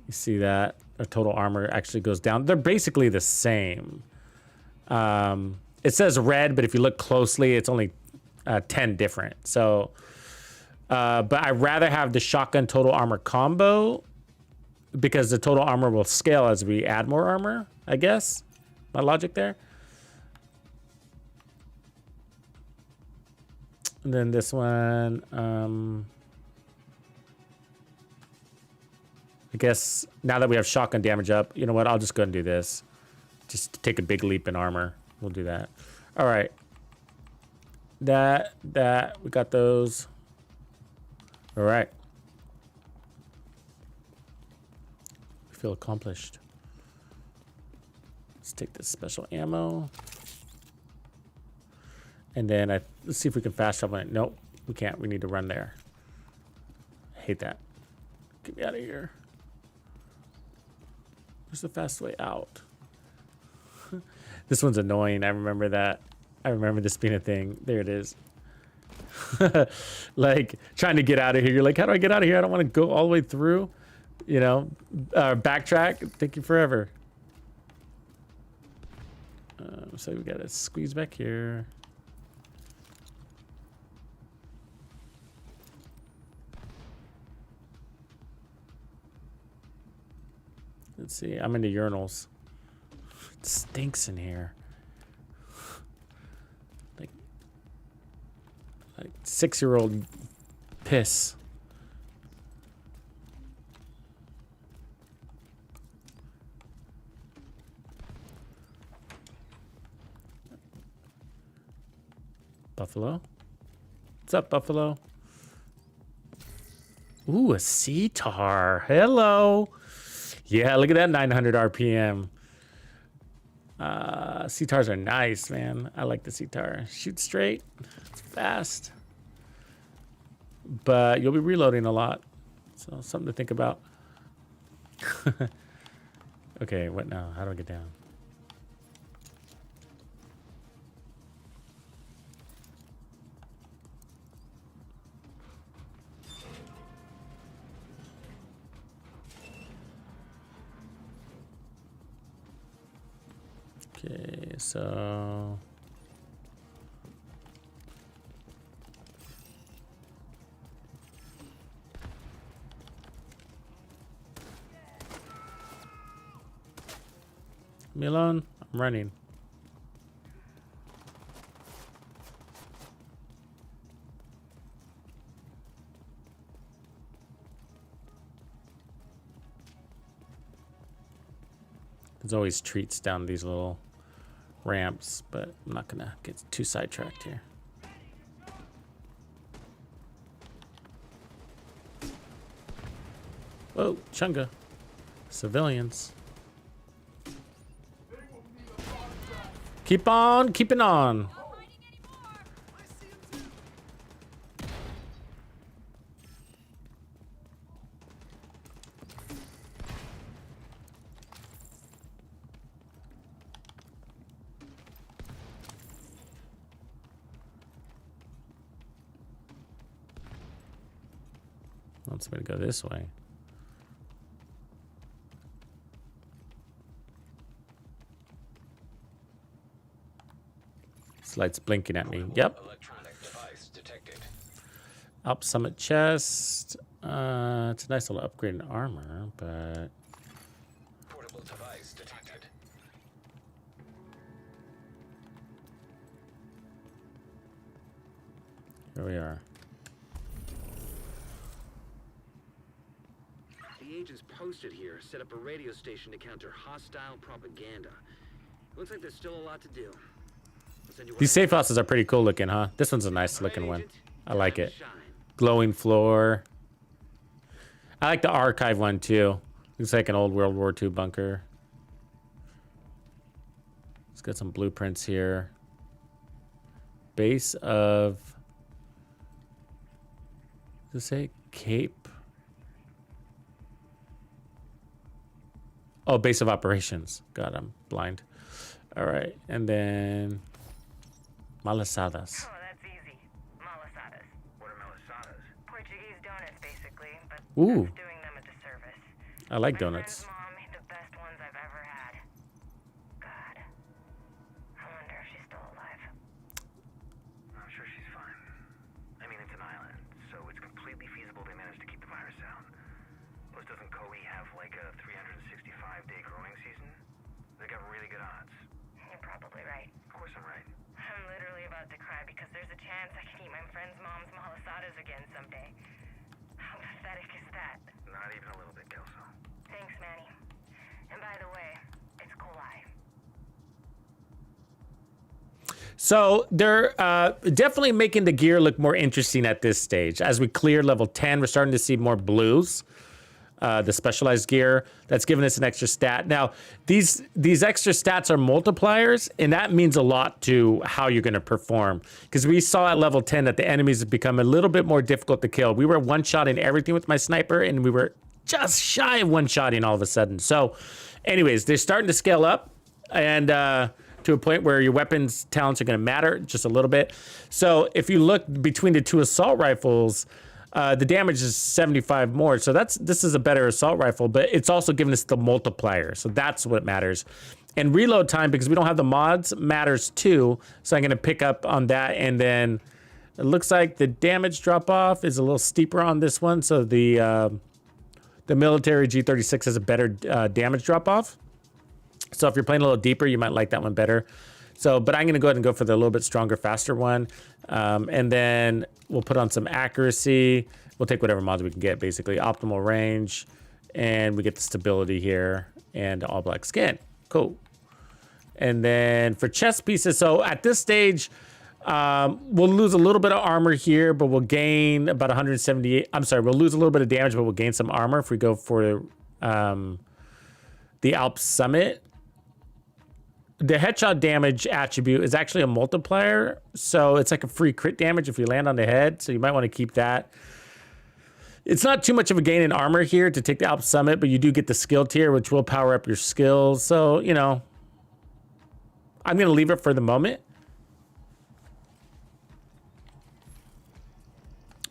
You see that? Our total armor actually goes down. They're basically the same. it says red, but if you look closely, it's only 10 different. So, but I'd rather have the shotgun total armor combo because the total armor will scale as we add more armor, I guess. My logic there. And then this one, I guess now that we have shotgun damage up, you know what? I'll just go and do this. Just to take a big leap in armor. We'll do that. All right. That, we got those. All right. I feel accomplished. Let's take this special ammo. And then let's see if we can fast travel it. Nope, we can't. We need to run there. I hate that. Get me out of here. Where's the fast way out? This one's annoying. I remember that. I remember this being a thing. There it is. Like trying to get out of here. You're like, how do I get out of here? I don't want to go all the way through. You know, backtrack. Take you forever. So we gotta squeeze back here. Let's see. I'm into urinals. It stinks in here. Like 6-year-old piss. Buffalo. What's up, Buffalo? Ooh, a C-tar. Hello. Yeah, look at that 900 RPM. C-tars are nice, man. I like the C-tar. Shoot straight. It's fast. But you'll be reloading a lot. So something to think about. Okay, what now? How do I get down? Okay, so leave me alone. I'm running. There's always treats down these little ramps, but I'm not gonna get too sidetracked here. Whoa, Chunga. Civilians. Keep on keeping on. Want somebody to go this way. This light's blinking at me. Yep. Electronic device detected. Up summit chest. It's a nice little upgrade in armor, but Portable device detected. here we are. The agents posted here set up a radio station to counter hostile propaganda. Looks like there's still a lot to do. These safe houses are pretty cool looking, huh? This one's a nice looking one. I like it. Glowing floor. I like the archive one too. Looks like an old World War II bunker. It's got some blueprints here. Base of... Does it say Cape? Oh, base of operations. God, I'm blind. All right, and then malasadas. Oh, that's easy. Malasadas. What are malasadas? Portuguese donuts, basically, but Ooh, that's doing them a disservice. I like My donuts. friend's mom made the best ones I've ever had. God. I wonder if she's still alive. chance I can eat my friend's mom's malasadas again someday. How pathetic is that? Not even a little bit, Kelso. Thanks, Manny. And by the way, it's Kolai. So they're definitely making the gear look more interesting at this stage. As we clear level 10, we're starting to see more blues. The specialized gear that's giving us an extra stat. Now, these extra stats are multipliers, and that means a lot to how you're going to perform. Because we saw at level 10 that the enemies have become a little bit more difficult to kill. We were one-shotting everything with my sniper, and we were just shy of one-shotting all of a sudden. So, anyways, they're starting to scale up, and to a point where your weapons talents are going to matter just a little bit. So, if you look between the two assault rifles, the damage is 75 more. So this is a better assault rifle, but it's also giving us the multiplier. So that's what matters. And reload time, because we don't have the mods, matters too. So I'm going to pick up on that. And then it looks like the damage drop off is a little steeper on this one. So the military G36 has a better damage drop off. So if you're playing a little deeper, you might like that one better. So, but I'm going to go ahead and go for the little bit stronger, faster one. And then we'll put on some accuracy. We'll take whatever mods we can get, basically. Optimal range. And we get the stability here. And all black skin. Cool. And then for chest pieces, so at this stage, we'll lose a little bit of armor here, but we'll gain about 178. I'm sorry, we'll lose a little bit of damage, but we'll gain some armor if we go for the Alps Summit. The headshot damage attribute is actually a multiplier, so it's like a free crit damage if you land on the head, so you might want to keep that. It's not too much of a gain in armor here to take the Alps Summit, but you do get the skill tier, which will power up your skills, so, you know, I'm going to leave it for the moment,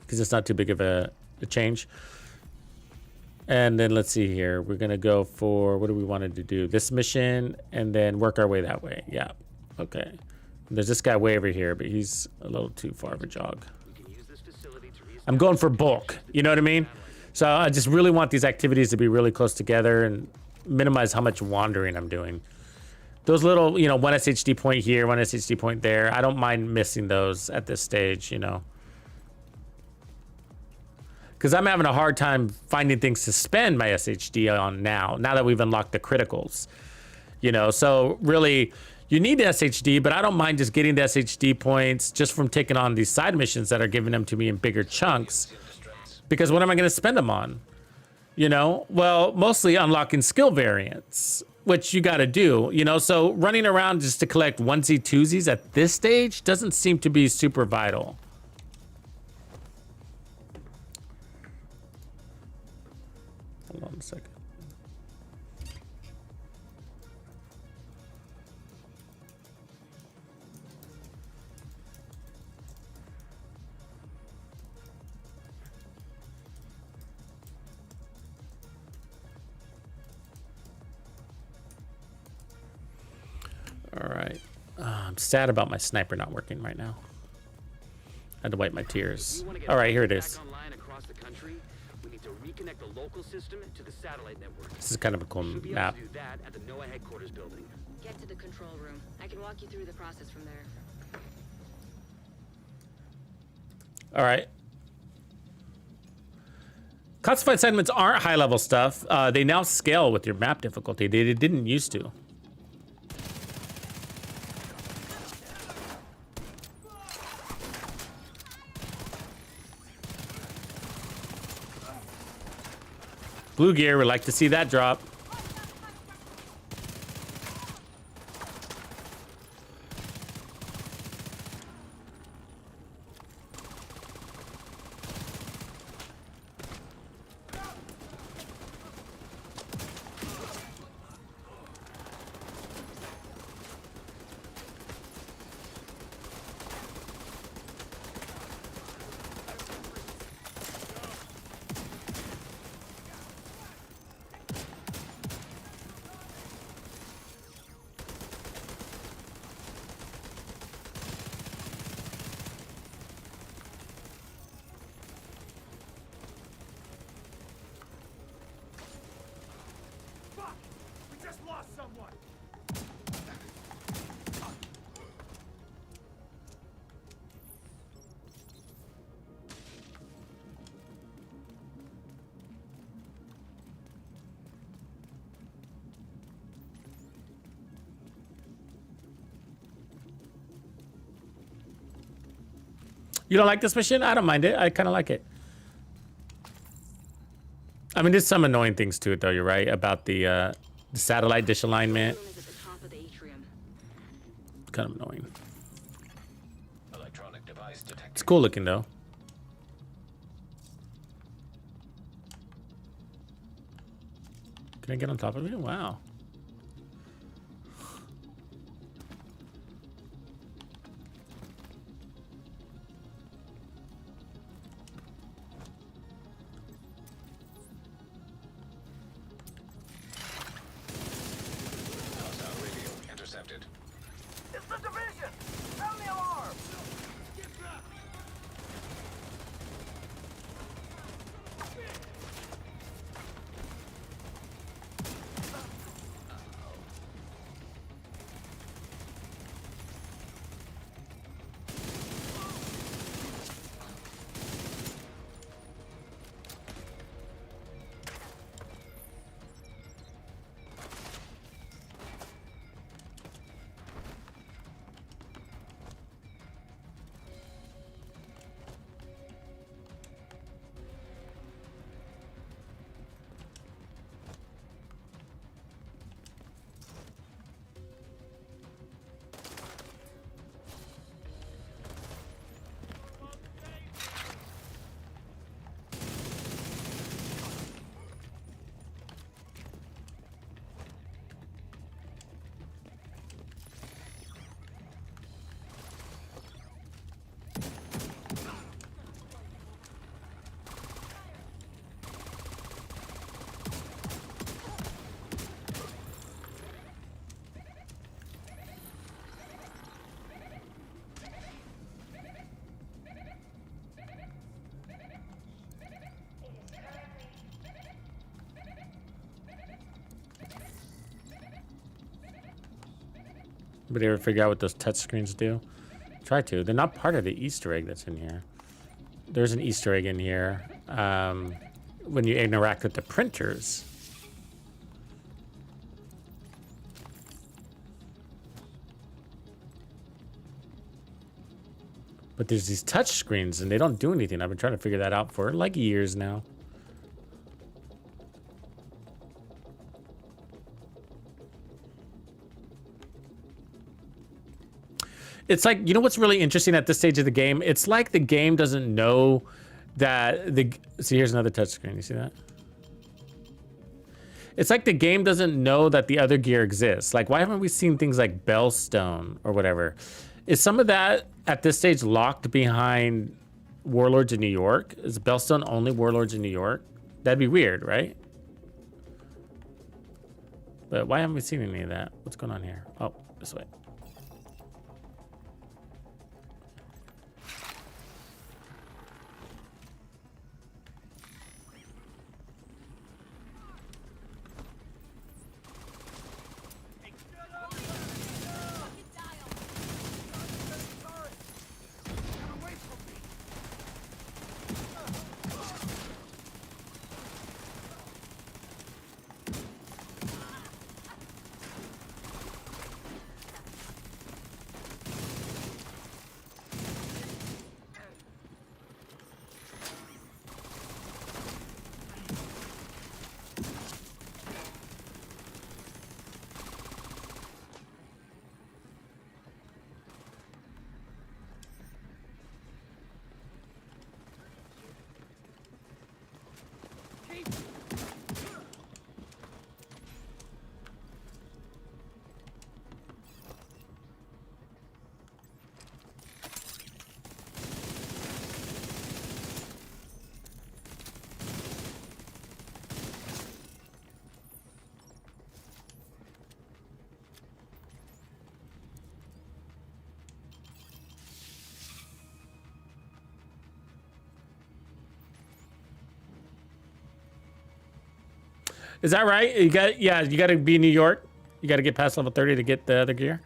because it's not too big of a change. And then let's see here. We're going to go for, what do we wanted to do? This mission, and then work our way that way. Yeah. Okay. There's this guy way over here, but he's a little too far of a jog. I'm going for bulk. You know what I mean? So I just really want these activities to be really close together and minimize how much wandering I'm doing. Those little, you know, one SHD point here, one SHD point there. I don't mind missing those at this stage, you know. Because I'm having a hard time finding things to spend my SHD on now that we've unlocked the criticals. You know, so really, you need the SHD, but I don't mind just getting the SHD points just from taking on these side missions that are giving them to me in bigger chunks. Because what am I going to spend them on? You know, well, mostly unlocking skill variants, which you got to do, you know. So running around just to collect onesie twosies at this stage doesn't seem to be super vital. Hold on a second. All right. I'm sad about my sniper not working right now. I had to wipe my tears. All right, here it is. Reconnect the local system to the satellite network. This is kind of a cool map. Do that at the NOAA headquarters building. Get to the control room. I can walk you through the process from there. All right. Classified segments aren't high-level stuff. They now scale with your map difficulty. They didn't used to. Blue gear, we'd like to see that drop. You don't like this mission? I don't mind it. I kind of like it. I mean, there's some annoying things to it, though. You're right about the satellite dish alignment. Kind of annoying. Electronic device detected. It's cool looking, though. Can I get on top of it? Wow. Intercepted. It's the division! Sound the alarm! Anybody ever figure out what those touchscreens do? Try to. They're not part of the Easter egg that's in here. There's an Easter egg in here when you interact with the printers. But there's these touch screens and they don't do anything. I've been trying to figure that out for like years now. It's like, you know what's really interesting at this stage of the game? It's like the game doesn't know that the... See, here's another touchscreen. You see that? It's like the game doesn't know that the other gear exists. Like, why haven't we seen things like Bellstone or whatever? Is some of that at this stage locked behind Warlords in New York? Is Bellstone only Warlords in New York? That'd be weird, right? But why haven't we seen any of that? What's going on here? Oh, this way. Is that right? You got, yeah, you got to be in New York. You got to get past level 30 to get the other gear.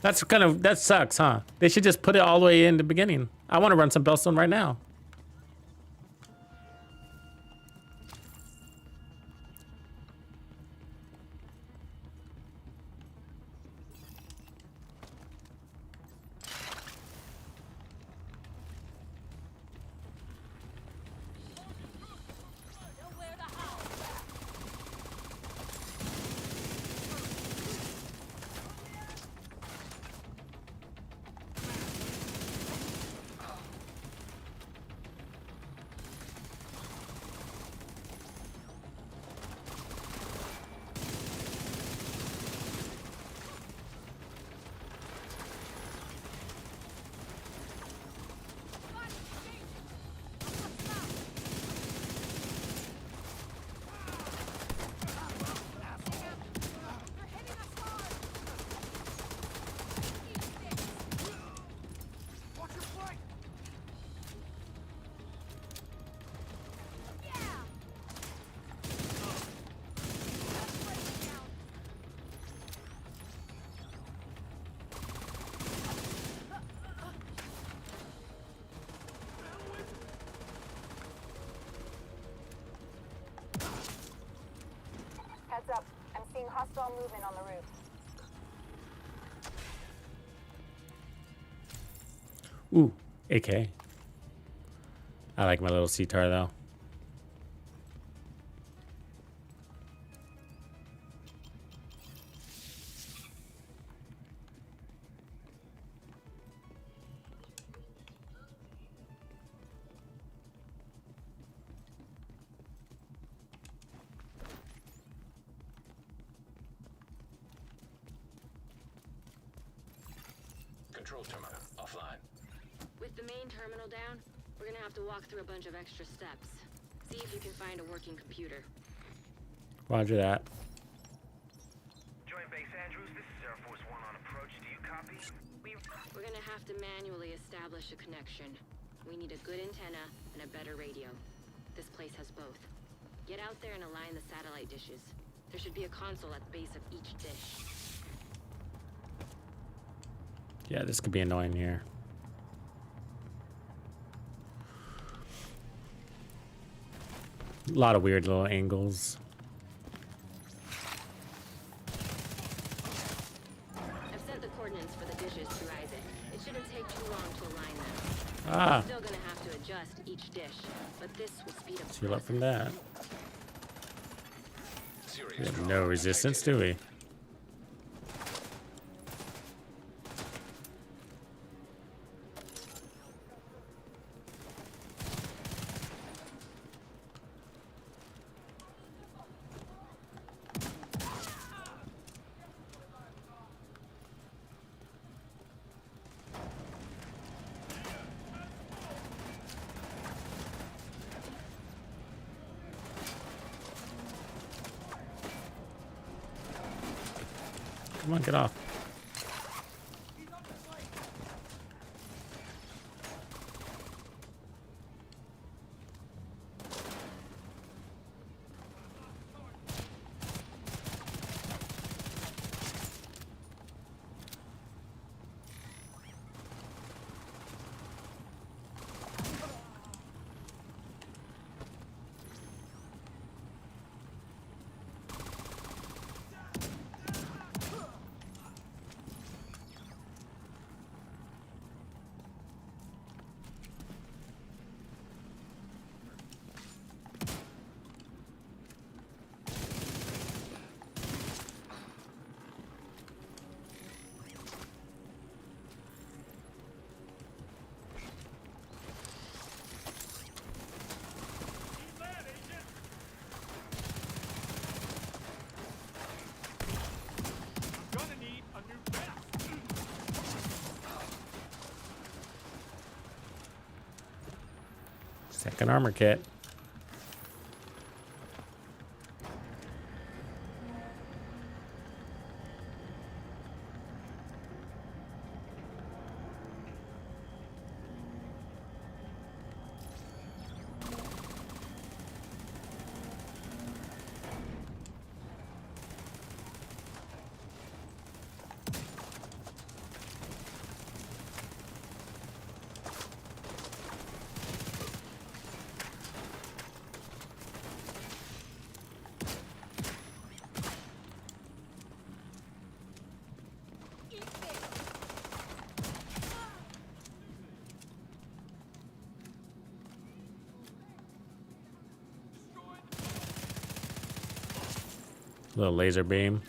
That's kind of, that sucks, huh? They should just put it all the way in the beginning. I want to run some Bellstone right now. hostile movement on the roof. Ooh, AK. I like my little CTAR though. Control terminal offline. With the main terminal down, we're gonna have to walk through a bunch of extra steps. See if you can find a working computer. Roger that. Joint Base Andrews, this is Air Force One on approach. Do you copy? We're gonna have to manually establish a connection. We need a good antenna and a better radio. This place has both. Get out there and align the satellite dishes. There should be a console at the base of each dish. Yeah, this could be annoying here. A lot of weird little angles. I've sent the coordinates for the dishes to Isaac. It shouldn't take too long to align them. Ah. We're still gonna have to adjust each dish, but this will speed up. Seal up from that. We have no resistance, do we? Come on, get off. Second armor kit. Little laser beam.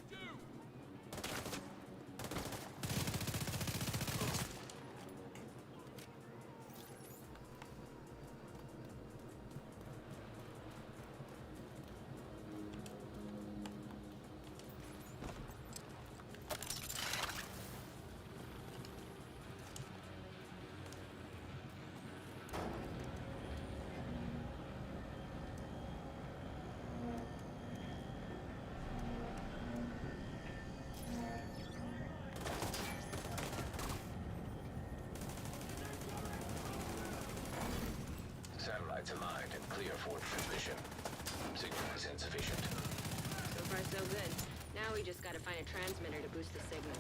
Satellites aligned and clear for transmission. Signal is insufficient. So far, so good. Now we just gotta find a transmitter to boost the signal.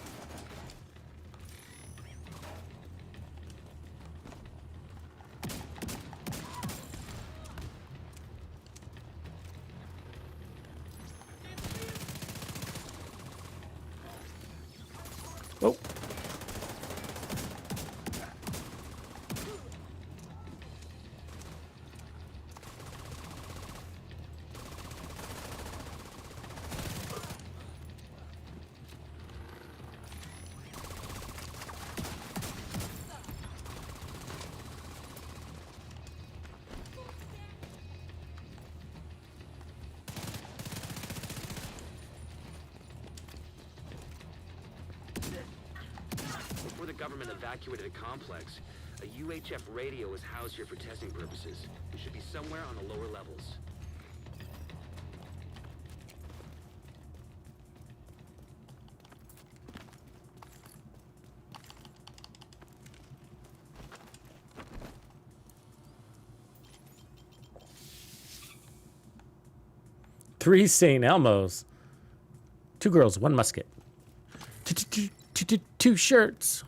the government evacuated a complex, a UHF radio is housed here for testing purposes. It should be somewhere on the lower levels. Three St. Elmo's. 2 girls, 1 musket. Two shirts.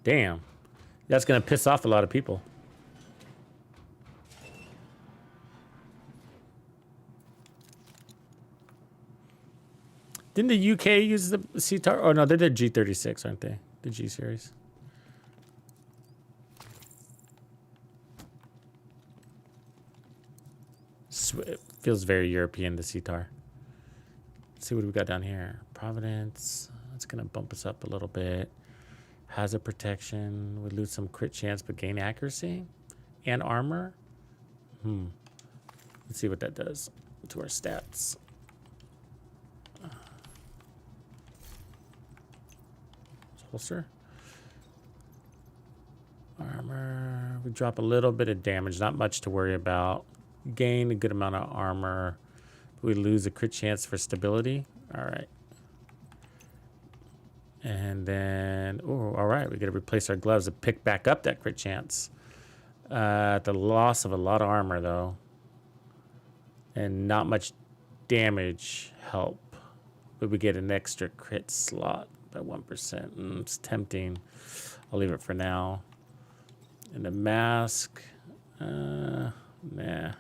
Damn. That's going to piss off a lot of people. Didn't the UK use the C-Tar? Oh, no, they're the G36, aren't they? The G series. It feels very European, the C-Tar. Let's see what we got down here. Providence. That's going to bump us up a little bit. Hazard protection. We lose some crit chance, but gain accuracy. And armor. Let's see what that does to our stats. Holster. Armor. We drop a little bit of damage. Not much to worry about. Gain a good amount of armor. We lose a crit chance for stability. All right. And then, oh, all right. We got to replace our gloves to pick back up that crit chance. At the loss of a lot of armor, though. And not much damage help. But we get an extra crit slot by 1%. It's tempting. I'll leave it for now. And the mask. Nah. Yeah.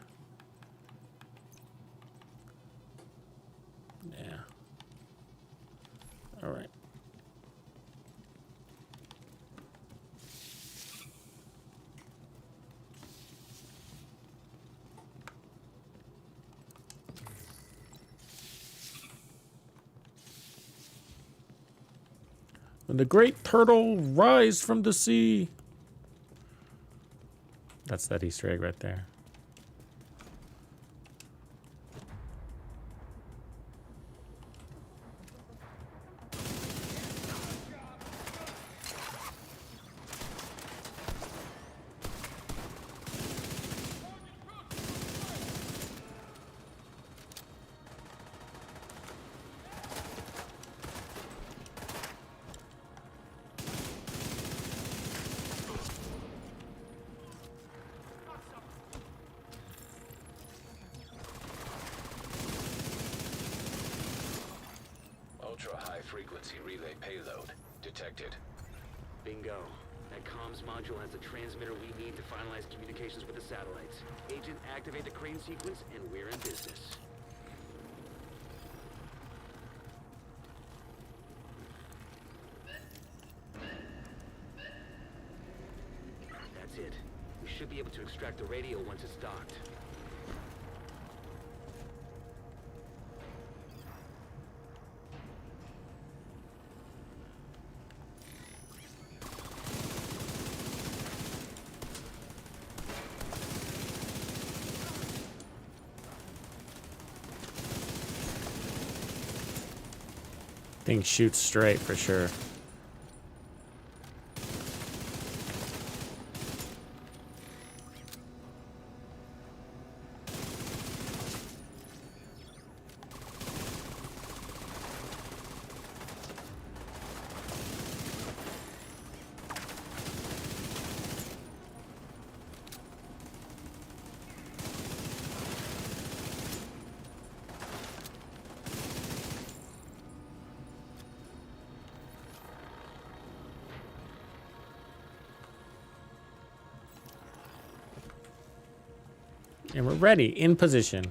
All right. When the great turtle rise from the sea. That's that Easter egg right there. Ultra-high-frequency relay payload detected. Bingo. That comms module has the transmitter we need to finalize communications with the satellites. Agent, activate the crane sequence, and we're in business. That's it. We should be able to extract the radio once it's docked. Thing shoots straight for sure. And we're ready, in position.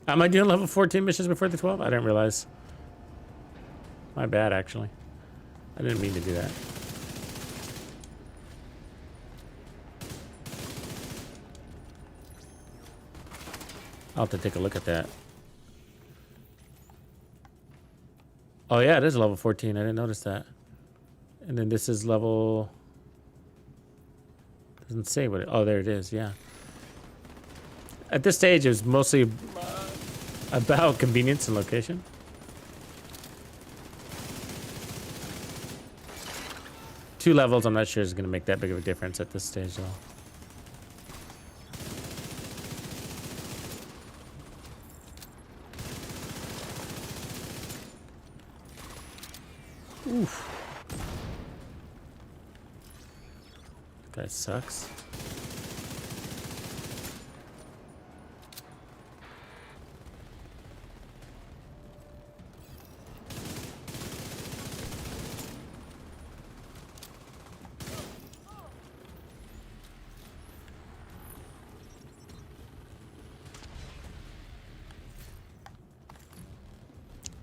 Am I doing level 14 missions before the 12? I didn't realize. My bad, actually. I didn't mean to do that. I'll have to take a look at that. Oh yeah, it is level 14. I didn't notice that. And then this is level Doesn't say what it, oh, there it is, yeah. At this stage, it was mostly about convenience and location. Two levels, I'm not sure is going to make that big of a difference at this stage, though. Oof. That guy sucks.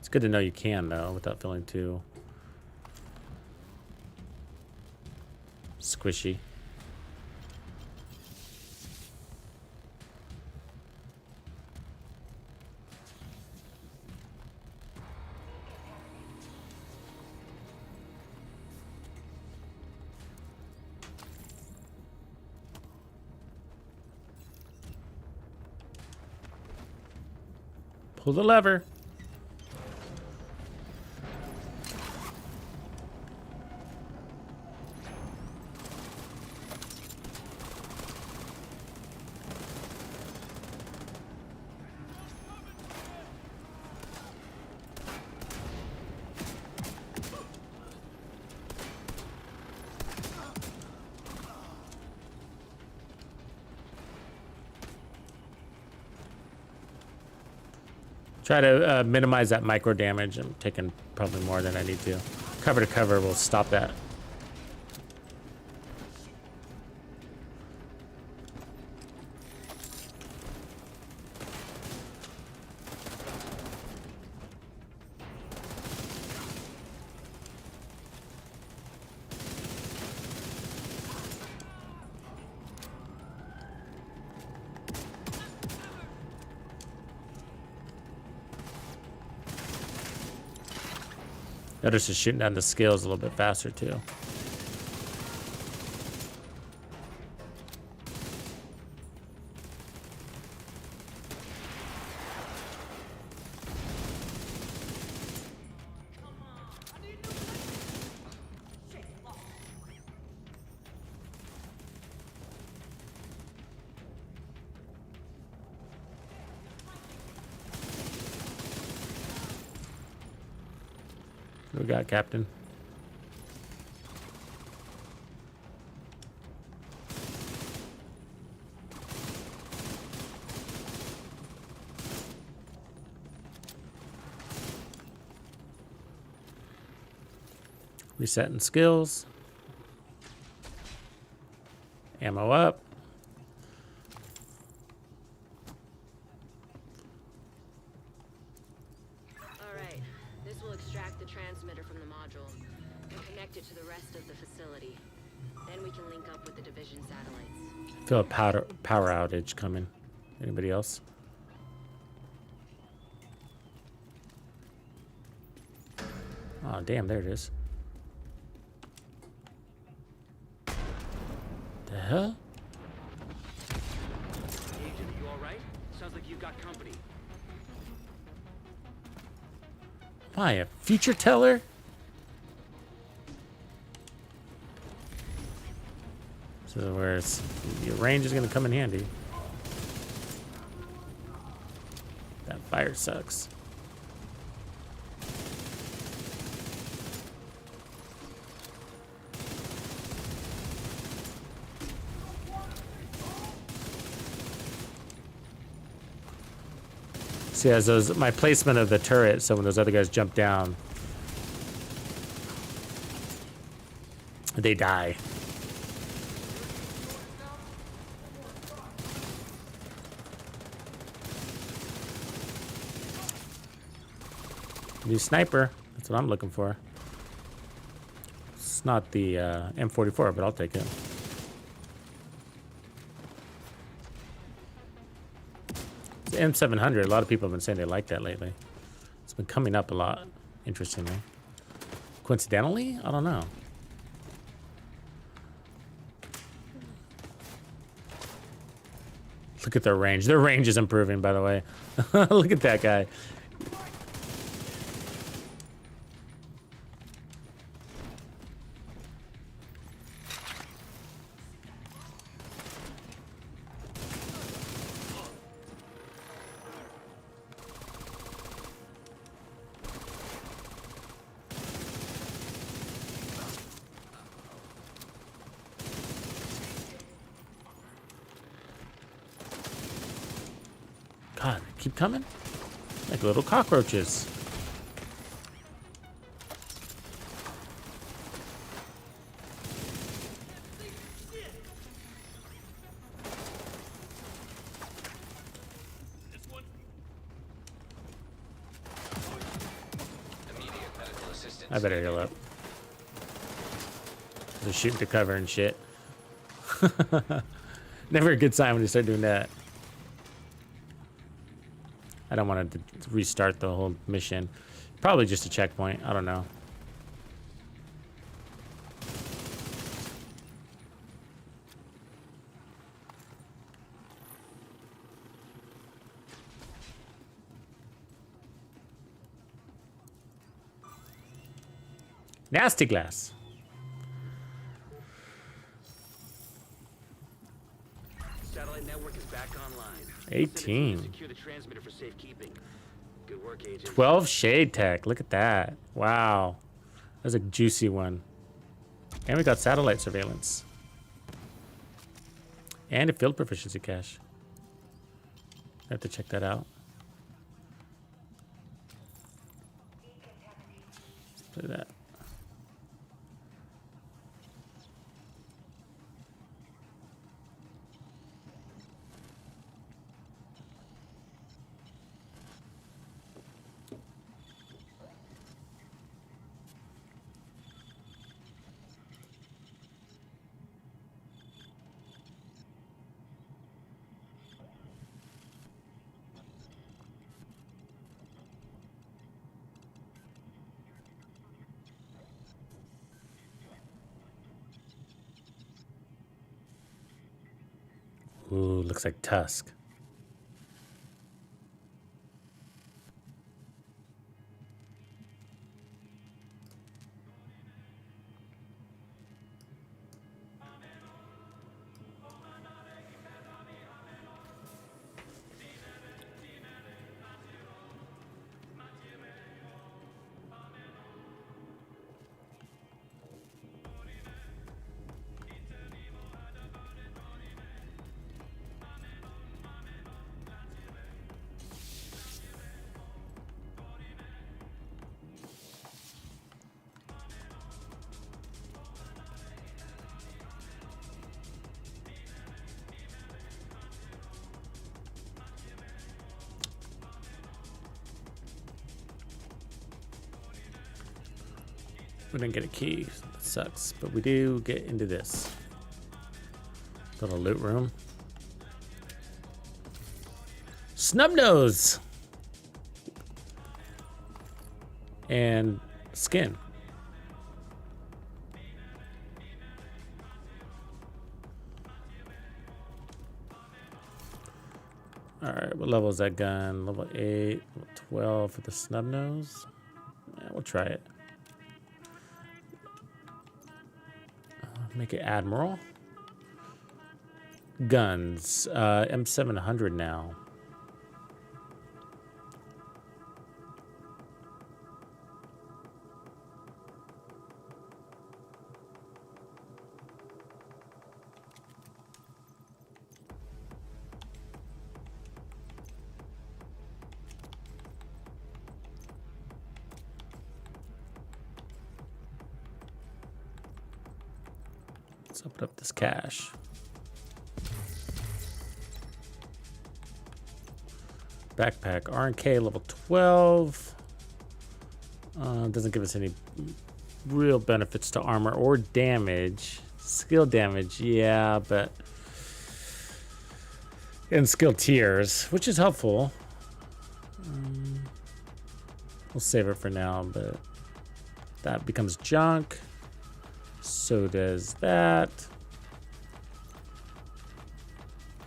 It's good to know you can, though, without feeling too squishy. Pull the lever. Try to minimize that micro damage. I'm taking probably more than I need to. Cover to cover will stop that. Notice it's shooting down the scales a little bit faster too. What we got, Captain? Resetting skills. Ammo up. Alright, this will extract the transmitter from the module and connect it to the rest of the facility. Then we can link up with the division satellites. Feel a power outage coming. Anybody else? Oh, damn, there it is. The hell? Agent, you alright? Sounds like you've got company. Am I a future teller? So where's your range is gonna come in handy. That fire sucks. See, as those, my placement of the turret, so when those other guys jump down, they die. New sniper, that's what I'm looking for. It's not the M44, but I'll take it. It's the M700. A lot of people have been saying they like that lately. It's been coming up a lot, interestingly. Coincidentally? I don't know. Look at their range. Their range is improving, by the way. Look at that guy. God, they keep coming like little cockroaches. I better heal up. They're shooting to cover and shit. Never a good sign when you start doing that. I don't want to restart the whole mission. Probably just a checkpoint. I don't know. Nasty glass. Satellite network is back online. 18. Secure the transmitter for safekeeping. Good work, Agent. 12 shade tech. Look at that. Wow. That's a juicy one. And we got satellite surveillance. And a field proficiency cache. I have to check that out. Let's play that. Ooh, looks like Tusk. We didn't get a key. That sucks. But we do get into this little loot room. Snubnose! And skin. Alright, what level is that gun? Level 8, level 12 for the snubnose. Yeah, we'll try it. Make it Admiral. Guns. M700 now. Let's open up this cache. Backpack, RNK level 12. Doesn't give us any real benefits to armor or damage. Skill damage, yeah, but... And skill tiers, which is helpful. We'll save it for now, but... That becomes junk. So does that.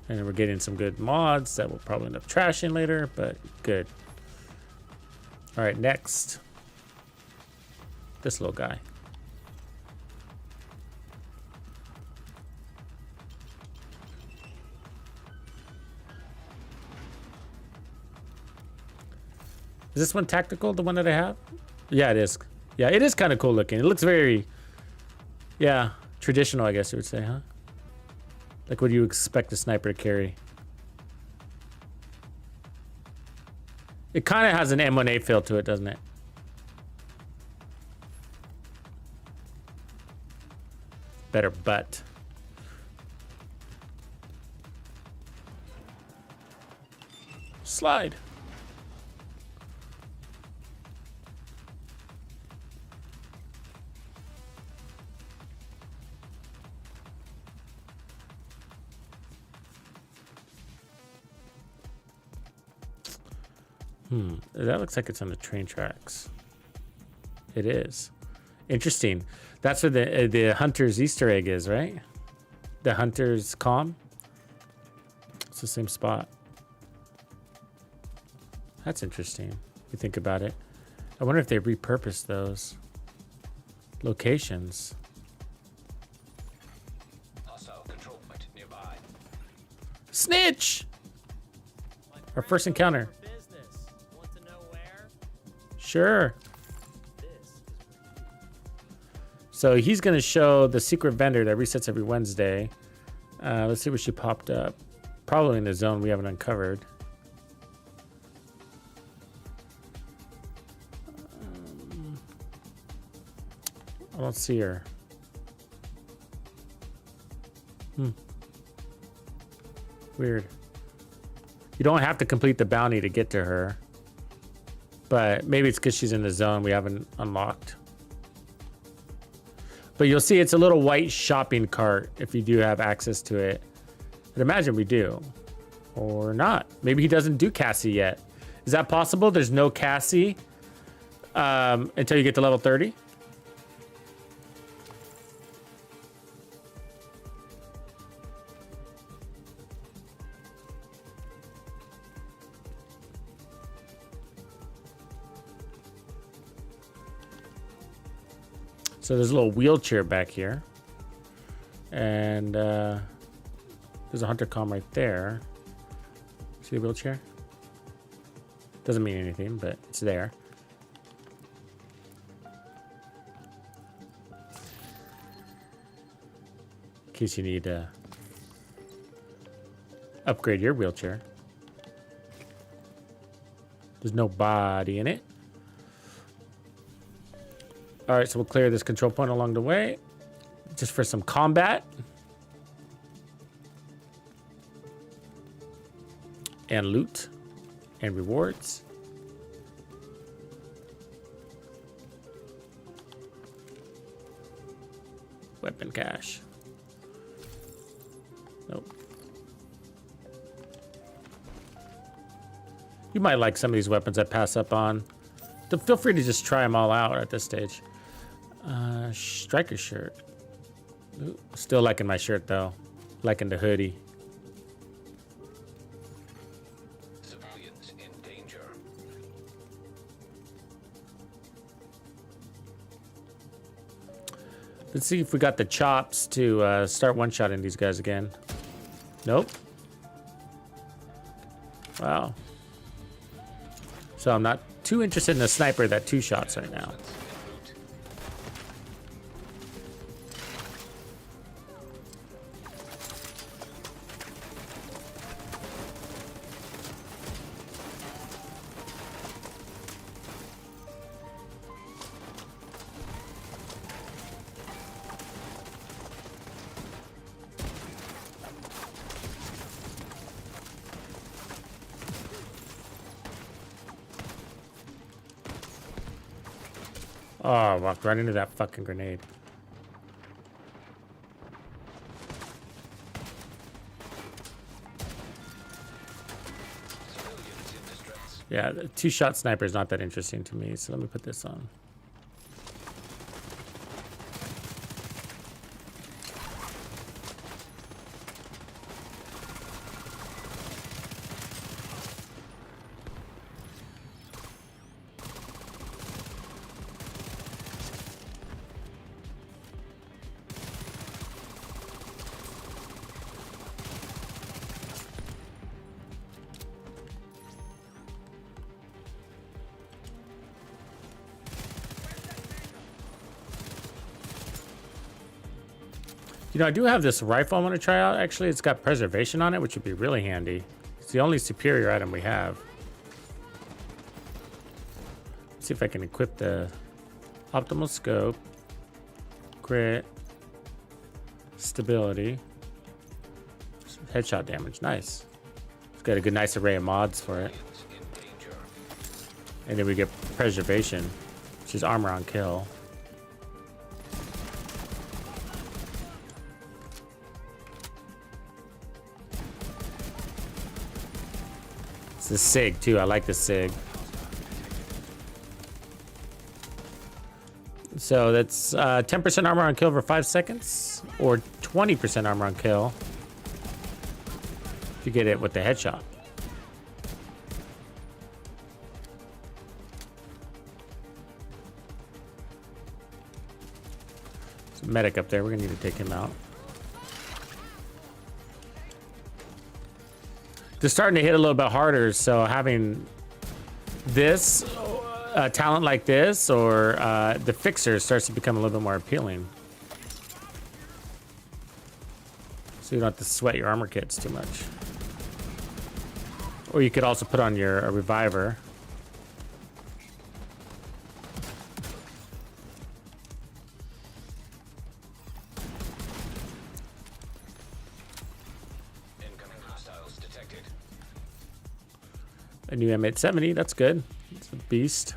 And we're getting some good mods that we'll probably end up trashing later, but good. All right, next. This little guy. Is this one tactical, the one that I have? Yeah, it is. Yeah, it is kind of cool looking. It looks very, yeah, traditional, I guess you would say, huh? Like what you expect a sniper to carry. It kind of has an M1A feel to it, doesn't it? Better butt. Slide. That looks like it's on the train tracks. It is. Interesting. That's where the Hunter's Easter egg is, right? The Hunter's comm. It's the same spot. That's interesting. If you think about it. I wonder if they repurposed those locations. Hostile control point nearby. Snitch! Our first encounter. Sure. So he's going to show the secret vendor that resets every Wednesday. Let's see what she popped up. Probably in the zone we haven't uncovered. I don't see her. Weird. You don't have to complete the bounty to get to her. But maybe it's because she's in the zone we haven't unlocked. But you'll see it's a little white shopping cart if you do have access to it. I'd imagine we do. Or not. Maybe he doesn't do Cassie yet. Is that possible? There's no Cassie until you get to level 30? So there's a little wheelchair back here. And there's a hunter comm right there. See the wheelchair? Doesn't mean anything, but it's there. In case you need to upgrade your wheelchair. There's no body in it. All right, so we'll clear this control point along the way, just for some combat. And loot. And rewards. Weapon cache. Nope. You might like some of these weapons I pass up on. Feel free to just try them all out at this stage. Striker shirt. Ooh, still liking my shirt though. Liking the hoodie. Civilians in danger. Let's see if we got the chops to start one-shotting these guys again. Nope. Wow. So I'm not too interested in a sniper that two shots right now. Oh, I walked right into that fucking grenade. Yeah, the two-shot sniper is not that interesting to me, so let me put this on. You know, I do have this rifle I want to try out. Actually, it's got preservation on it, which would be really handy. It's the only superior item we have. Let's see if I can equip the optimal scope, crit, stability, headshot damage. Nice. It's got a good, nice array of mods for it. And then we get preservation, which is armor on kill. It's the SIG too. I like the SIG. So that's 10% armor on kill for 5 seconds, or 20% armor on kill if you get it with the headshot. There's a medic up there. We're gonna need to take him out. They're starting to hit a little bit harder, so having this talent like this, or the fixer, starts to become a little bit more appealing. So you don't have to sweat your armor kits too much. Or you could also put on your reviver. A new M870, that's good. It's a beast.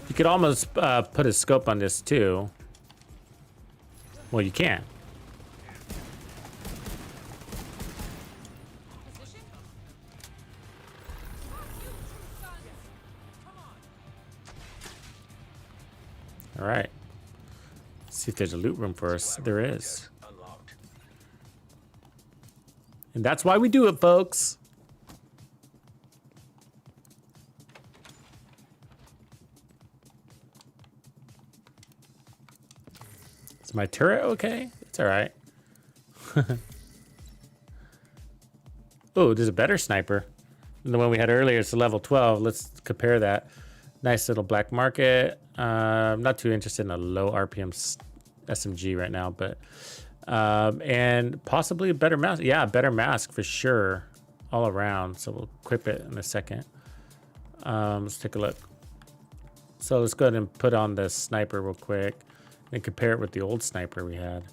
You could almost put a scope on this too. Well, you can. All right. Let's see if there's a loot room for us. There is. And that's why we do it, folks. My turret okay? It's all right. Oh, there's a better sniper than the one we had earlier. It's a level 12. Let's compare that. Nice little black market. I'm not too interested in a low RPM SMG right now, but and possibly a better mask. Yeah, a better mask for sure, all around. So we'll equip it in a second. Let's take a look. So let's go ahead and put on the sniper real quick and compare it with the old sniper we had.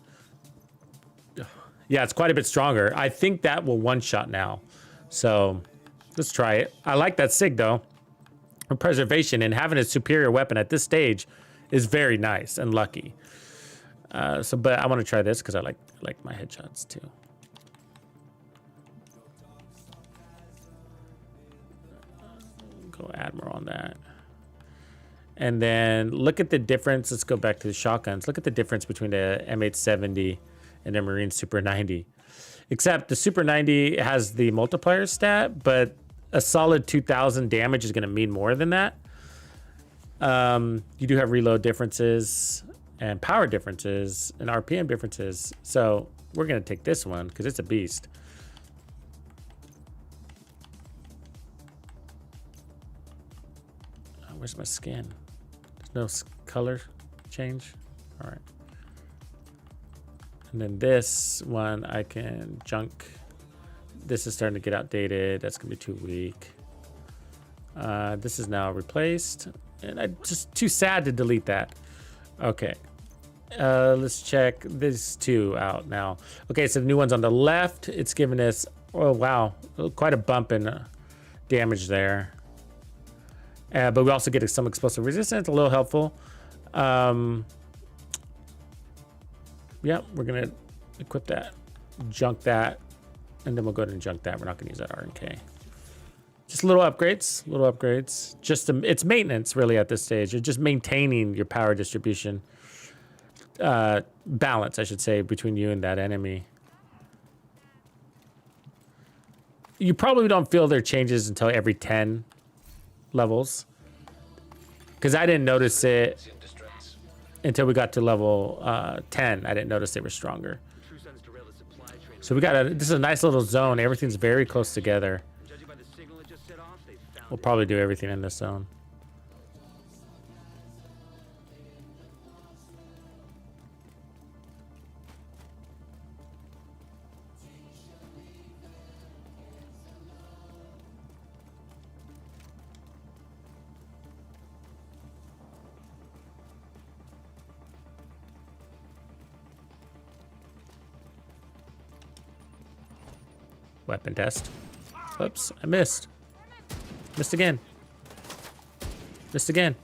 Yeah, it's quite a bit stronger. I think that will one-shot now. So let's try it. I like that SIG though. Preservation and having a superior weapon at this stage is very nice and lucky. But I want to try this because I like my headshots too. Go Admiral on that. And then look at the difference. Let's go back to the shotguns. Look at the difference between the M870 and the Marine Super 90. Except the Super 90 has the multiplier stat, but a solid 2,000 damage is going to mean more than that. You do have reload differences and power differences and RPM differences. So we're going to take this one because it's a beast. Oh, where's my skin? No color change. All right. And then this one I can junk. This is starting to get outdated. That's gonna be too weak. This is now replaced, and I'm just too sad to delete that. Okay. Let's check these two out now. Okay, so the new one's on the left. It's giving us, oh wow, quite a bump in damage there. But we also get some explosive resistance, a little helpful. Yeah, we're gonna equip that, junk that. And then we'll go ahead and junk that. We're not going to use that R&K. Just little upgrades, Just it's maintenance really at this stage. You're just maintaining your power distribution. Balance, I should say, between you and that enemy. You probably don't feel their changes until every 10 levels. Because I didn't notice it until we got to level 10. I didn't notice they were stronger. So we got this is a nice little zone. Everything's very close together. We'll probably do everything in this zone. Weapon test. Oops, I missed. Missed again. Missed again.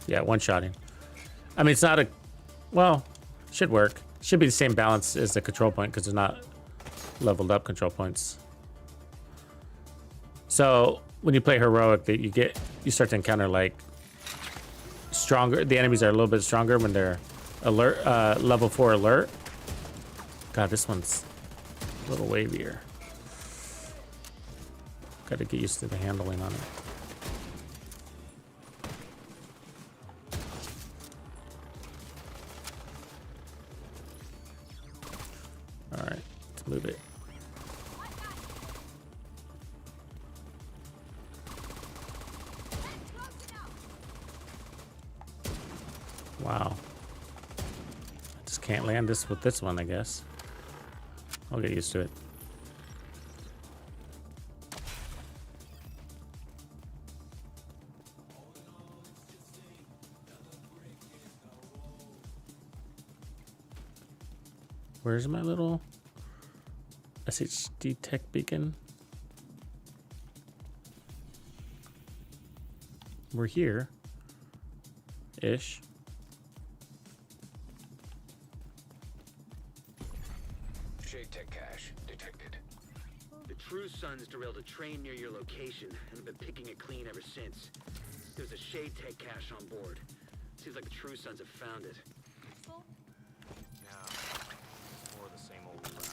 Yeah, one-shotting. I mean, it's not a... Well, should work. Should be the same balance as the control point because they're not leveled up control points. So, when you play heroic, you start to encounter, like, stronger... The enemies are a little bit stronger when they're alert, level 4 alert. God, this one's a little wavier. Got to get used to the handling on it. All right, let's move it. Wow. I just can't land this with this one, I guess. I'll get used to it. Where's my little SHD tech beacon? We're here. Ish. Shade tech cache detected. The True Sons derailed a train near your location and have been picking it clean ever since. There's a Shade tech cache on board. Seems like the True Sons have found it. More of the same old rabbit.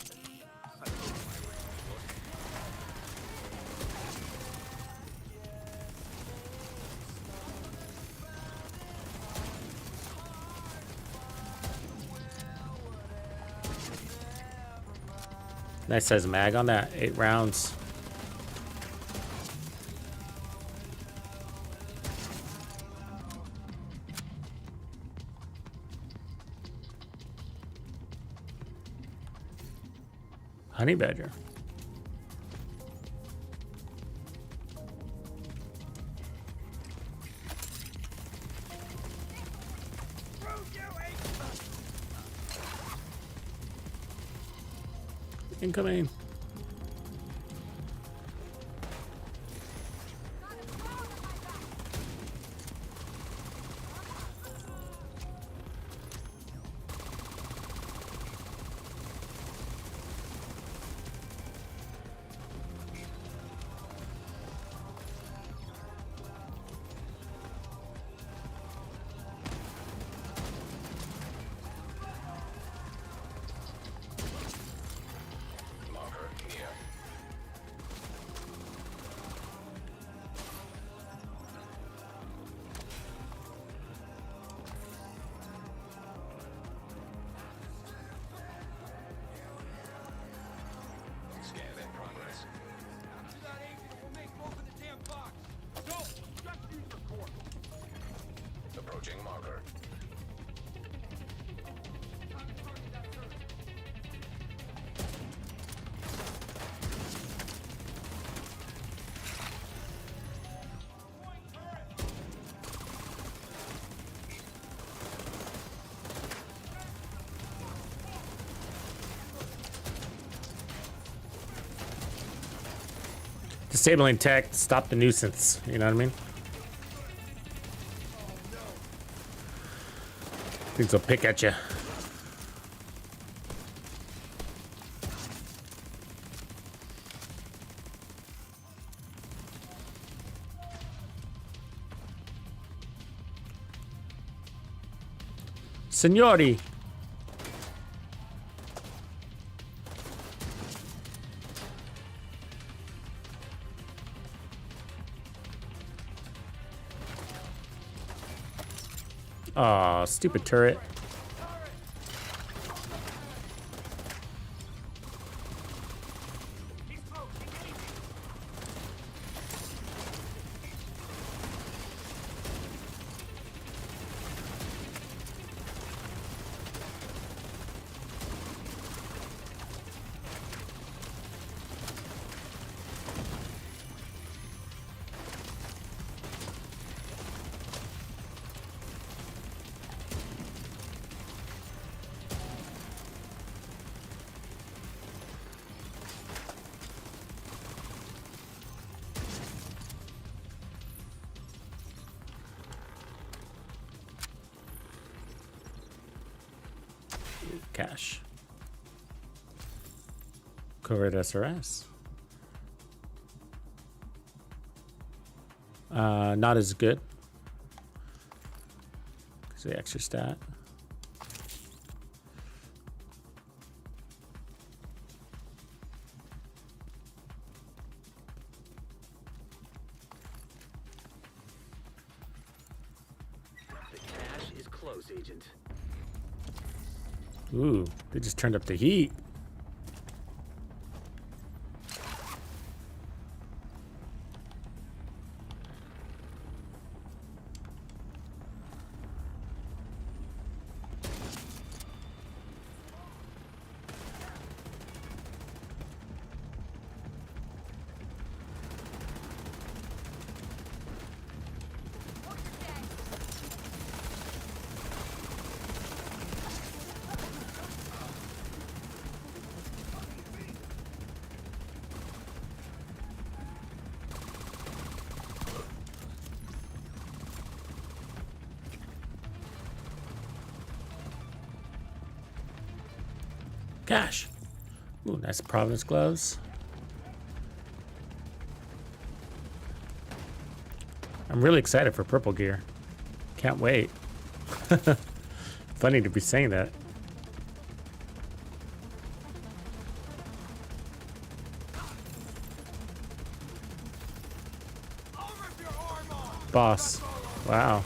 Nice size mag on that. 8 rounds. Honey badger. Incoming. Approaching marker. Disabling tech, stop the nuisance. You know what I mean? Things will pick at you. Signori. Aw, stupid turret. Cash. Covert SRS. Not as good. It's the extra stat. The cash is close, Agent. Ooh, they just turned up the heat. Cash. Ooh, nice Providence gloves. I'm really excited for purple gear. Can't wait. Funny to be saying that. Boss. Wow.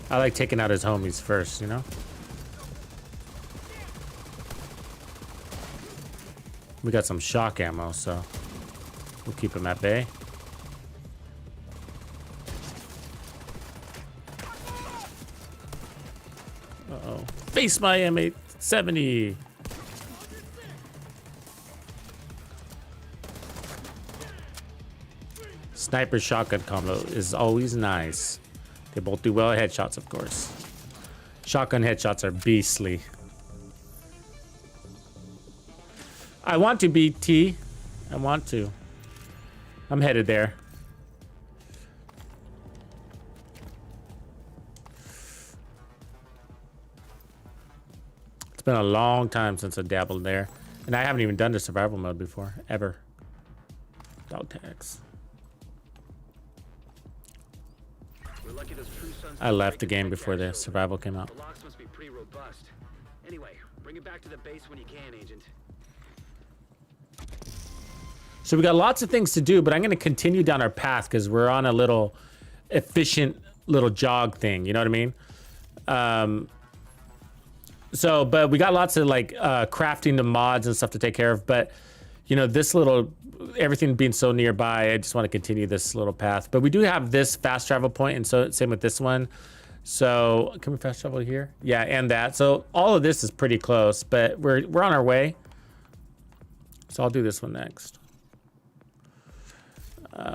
I like taking out his homies first, you know? We got some shock ammo, so we'll keep him at bay. Uh-oh. Face my M870! Sniper shotgun combo is always nice. They both do well at headshots, of course. Shotgun headshots are beastly. I want to be T. I want to. I'm headed there. It's been a long time since I dabbled there. And I haven't even done the survival mode before, ever. Dog tags. I left the game before the survival came out. The locks must be pretty robust. Anyway, bring it back to the base when you can, Agent. So we got lots of things to do, but I'm going to continue down our path because we're on a little efficient little jog thing. You know what I mean? But we got lots of like crafting the mods and stuff to take care of. But, you know, this little, everything being so nearby, I just want to continue this little path. But we do have this fast travel point, and so same with this one. So can we fast travel here? Yeah, and that. So all of this is pretty close, but we're on our way. So I'll do this one next.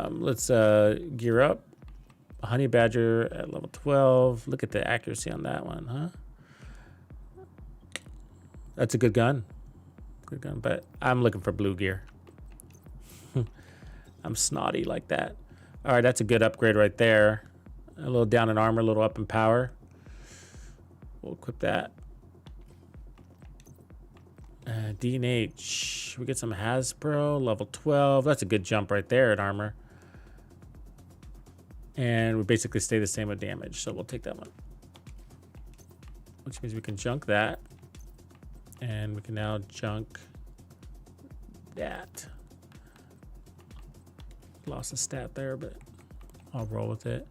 Let's gear up. Honey Badger at level 12. Look at the accuracy on that one, huh? That's a good gun. Good gun, but I'm looking for blue gear. I'm snotty like that. All right, that's a good upgrade right there. A little down in armor, a little up in power. We'll equip that. D&H. We get some Hasbro, level 12. That's a good jump right there at armor. And we basically stay the same with damage, so we'll take that one. which means we can junk that. And we can now junk that. Lost a stat there, but I'll roll with it.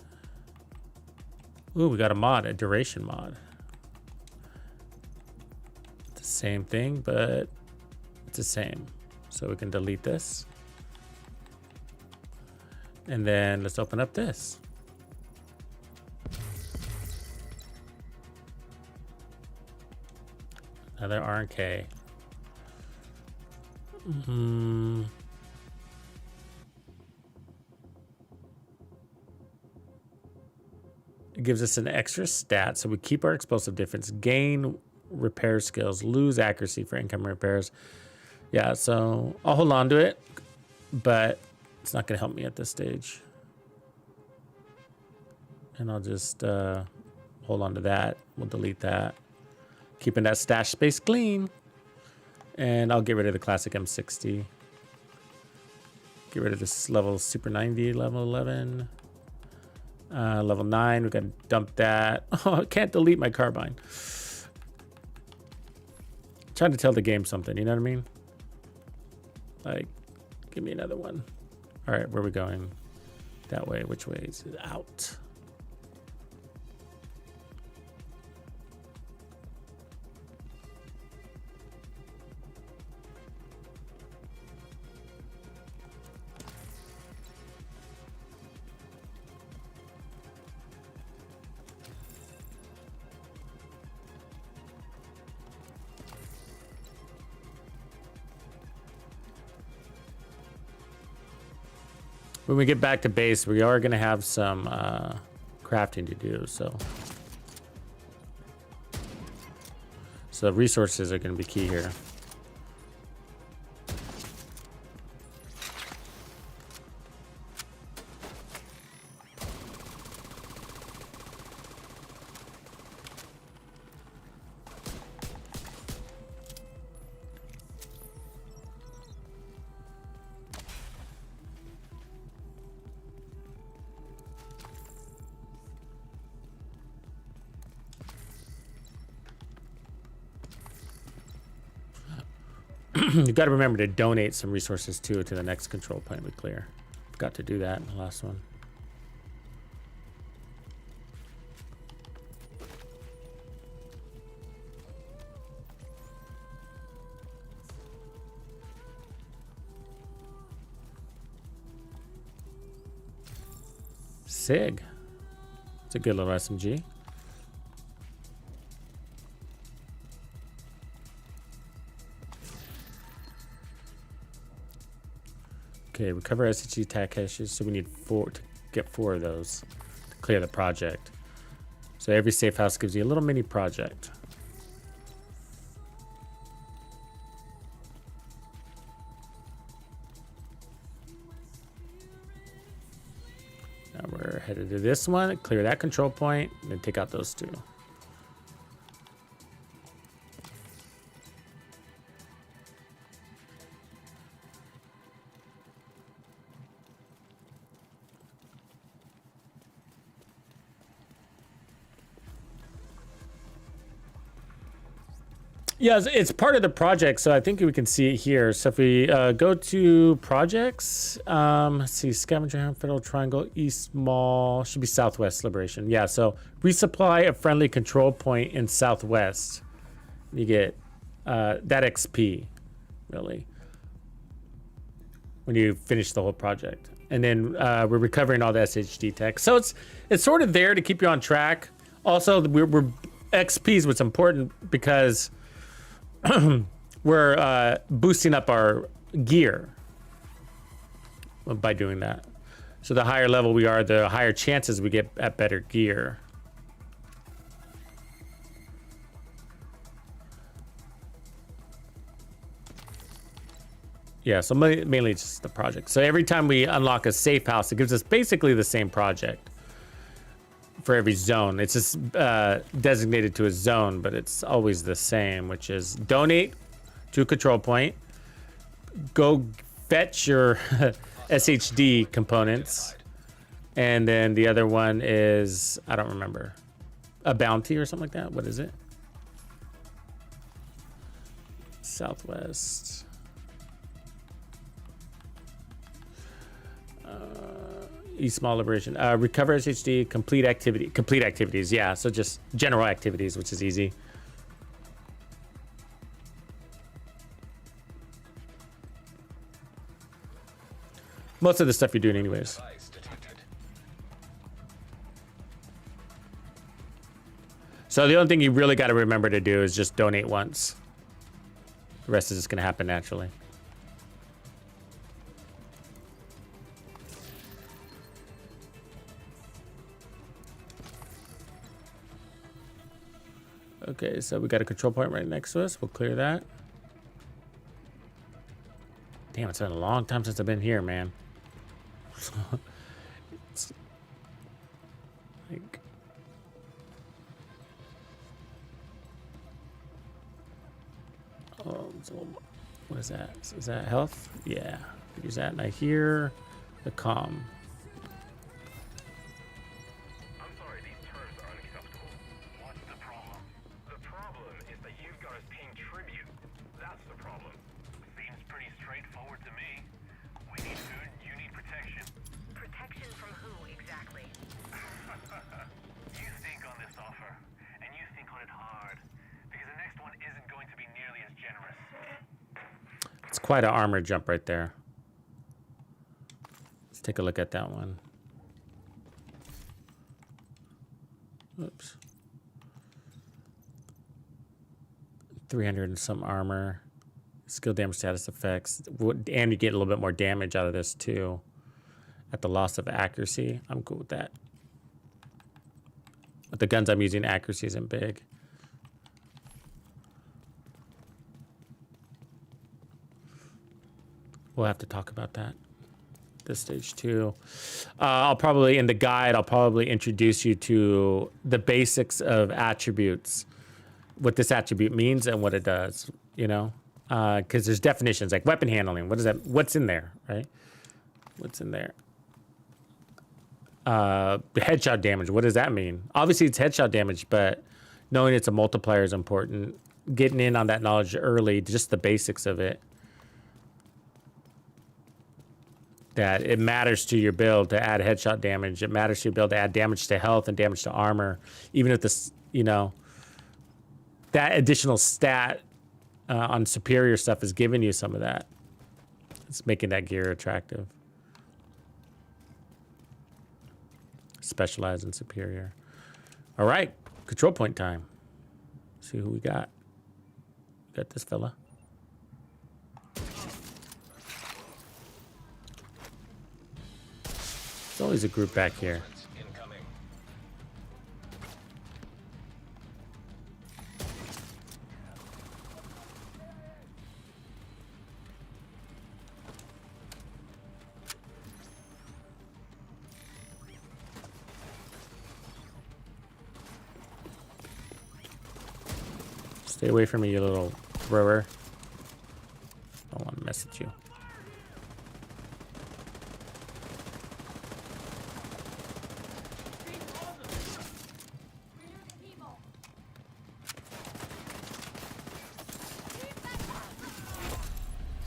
Ooh, we got a mod, a duration mod. It's the same thing, but it's the same. So we can delete this. And then let's open up this. Another RNK. It gives us an extra stat, so we keep our explosive difference, gain repair skills, lose accuracy for incoming repairs. Yeah, so I'll hold on to it, but it's not going to help me at this stage. And I'll just hold on to that. We'll delete that. Keeping that stash space clean. And I'll get rid of the classic M60. Get rid of this level Super 90, level 11. Level 9, we got to dump that. Oh, I can't delete my carbine. I'm trying to tell the game something, you know what I mean? Like, give me another one. All right, where are we going? That way. Which way is it? Out. When we get back to base, we are going to have some crafting to do, so resources are going to be key here. You've got to remember to donate some resources too to the next control point we clear. Forgot to do that in the last one. SIG. It's a good little SMG. Okay, recover SHG attack caches, so we need 4 to get 4 of those to clear the project. So every safe house gives you a little mini project. Now we're headed to this one, clear that control point, and then take out those 2. Yeah, it's part of the project, so I think we can see it here. So if we go to projects, let's see, scavenger hunt, federal triangle, east mall, should be southwest liberation. Yeah, so resupply a friendly control point in southwest. You get that XP, really, when you finish the whole project. And then we're recovering all the SHD tech. So it's sort of there to keep you on track. Also, we're XP is what's important because we're boosting up our gear by doing that. So the higher level we are, the higher chances we get at better gear. Yeah, so mainly it's just the project. So every time we unlock a safe house, it gives us basically the same project for every zone. It's just designated to a zone, but it's always the same, which is donate to a control point, go fetch your SHD components, and then the other one is, I don't remember, a bounty or something like that. What is it? Southwest. East Mall Liberation. Recover SHD. Complete activity. Complete activities. Yeah. So just general activities, which is easy. Most of the stuff you're doing anyways. So the only thing you really got to remember to do is just donate once. The rest is just going to happen naturally. Okay, so we got a control point right next to us. We'll clear that. Damn, it's been a long time since I've been here, man. It's like... Oh, so what is that? Is that health? Yeah. Use that. And I hear the comm. I'm sorry, these terms are unacceptable. What's the problem? The problem is that you guys paying tribute. That's the problem. Seems pretty straightforward to me. We need food, you need protection. Protection from who, exactly? You think on this offer, and you think on it hard, because the next one isn't going to be nearly as generous. It's quite an armor jump right there. Let's take a look at that one. Oops. 300 and some armor. Skill damage status effects. And you get a little bit more damage out of this too. At the loss of accuracy. I'm cool with that. With the guns I'm using, accuracy isn't big. We'll have to talk about that this stage too. I'll probably, in the guide, I'll probably introduce you to the basics of attributes, what this attribute means and what it does, you know? Because there's definitions like weapon handling. What is that? What's in there, right? What's in there? Headshot damage. What does that mean? Obviously, it's headshot damage, but knowing it's a multiplier is important. Getting in on that knowledge early, just the basics of it. That it matters to your build to add headshot damage. It matters to your build to add damage to health and damage to armor. Even if this, you know, that additional stat on superior stuff is giving you some of that. It's making that gear attractive. Specialized and superior. All right, control point time. See who we got. Got this fella. There's always a group back here. Stay away from me, you little thrower. Don't want to mess with you.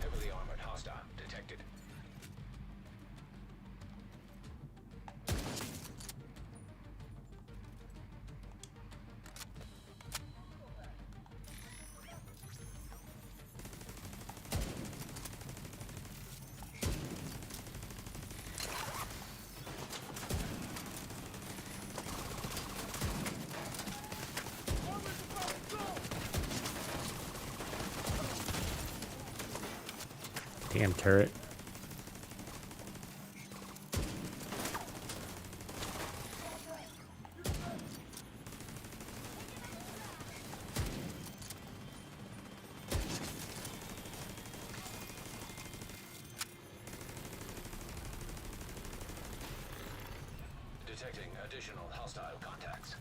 Heavily armored hostile detected. Damn turret. Detecting additional hostile contacts.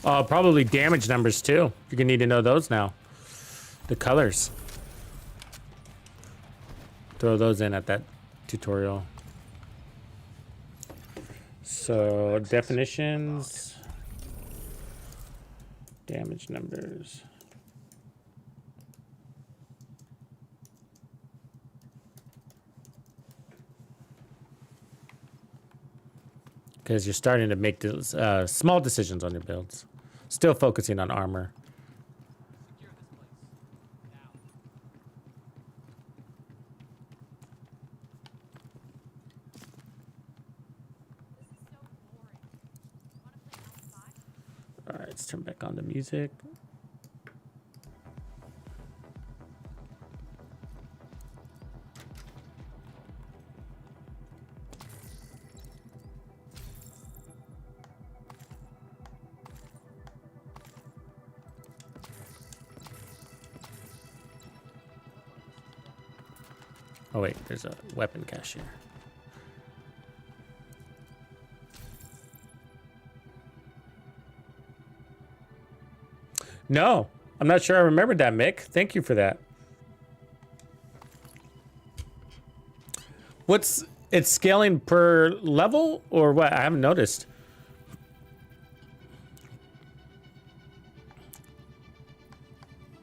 Probably damage numbers too. You're gonna need to know those now. The colors. Throw those in at that tutorial. So definitions, damage numbers. Because you're starting to make small decisions on your builds. Still focusing on armor. All right, let's turn back on the music. Oh wait, there's a weapon cache here. No, I'm not sure I remembered that, Mick. Thank you for that. It's scaling per level or what? I haven't noticed.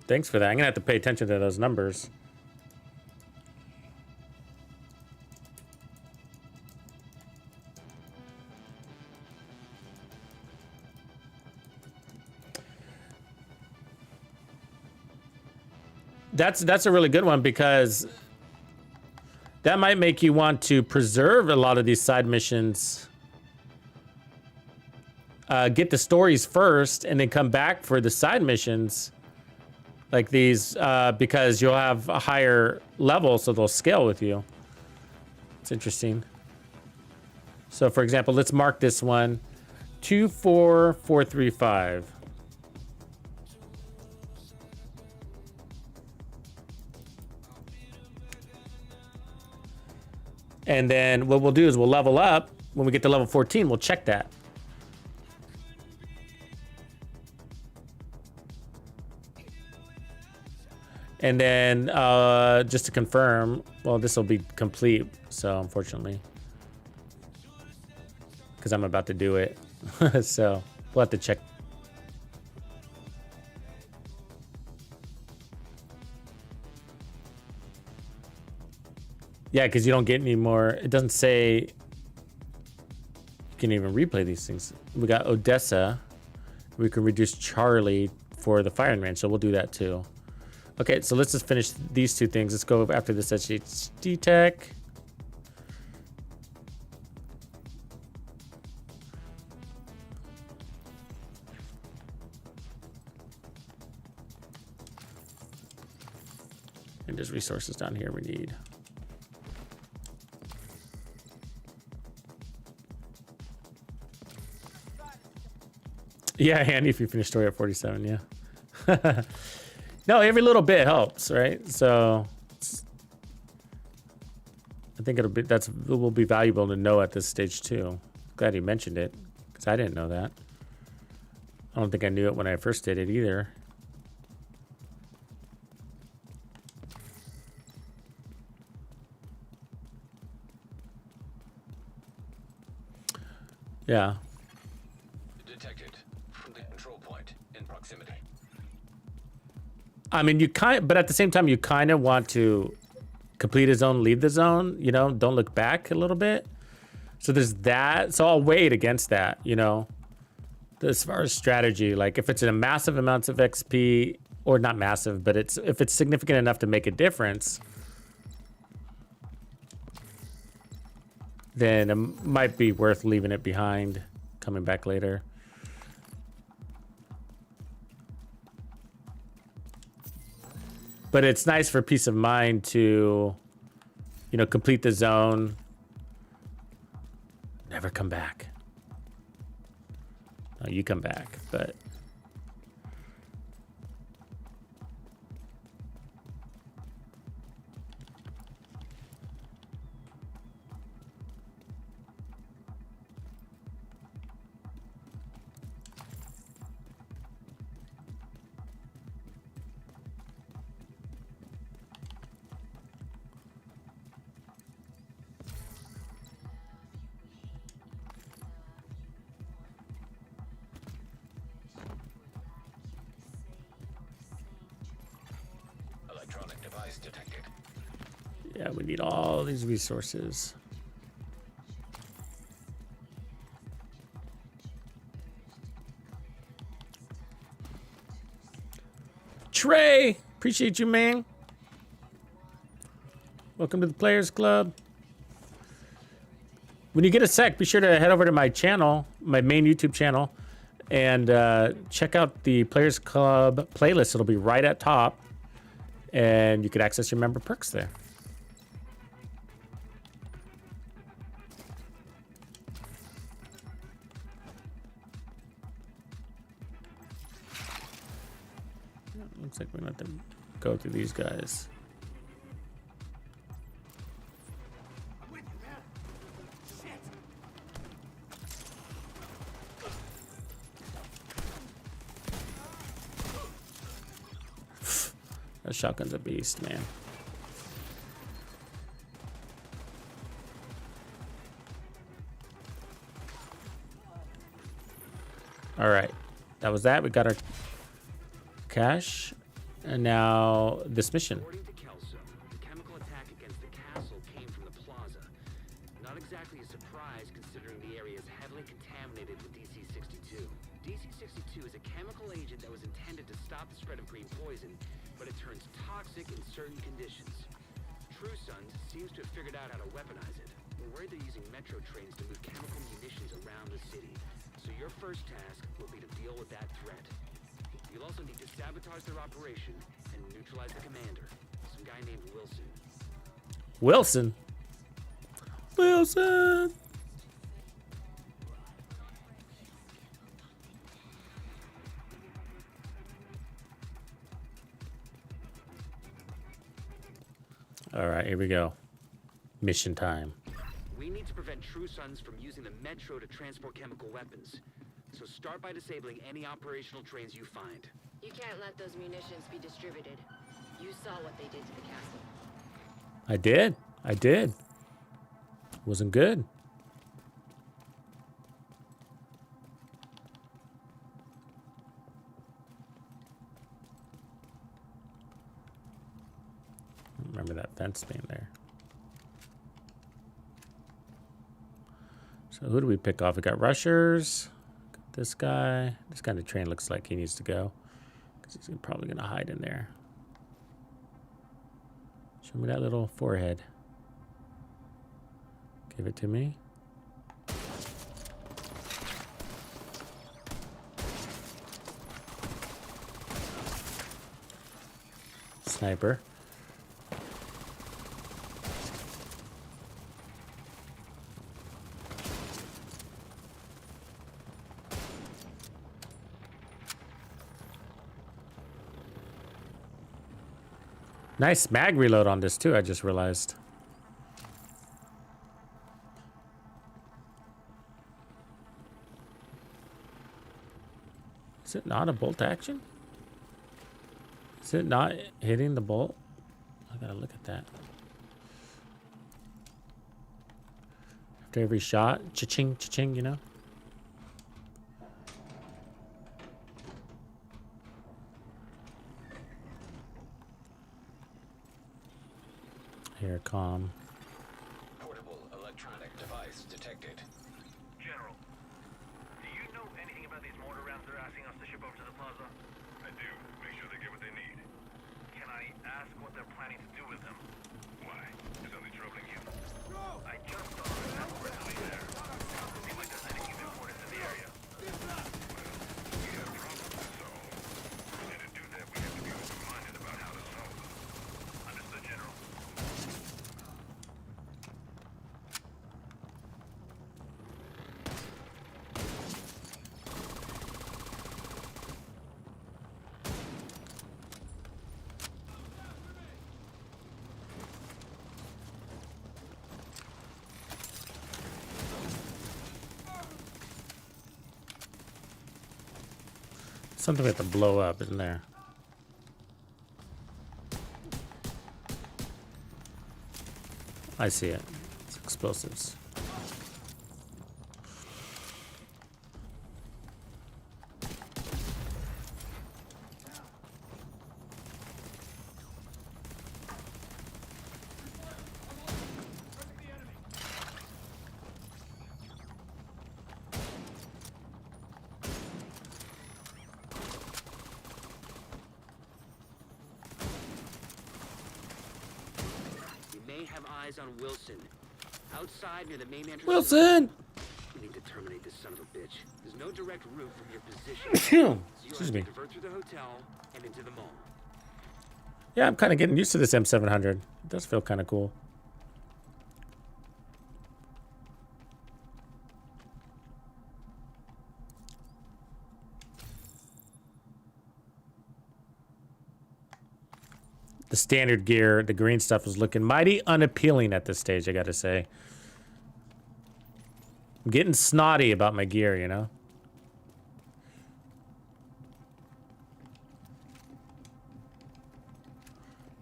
Thanks for that. I'm gonna have to pay attention to those numbers. That's a really good one because that might make you want to preserve a lot of these side missions. Get the stories first and then come back for the side missions like these because you'll have a higher level, so they'll scale with you. It's interesting. So for example, let's mark this one 24435. And then what we'll do is we'll level up. When we get to level 14, we'll check that. And then just to confirm, well, this will be complete. So unfortunately, because I'm about to do it. So we'll have to check. Yeah, because you don't get any more. It doesn't say you can even replay these things. We got Odessa. We can reduce Charlie for the firing range, so we'll do that too. Okay, so let's just finish these two things. Let's go after this HD tech. And there's resources down here we need. Yeah, handy if you finish story at 47, yeah. No, every little bit helps, right? So I think it will be valuable to know at this stage too. Glad you mentioned it, because I didn't know that. I don't think I knew it when I first did it either. Yeah. Detected from the control point in proximity. I mean, but at the same time, you kind of want to complete a zone, leave the zone, you know, don't look back a little bit. So there's that. So I'll weigh it against that, you know, as far as strategy. Like if it's a massive amounts of XP, or not massive, but if it's significant enough to make a difference, then it might be worth leaving it behind, coming back later. But it's nice for peace of mind to, you know, complete the zone. Never come back. No, you come back, but... Yeah, we need all these resources. Trey, appreciate you, man. Welcome to the Players Club. When you get a sec, be sure to head over to my channel, my main YouTube channel, and check out the Players Club playlist. It'll be right at top, and you can access your member perks there. Looks like we're gonna have to go through these guys. That shotgun's a beast, man. All right, that was that. We got our cash, and now this mission. According to Kelso, the chemical attack against the castle came from the plaza. Not exactly a surprise considering the area is heavily contaminated with DC-62. DC-62 is a chemical agent that was intended to stop the spread of green poison, but it turns toxic in certain conditions. True Sons seems to have figured out how to weaponize it. We're worried they're using metro trains to move chemical munitions around the city. So your first task will be to deal with that threat. You'll also need to sabotage their operation and neutralize the commander, some guy named Wilson. Wilson. Wilson. All right, here we go. Mission time. We need to prevent True Sons from using the metro to transport chemical weapons. So start by disabling any operational trains you find. You can't let those munitions be distributed. You saw what they did to the castle. I did. I did. Wasn't good. Remember that fence being there. So who do we pick off? We got rushers. Got this guy. This kind of train looks like he needs to go, because he's probably going to hide in there. Show me that little forehead. Give it to me. Sniper. Nice mag reload on this too, I just realized. Is it not a bolt action? Is it not hitting the bolt? I gotta look at that. After every shot, cha-ching, cha-ching, you know? Here, calm. Portable electronic device detected. General, do you know anything about these mortar rounds they're asking us to ship over to the plaza? I do. Make sure they get what they need. Can I ask what they're planning to do with them? Why? Is something troubling you? I just saw a network there. Doesn't seem like there's anything of importance in the area. Well, we have problems to solve. And to do that, we have to be open-minded about how to solve them. Understood, General? Something we have to blow up, isn't there? I see it. It's explosives. have eyes on Wilson. Outside near the main entrance. Wilson! We need to terminate this son of a bitch. There's no direct route from your position. Excuse me. Divert through the hotel and into the mall. Yeah, I'm kind of getting used to this M700. It does feel kind of cool. The standard gear, the green stuff is looking mighty unappealing at this stage, I gotta say. I'm getting snotty about my gear, you know?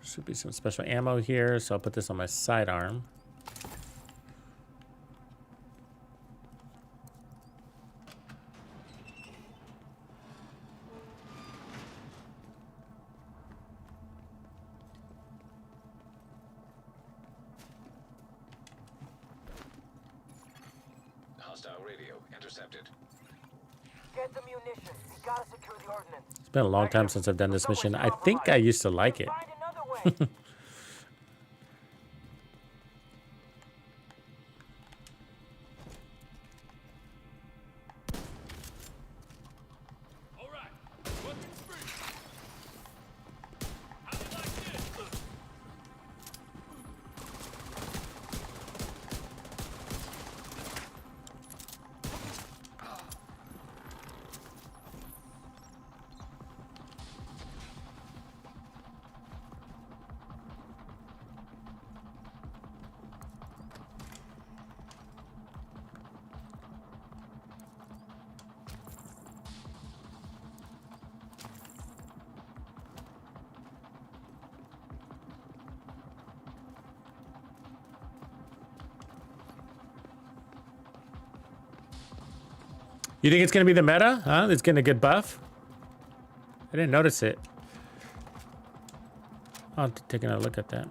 Should be some special ammo here, so I'll put this on my sidearm. Hostile radio intercepted. Get the munitions. We gotta secure the ordnance. It's been a long time since I've done this mission. I think I used to like it. You think it's gonna be the meta? Huh? It's getting a good buff? I didn't notice it. I'll take another look at that.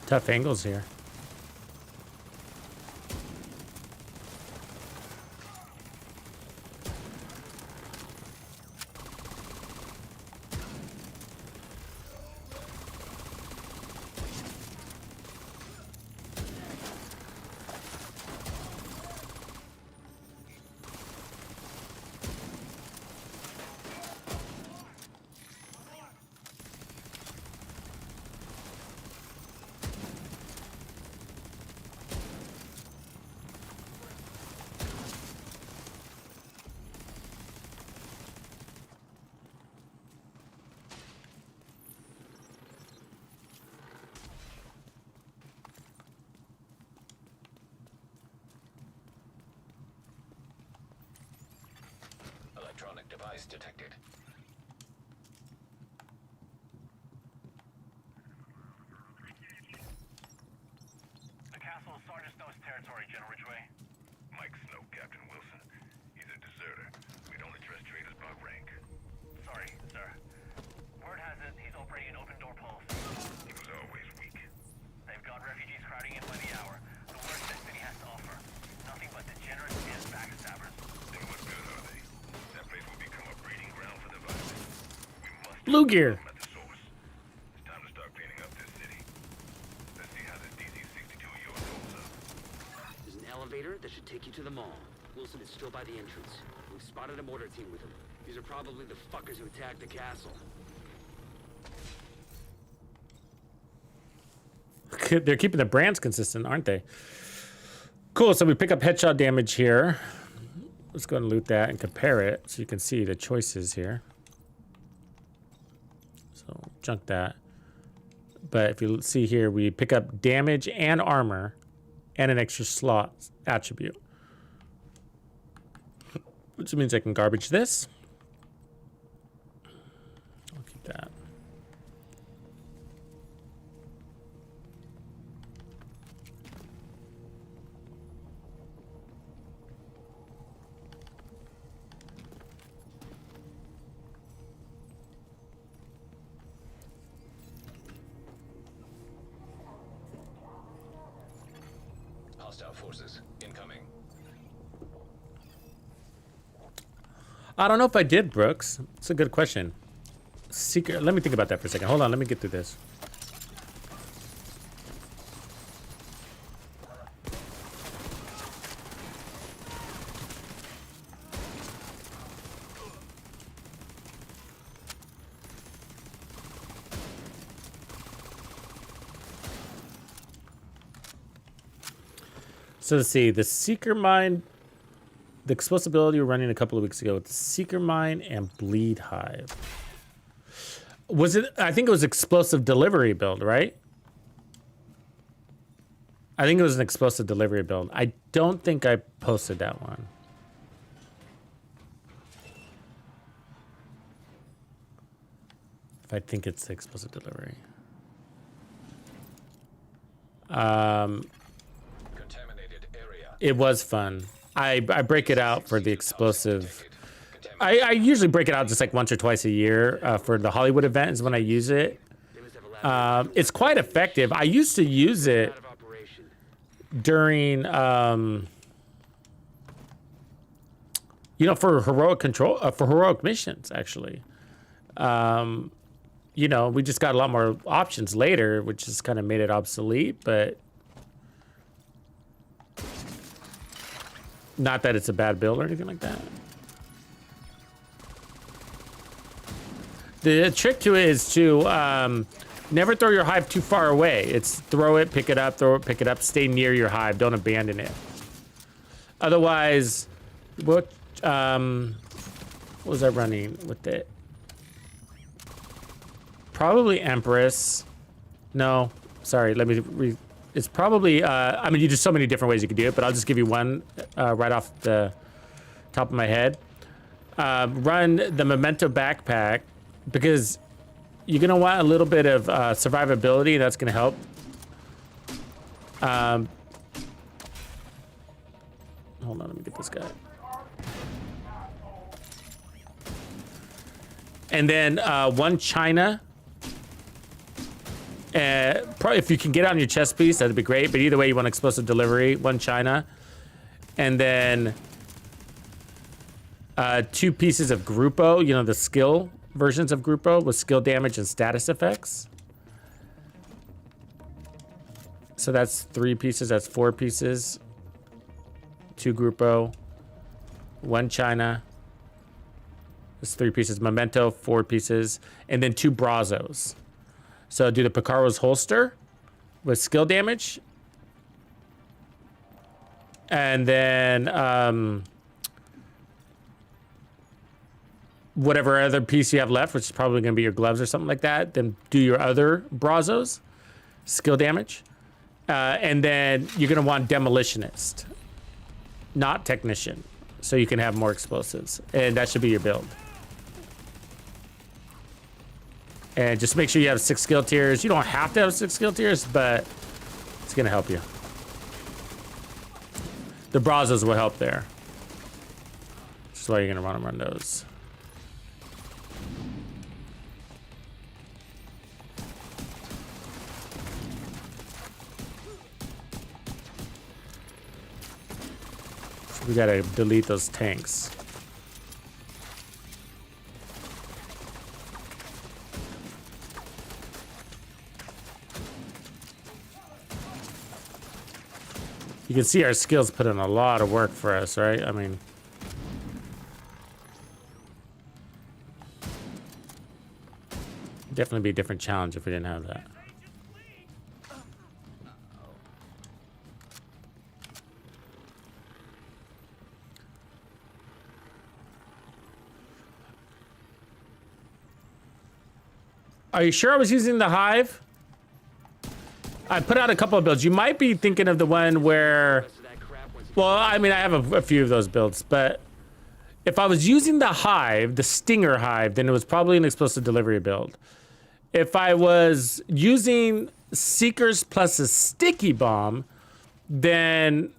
Tough angles here. Electronic device detected. The castle is Sergeant Snow's territory, General Ridgway. Mike Snow, Captain Wilson. He's a deserter. We don't address traitors by rank. Sorry, sir. Word has it he's operating an open door policy. He was always weak. They've got refugees crowding in by the hour. The worst this city has to offer. Nothing but degenerates and backstabbers. Then what good are they? That place will become a breeding ground for the violence. We must Blue gear. at the source. It's time to start cleaning up this city. Let's see how this DC-62 of yours holds up. There's an elevator that should take you to the mall. Wilson is still by the entrance. We've spotted a mortar team with him. These are probably the fuckers who attacked the castle. They're keeping the brands consistent, aren't they? Cool, so we pick up headshot damage here. Let's go and loot that and compare it so you can see the choices here. So junk that. But if you see here, we pick up damage and armor and an extra slot attribute. Which means I can garbage this. I'll keep that. Hostile forces incoming. I don't know if I did, Brooks. It's a good question. Secret. Let me think about that for a second. Hold on. Let me get through this. So let's see. The Seeker Mine, the explosibility we're running a couple of weeks ago with the Seeker Mine and Bleed Hive. Was it? I think it was explosive delivery build, right? I think it was an explosive delivery build. I don't think I posted that one. If I think it's the explosive delivery. It was fun. I break it out for the explosive. I usually break it out just like once or twice a year for the Hollywood event is when I use it. It's quite effective. I used to use it during, you know, for heroic control, for heroic missions, actually. You know, we just got a lot more options later, which has kind of made it obsolete, but not that it's a bad build or anything like that. The trick to it is to never throw your hive too far away. It's throw it, pick it up, throw it, pick it up, stay near your hive. Don't abandon it. Otherwise, what was I running with it? Probably Empress. No, sorry, let me it's probably, I mean, you do so many different ways you could do it, but I'll just give you one right off the top of my head. Run the Memento backpack because you're gonna want a little bit of survivability. That's gonna help. Hold on, let me get this guy. And then one China. Probably if you can get it on your chest piece, that'd be great. But either way, you want explosive delivery, one China. And then 2 pieces of Grupo, you know, the skill versions of Grupo with skill damage and status effects. So that's 3 pieces, that's 4 pieces. 2 Grupo, 1 China. That's 3 pieces. Memento, 4 pieces. And then 2 Brazos. So do the Picaro's holster with skill damage. And then whatever other piece you have left, which is probably going to be your gloves or something like that, then do your other Brazos, skill damage. And then you're going to want Demolitionist, not Technician, so you can have more explosives. And that should be your build. And just make sure you have 6 skill tiers. You don't have to have 6 skill tiers, but it's going to help you. The Brazos will help there. That's why you're going to want to run those. So we got to delete those tanks. You can see our skills put in a lot of work for us, right? I mean, definitely be a different challenge if we didn't have that. Are you sure I was using the hive? I put out a couple of builds. You might be thinking of the one where, well, I mean, I have a few of those builds, but if I was using the hive, the Stinger hive, then it was probably an explosive delivery build. If I was using Seekers plus a sticky bomb, then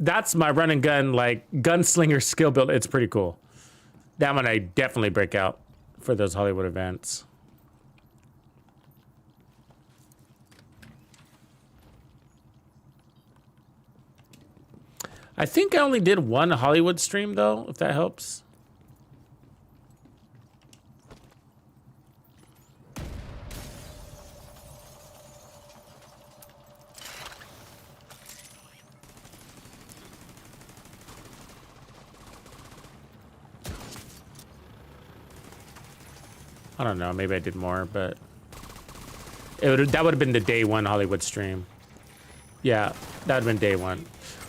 that's my run and gun, like gunslinger skill build. It's pretty cool. That one I definitely break out for those Hollywood events. I think I only did one Hollywood stream though, if that helps. I don't know, maybe I did more, but that would have been the day one Hollywood stream. Yeah, that would have been day one.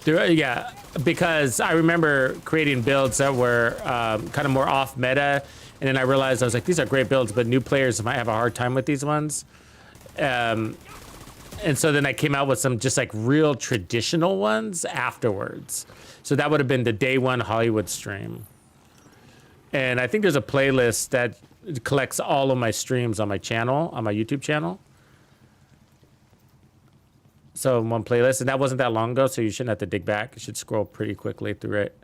Yeah, because I remember creating builds that were kind of more off meta, and then I realized I was like, these are great builds, but new players might have a hard time with these ones. And so then I came out with some just like real traditional ones afterwards. So that would have been the day one Hollywood stream. And I think there's a playlist that collects all of my streams on my channel, on my YouTube channel. So in one playlist, and that wasn't that long ago, so you shouldn't have to dig back. You should scroll pretty quickly through it.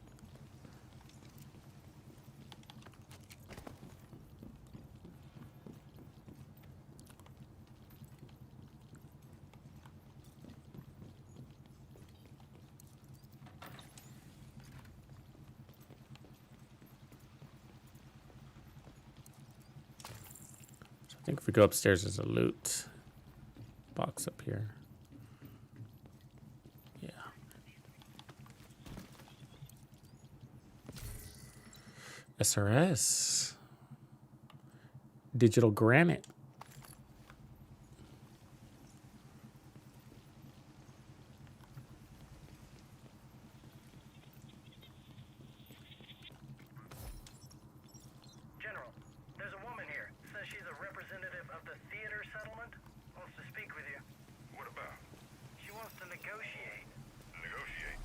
So I think if we go upstairs, there's a loot box up here. SRS. Digital granite. General, there's a woman here. Says she's a representative of the theater settlement. Wants to speak with you. What about? She wants to negotiate. Negotiate?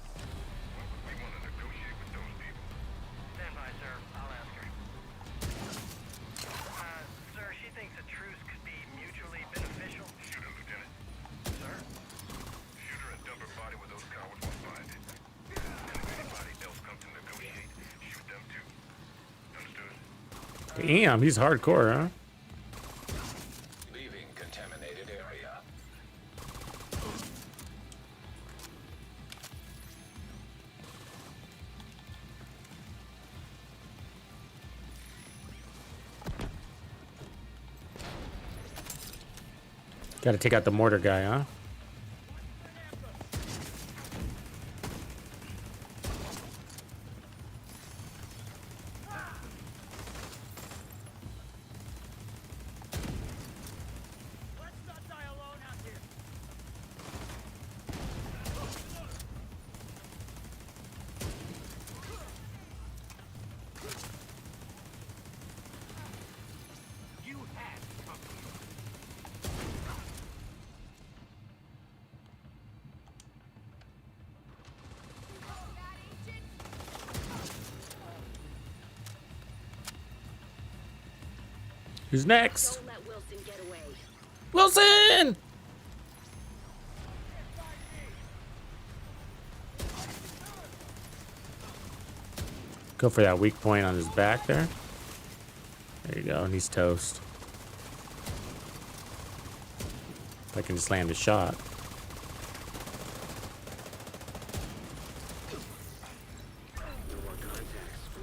Why would we want to negotiate with those people? Stand by, sir. I'll ask her. Sir, she thinks a truce could be mutually beneficial. Shoot her, Lieutenant. Sir? Shoot her and dump her body where those cowards will find it. And if anybody else comes to negotiate, shoot them too. Understood? Damn, he's hardcore, huh? Leaving contaminated area. Got to take out the mortar guy, huh? Who's next? Don't let Wilson get away. Wilson! Go for that weak point on his back there. There you go, and he's toast. If I can just land a shot.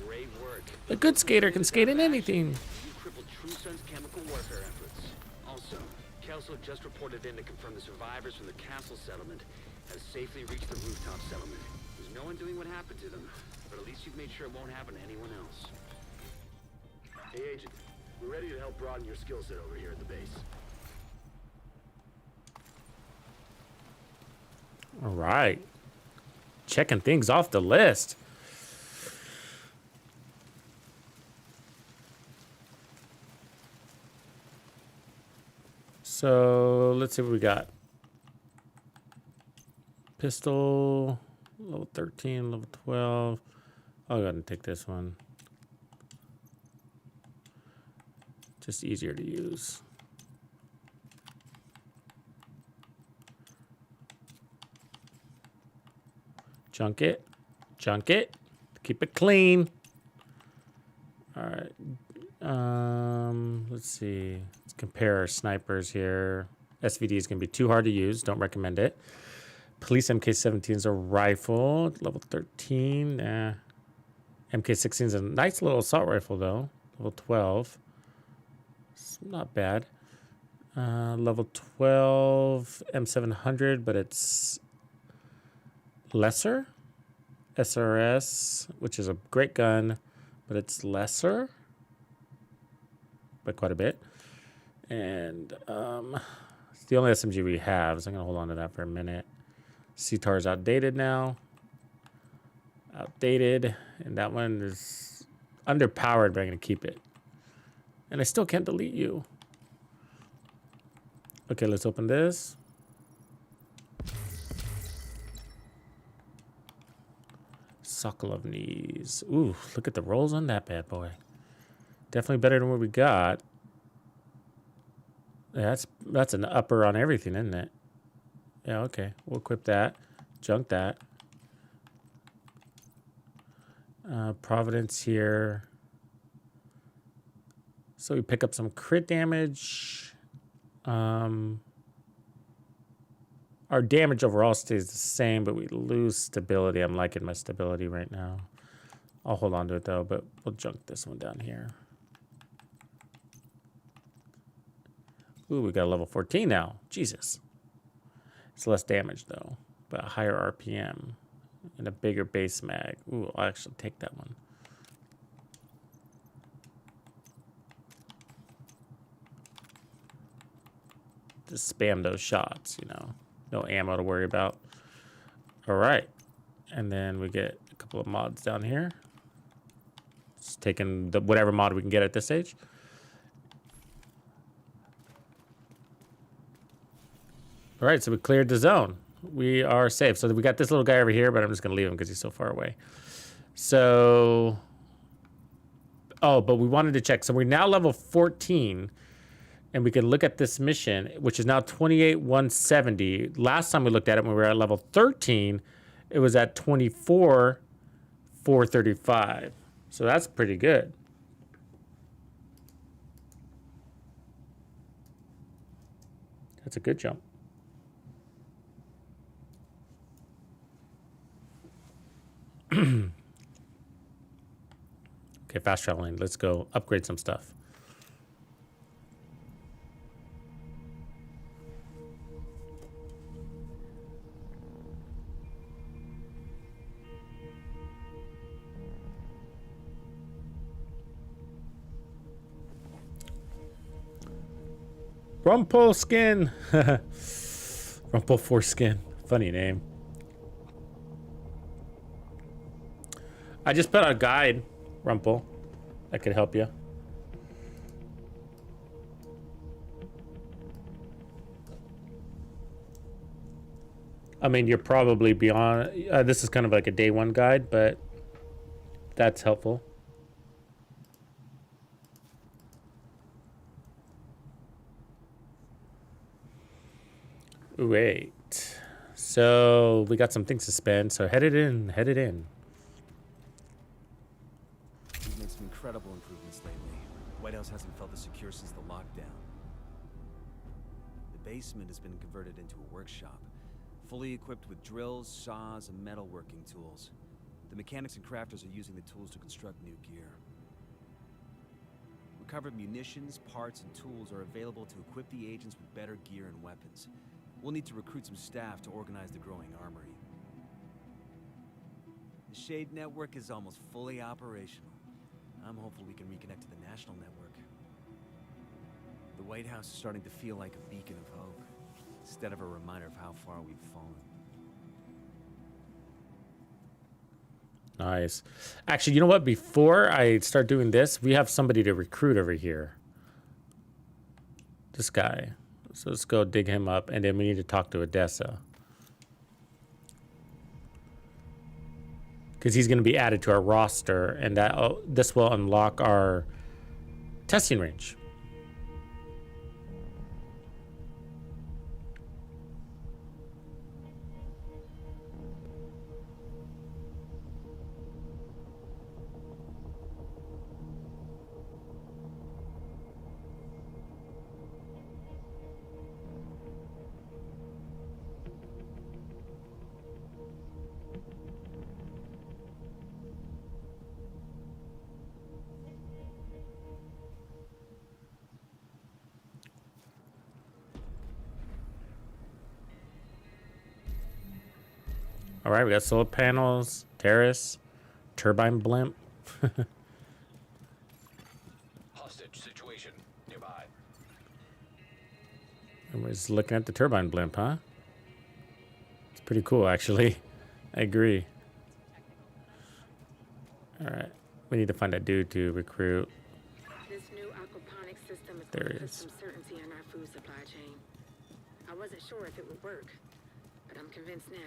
Great work. A good skater can skate in anything. You crippled True Sun's chemical warfare efforts. Also, Kelso just reported in to confirm the survivors from the castle settlement have safely reached the rooftop settlement. There's no one doing what happened to them, but at least you've made sure it won't happen to anyone else. Hey, Agent. We're ready to help broaden your skill set over here at the base. All right. Checking things off the list. So let's see what we got. Pistol, level 13, level 12. I'll go ahead and take this one. Just easier to use. Junk it. Junk it. Keep it clean. All right. Let's see. Let's compare our snipers here. SVD is going to be too hard to use. Don't recommend it. Police MK17 is a rifle. Level 13. Nah. MK16 is a nice little assault rifle, though. Level 12. It's not bad. Level 12 M700, but it's lesser. SRS, which is a great gun, but it's lesser by quite a bit. And it's the only SMG we have, so I'm going to hold on to that for a minute. CTAR is outdated now. Outdated. And that one is underpowered, but I'm going to keep it. And I still can't delete you. Okay, let's open this. Sokolovni's. Ooh, look at the rolls on that bad boy. Definitely better than what we got. Yeah, that's an upper on everything, isn't it? Yeah, okay. We'll equip that. Junk that. Providence here. So we pick up some crit damage. Our damage overall stays the same, but we lose stability. I'm liking my stability right now. I'll hold on to it, though, but we'll junk this one down here. Ooh, we got a level 14 now. Jesus. It's less damage, though, but a higher RPM and a bigger base mag. Ooh, I'll actually take that one. Just spam those shots, you know. No ammo to worry about. All right. And then we get a couple of mods down here. Just taking whatever mod we can get at this stage. All right, so we cleared the zone. We are safe. So we got this little guy over here, but I'm just going to leave him because he's so far away. So, oh, but we wanted to check. So we're now level 14. And we can look at this mission, which is now 28,170. Last time we looked at it when we were at level 13, it was at 24,435. So that's pretty good. That's a good jump. Okay, fast traveling. Let's go upgrade some stuff. Rumpelskin. Rumple Foreskin. Funny name. I just put out a guide, Rumple, that could help you. I mean, you're probably beyond. This is kind of like a day one guide, but that's helpful. Wait. So we got some things to spend. So headed in. We've made some incredible improvements lately. White House hasn't felt as secure since the lockdown. The basement has been converted into a workshop, fully equipped with drills, saws, and metalworking tools. The mechanics and crafters are using the tools to construct new gear. Recovered munitions, parts, and tools are available to equip the agents with better gear and weapons. We'll need to recruit some staff to organize the growing armory. The Shade network is almost fully operational. I'm hopeful we can reconnect to the national network. The White House is starting to feel like a beacon of hope, instead of a reminder of how far we've fallen. Nice. Actually, you know what? Before I start doing this, we have somebody to recruit over here. This guy. So let's go dig him up, and then we need to talk to Odessa. Because he's going to be added to our roster, and this will unlock our testing range. All right, we got solar panels, terrace, turbine blimp. Hostage situation nearby. Everybody's looking at the turbine blimp, huh? It's pretty cool, actually. I agree. All right, we need to find a dude to recruit. This new aquaponics system is There going he to put is. some certainty in our food supply chain. I wasn't sure if it would work, but I'm convinced now.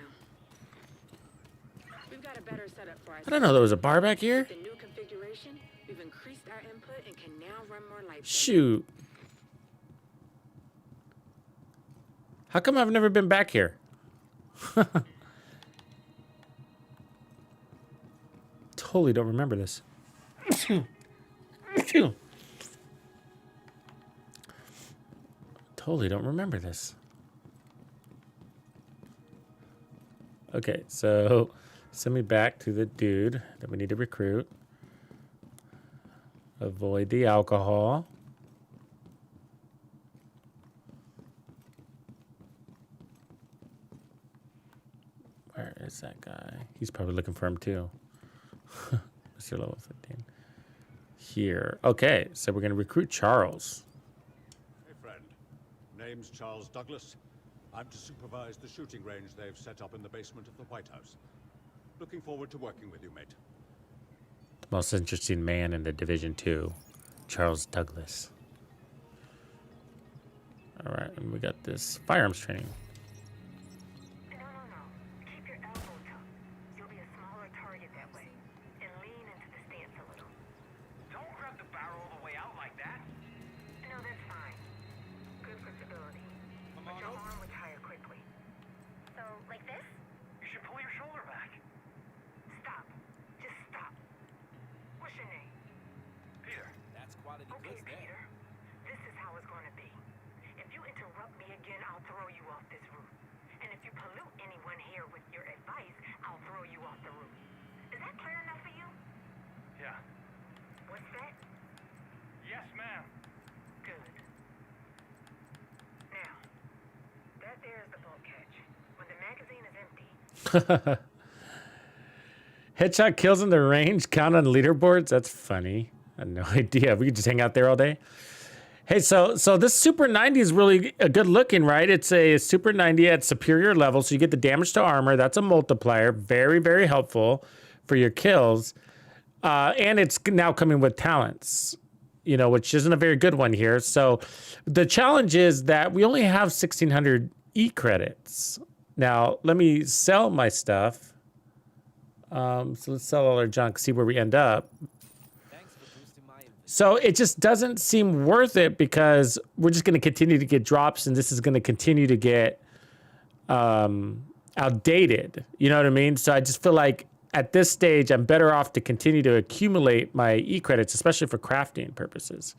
We've got a better setup for I don't know there was a bar back here. With the new configuration, we've increased our input and can now run more lights. Shoot. How come I've never been back here? Totally don't remember this. Totally don't remember this. Okay, so send me back to the dude that we need to recruit. Avoid the alcohol. Where is that guy? He's probably looking for him too. Mr. Level 15. Here. Okay, so we're going to recruit Charles. Hey, friend. Name's Charles Douglas. I'm to supervise the shooting range they've set up in the basement of the White House. Looking forward to working with you, mate. The most interesting man in the Division 2, Charles Douglas. All right, and we got this firearms training. No. Keep your elbow tucked. You'll be a smaller target that way. And lean into the stance a little. Don't grab the barrel all the way out like that. No, that's fine. Good for stability. But your arm would tire quickly. So, like this? You should pull your shoulder back. Stop. Just stop. What's your name? Peter. That's quality Okay, Peter. This is how it's going to be. If you interrupt me again, I'll throw you off this roof. And if you pollute anyone here with your advice, I'll throw you off the roof. Is that clear enough for you? Yeah. What's that? Yes, ma'am. Good. Now, that there is the bulk catch. When the magazine is empty, Headshot kills in the range count on leaderboards. That's funny. I had no idea. We could just hang out there all day. Hey, so this Super 90 is really a good looking, right? It's a Super 90 at superior level, so you get the damage to armor. That's a multiplier. Very, very helpful for your kills. And it's now coming with talents, you know, which isn't a very good one here. So the challenge is that we only have 1,600 E credits. Now, let me sell my stuff. So let's sell all our junk, see where we end up. So it just doesn't seem worth it because we're just going to continue to get drops and this is going to continue to get outdated. You know what I mean? So I just feel like at this stage, I'm better off to continue to accumulate my E credits, especially for crafting purposes.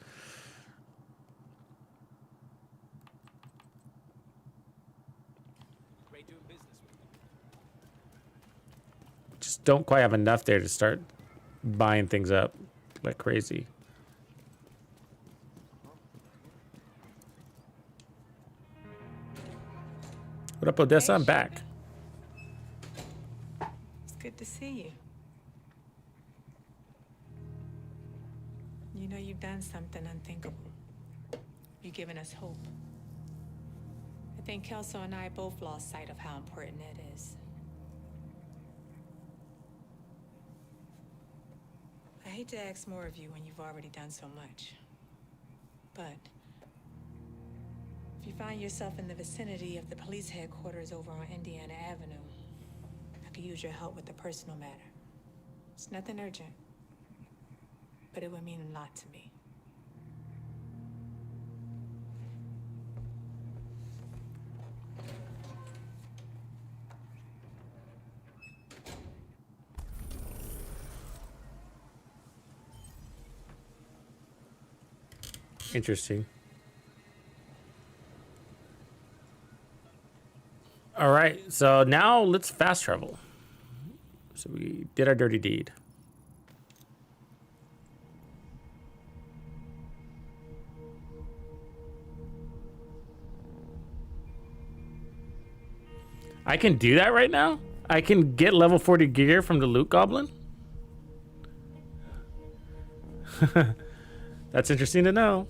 Just don't quite have enough there to start buying things up like crazy. What up, Odessa? I'm back. It's good to see you. You know you've done something unthinkable. You've given us hope. I think Kelso and I both lost sight of how important it is. I hate to ask more of you when you've already done so much. But if you find yourself in the vicinity of the police headquarters over on Indiana Avenue, I could use your help with a personal matter. It's nothing urgent, but it would mean a lot to me. Interesting. All right, so now let's fast travel. So we did our dirty deed. I can do that right now? I can get level 40 gear from the loot goblin? That's interesting to know.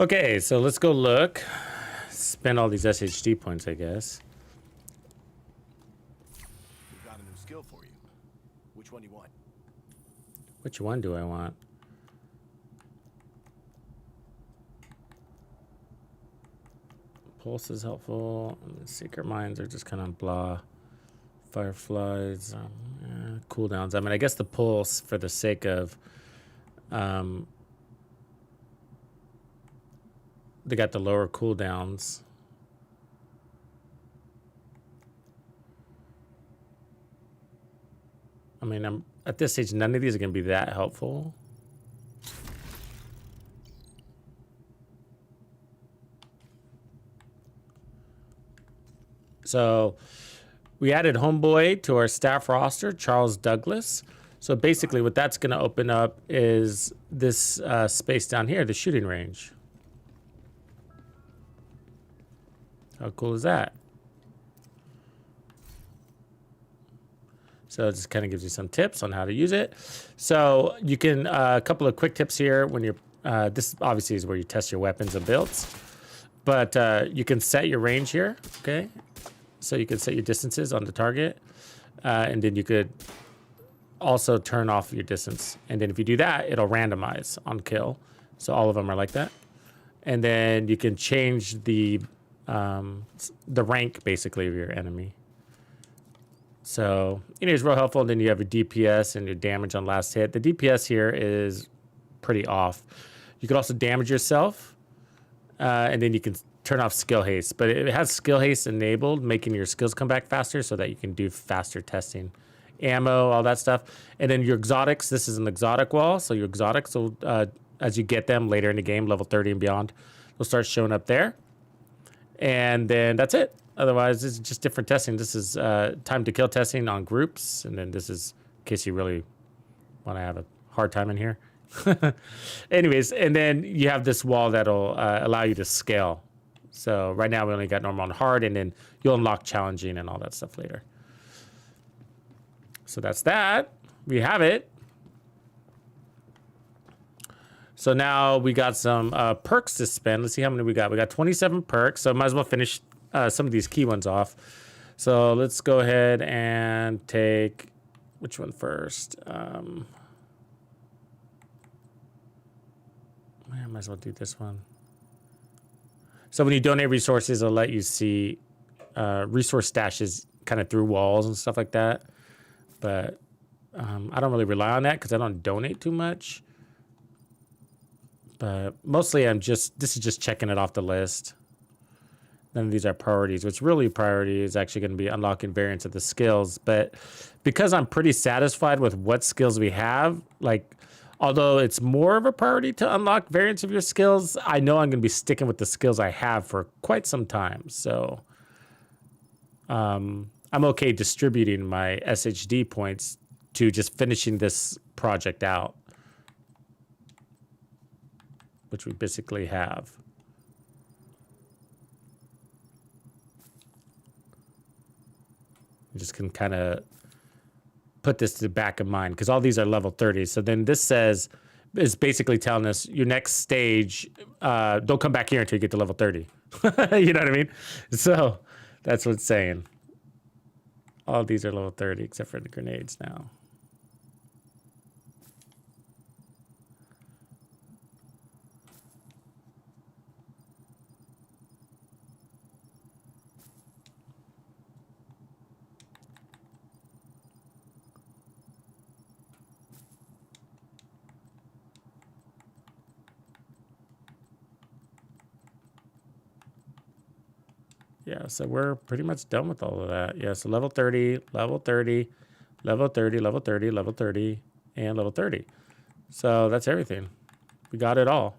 Okay, so let's go look. Spend all these SHD points, I guess. We've got a new skill for you. Which one do you want? Which one do I want? Pulse is helpful. Secret mines are just kind of blah. Fireflies, cooldowns. I mean, I guess the pulse for the sake of, they got the lower cooldowns. I mean, I'm at this stage, none of these are going to be that helpful. So we added Homeboy to our staff roster, Charles Douglas. So basically what that's going to open up is this space down here, the shooting range. How cool is that? So it just kind of gives you some tips on how to use it. So you can, a couple of quick tips here when you're, this obviously is where you test your weapons and builds. But you can set your range here, okay? So you can set your distances on the target. And then you could also turn off your distance. And then if you do that, it'll randomize on kill. So all of them are like that. And then you can change the rank basically of your enemy. So it is real helpful. And then you have your DPS and your damage on last hit. The DPS here is pretty off. You can also damage yourself, and then you can turn off skill haste. But it has skill haste enabled, making your skills come back faster so that you can do faster testing. Ammo, all that stuff. And then your exotics, this is an exotic wall. So your exotics will, as you get them later in the game, level 30 and beyond, will start showing up there. And then that's it. Otherwise, this is just different testing. This is time to kill testing on groups. And then this is in case you really want to have a hard time in here. Anyways, and then you have this wall that'll allow you to scale. So right now we only got normal and hard, and then you'll unlock challenging and all that stuff later. So that's that. We have it. So now we got some perks to spend. Let's see how many we got. We got 27 perks, so might as well finish some of these key ones off. So let's go ahead and take, which one first? I might as well do this one. So when you donate resources, it'll let you see resource stashes kind of through walls and stuff like that. But I don't really rely on that because I don't donate too much. But mostly this is just checking it off the list. None of these are priorities. What's really priority is actually going to be unlocking variants of the skills. But because I'm pretty satisfied with what skills we have, like, although it's more of a priority to unlock variants of your skills, I know I'm going to be sticking with the skills I have for quite some time. So I'm okay distributing my SHD points to just finishing this project out, which we basically have. You just can kind of put this to the back of mind because all these are level 30. So then this is basically telling us your next stage, don't come back here until you get to level 30. You know what I mean? So that's what it's saying. All these are level 30 except for the grenades now. Yeah, so we're pretty much done with all of that. Yeah, so level 30, level 30, level 30, level 30, level 30, and level 30. So that's everything. We got it all.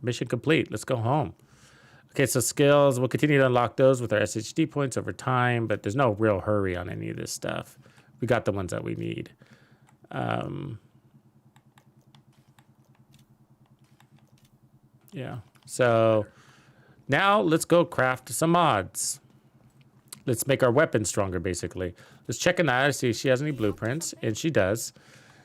Mission complete. Let's go home. Okay, so skills, we'll continue to unlock those with our SHD points over time, but there's no real hurry on any of this stuff. We got the ones that we need. Yeah, so now let's go craft some mods. Let's make our weapons stronger, basically. Let's check in that to see if she has any blueprints, and she does.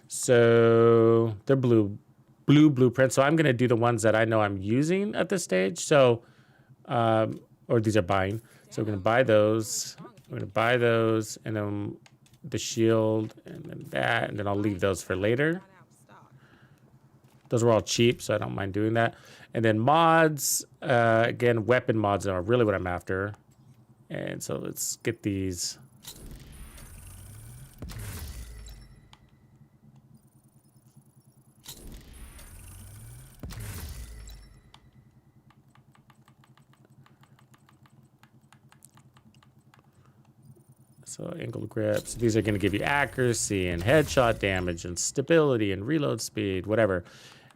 So they're blue blueprints. So I'm going to do the ones that I know I'm using at this stage. So, or these are buying. So we're going to buy those. We're going to buy those, and then the shield, and then that, and then I'll leave those for later. Those are all cheap, so I don't mind doing that. And then mods, again, weapon mods are really what I'm after. And so let's get these. So angle grips. These are going to give you accuracy and headshot damage and stability and reload speed, whatever.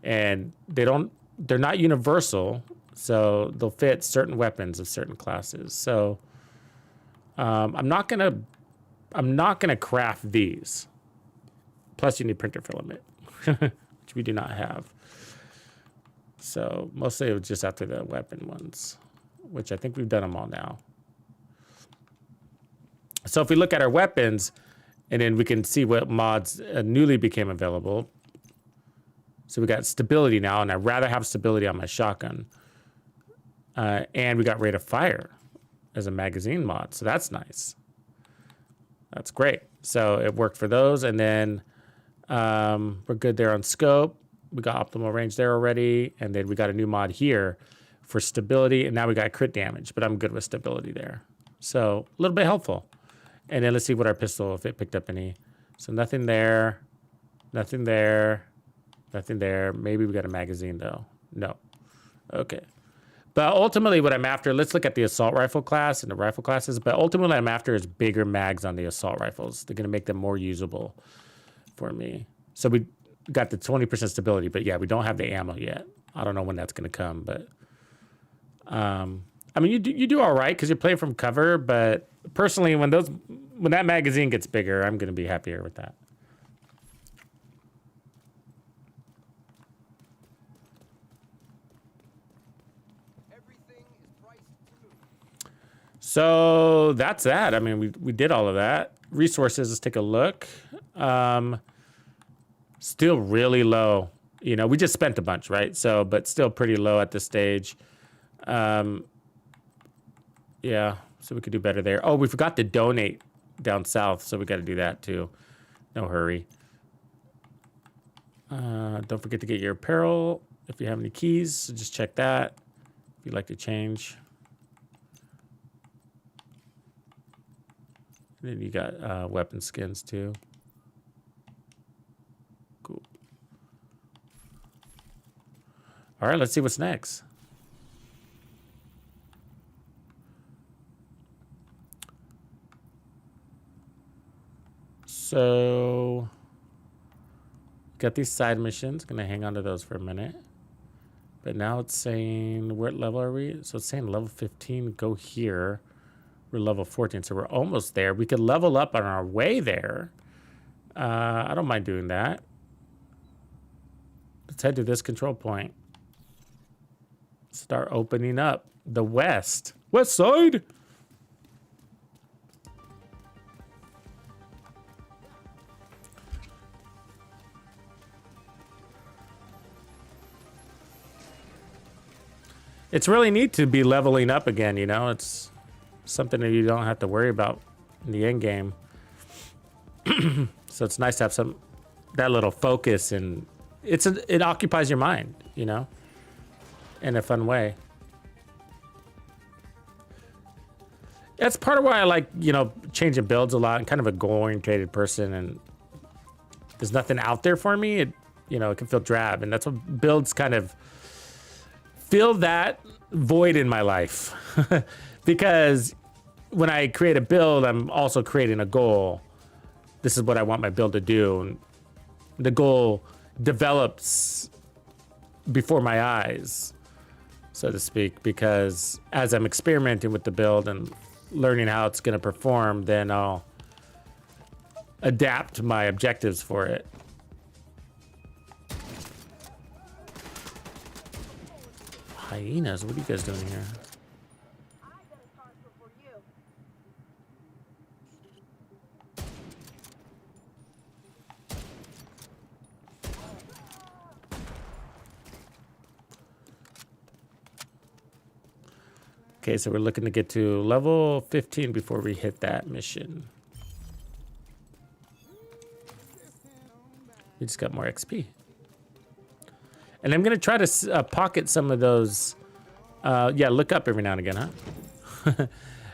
And they're not universal, so they'll fit certain weapons of certain classes. So I'm not gonna craft these. Plus, you need printer filament, which we do not have. So mostly it was just after the weapon ones, which I think we've done them all now. So if we look at our weapons, and then we can see what mods newly became available. So we got stability now, and I'd rather have stability on my shotgun. And we got rate of fire as a magazine mod, so that's nice. That's great. So it worked for those, and then we're good there on scope. We got optimal range there already, and then we got a new mod here for stability, and now we got crit damage, but I'm good with stability there. So a little bit helpful. And then let's see what our pistol, if it picked up any. So nothing there, nothing there, nothing there. Maybe we got a magazine though. No. Okay. But ultimately what I'm after, let's look at the assault rifle class and the rifle classes. But ultimately what I'm after is bigger mags on the assault rifles. They're going to make them more usable for me. So we got the 20% stability, but yeah, we don't have the ammo yet. I don't know when that's going to come, but I mean, you do all right because you're playing from cover, but personally, when that magazine gets bigger, I'm going to be happier with that. So that's that. I mean, we did all of that. Resources, let's take a look. Still really low. You know, we just spent a bunch, right? So, but still pretty low at this stage. Yeah, so we could do better there. Oh, we forgot to donate down south, so we got to do that too. No hurry. Don't forget to get your apparel if you have any keys. So just check that if you'd like to change. And then you got weapon skins too. Cool. All right, let's see what's next. So, got these side missions. Gonna hang on to those for a minute. But now it's saying, what level are we? So it's saying level 15, go here. We're level 14, so we're almost there. We could level up on our way there. I don't mind doing that. Let's head to this control point. Start opening up the west side. It's really neat to be leveling up again, you know? It's something that you don't have to worry about in the end game. So it's nice to have that little focus, and it occupies your mind, you know, in a fun way. That's part of why I like, you know, changing builds a lot. I'm kind of a goal-oriented person, and there's nothing out there for me. It can feel drab, and that's what builds kind of fill that void in my life. Because when I create a build, I'm also creating a goal. This is what I want my build to do. The goal develops before my eyes, so to speak, because as I'm experimenting with the build and learning how it's going to perform, then I'll adapt my objectives for it. Hyenas, what are you guys doing here? Okay, so we're looking to get to level 15 before we hit that mission. We just got more XP. And I'm going to try to pocket some of those. Yeah, look up every now and again, huh? I'm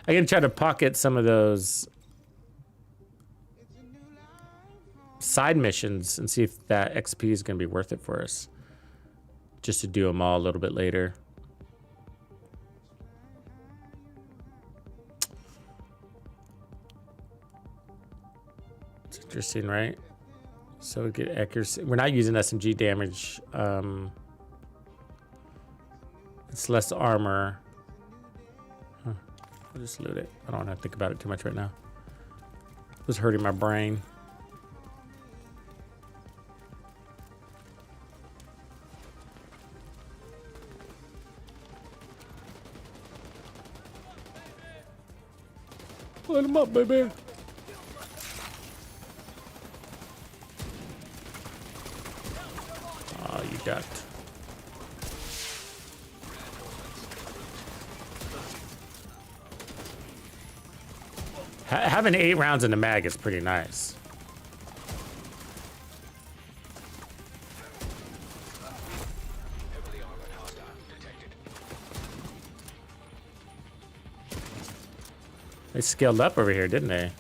going to try to pocket some of those side missions and see if that XP is going to be worth it for us. Just to do them all a little bit later. It's interesting, right? So we get accuracy. We're not using SMG damage. It's less armor. Huh. I'll just loot it. I don't want to think about it too much right now. It was hurting my brain. Let him up, baby. Oh, you ducked. Having 8 rounds in the mag is pretty nice. They scaled up over here, didn't they?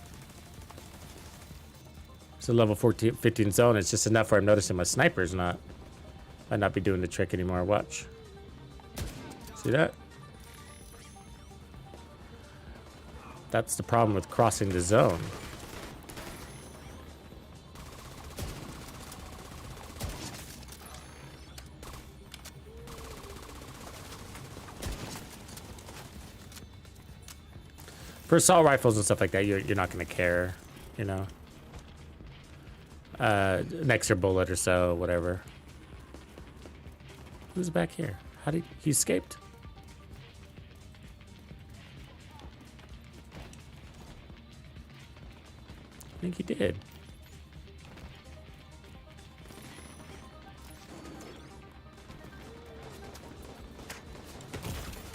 It's a level 15 zone. It's just enough where I'm noticing my sniper's might not be doing the trick anymore. Watch. See that? That's the problem with crossing the zone. For assault rifles and stuff like that, you're not going to care, you know. An extra bullet or so, whatever. Who's back here? How did he escaped? I think he did.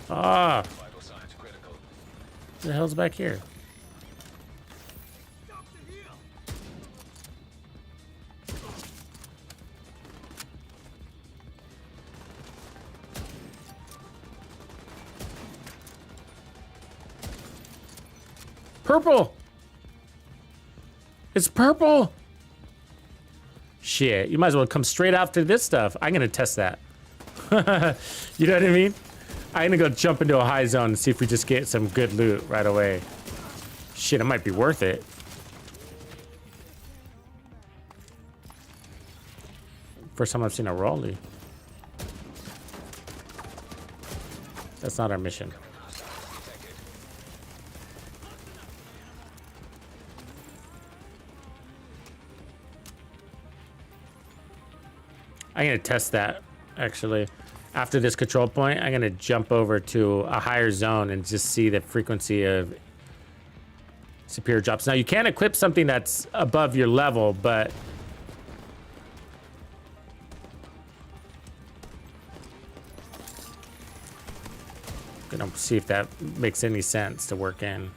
Ah. What the hell's back here? Purple! It's purple! Shit, you might as well come straight after this stuff. I'm gonna test that. You know what I mean? I'm gonna go jump into a high zone and see if we just get some good loot right away. Shit, it might be worth it. First time I've seen a Raleigh. That's not our mission. I'm gonna test that, actually. After this control point, I'm gonna jump over to a higher zone and just see the frequency of superior drops. Now, you can equip something that's above your level, but I'm gonna see if that makes any sense to work in.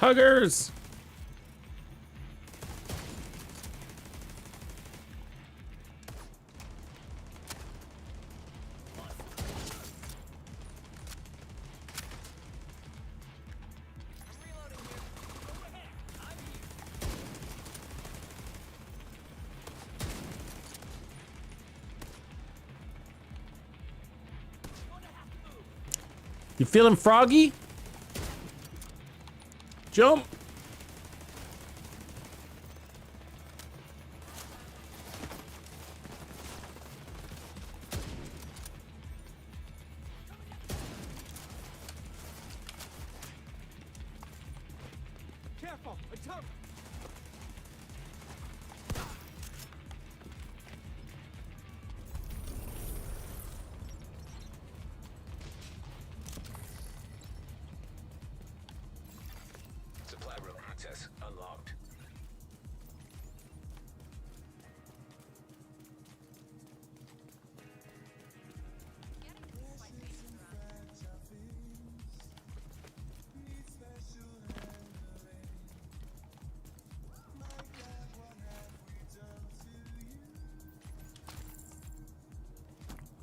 Huggers! You feeling froggy? Jump. Careful, a turret. Supply room access unlocked.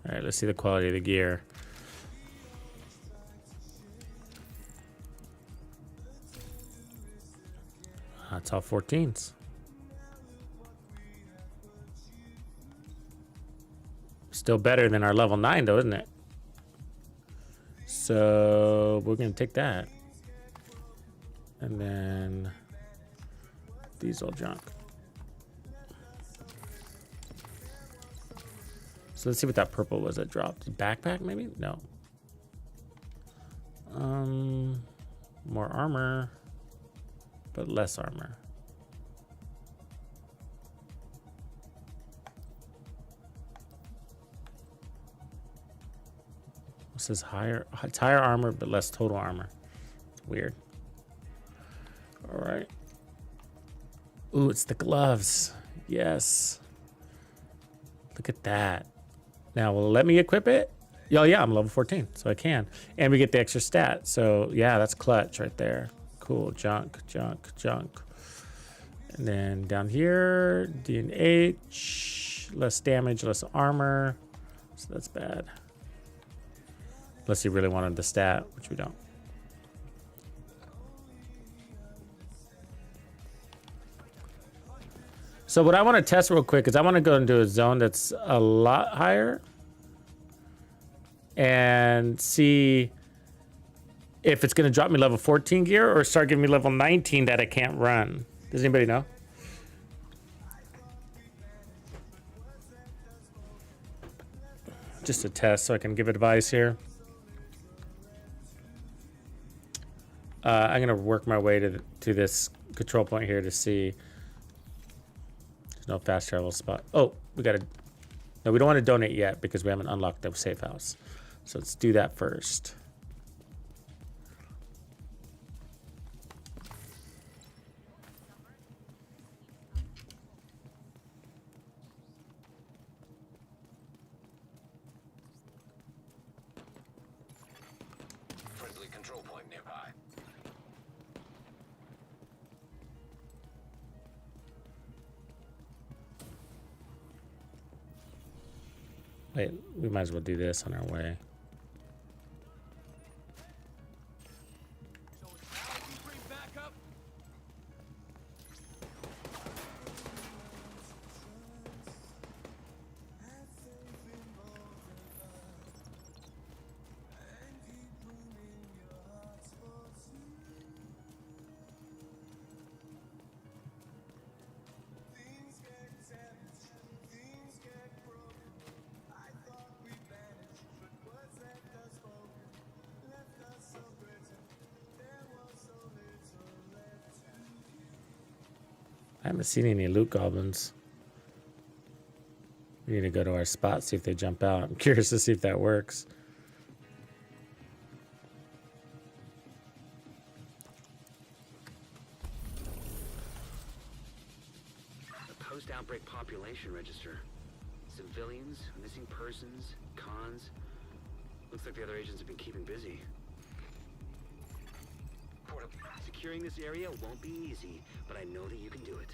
All right, let's see the quality of the gear. That's all 14s. Still better than our level 9 though, isn't it? So we're gonna take that. And then diesel junk. So let's see what that purple was that dropped. Backpack maybe? No. More armor, but less armor. This is higher, it's higher armor, but less total armor. It's weird. All right. Ooh, it's the gloves. Yes. Look at that. Now, will it let me equip it? Oh, yeah, I'm level 14, so I can. And we get the extra stat. So, yeah, that's clutch right there. Cool. Junk, junk, junk. And then down here, D and H. Less damage, less armor. So that's bad. Unless you really wanted the stat, which we don't. So what I want to test real quick is I want to go into a zone that's a lot higher and see if it's going to drop me level 14 gear or start giving me level 19 that I can't run. Does anybody know? Just a test so I can give advice here. I'm going to work my way to this control point here to see. There's no fast travel spot. Oh, we got to... No, we don't want to donate yet because we haven't unlocked the safe house. So let's do that first. Friendly control point nearby. Wait, we might as well do this on our way. I haven't seen any loot goblins. We need to go to our spot, see if they jump out. I'm curious to see if that works. The post-outbreak population register. Civilians, missing persons, cons. Looks like the other agents have been keeping busy. Securing this area won't be easy, but I know that you can do it.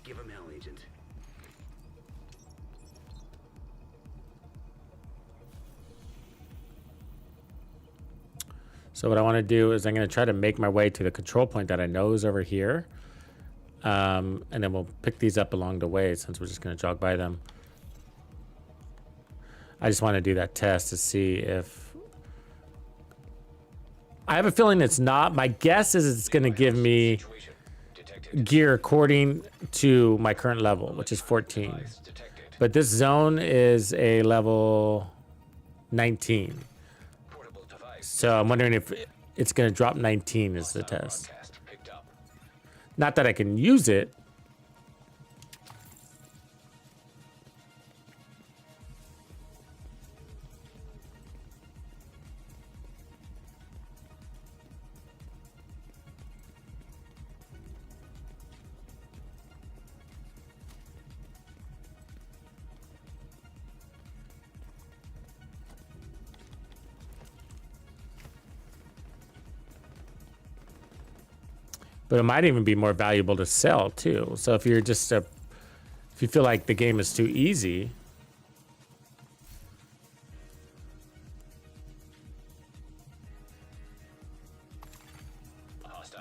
Give him hell, Agent. So what I want to do is I'm going to try to make my way to the control point that I know is over here. And then we'll pick these up along the way since we're just going to jog by them. I just want to do that test to see if... I have a feeling it's not. My guess is it's going to give me gear according to my current level, which is 14. But this zone is a level 19. So I'm wondering if it's going to drop 19 as the test. Not that I can use it. But it might even be more valuable to sell too. So if you're just if you feel like the game is too easy,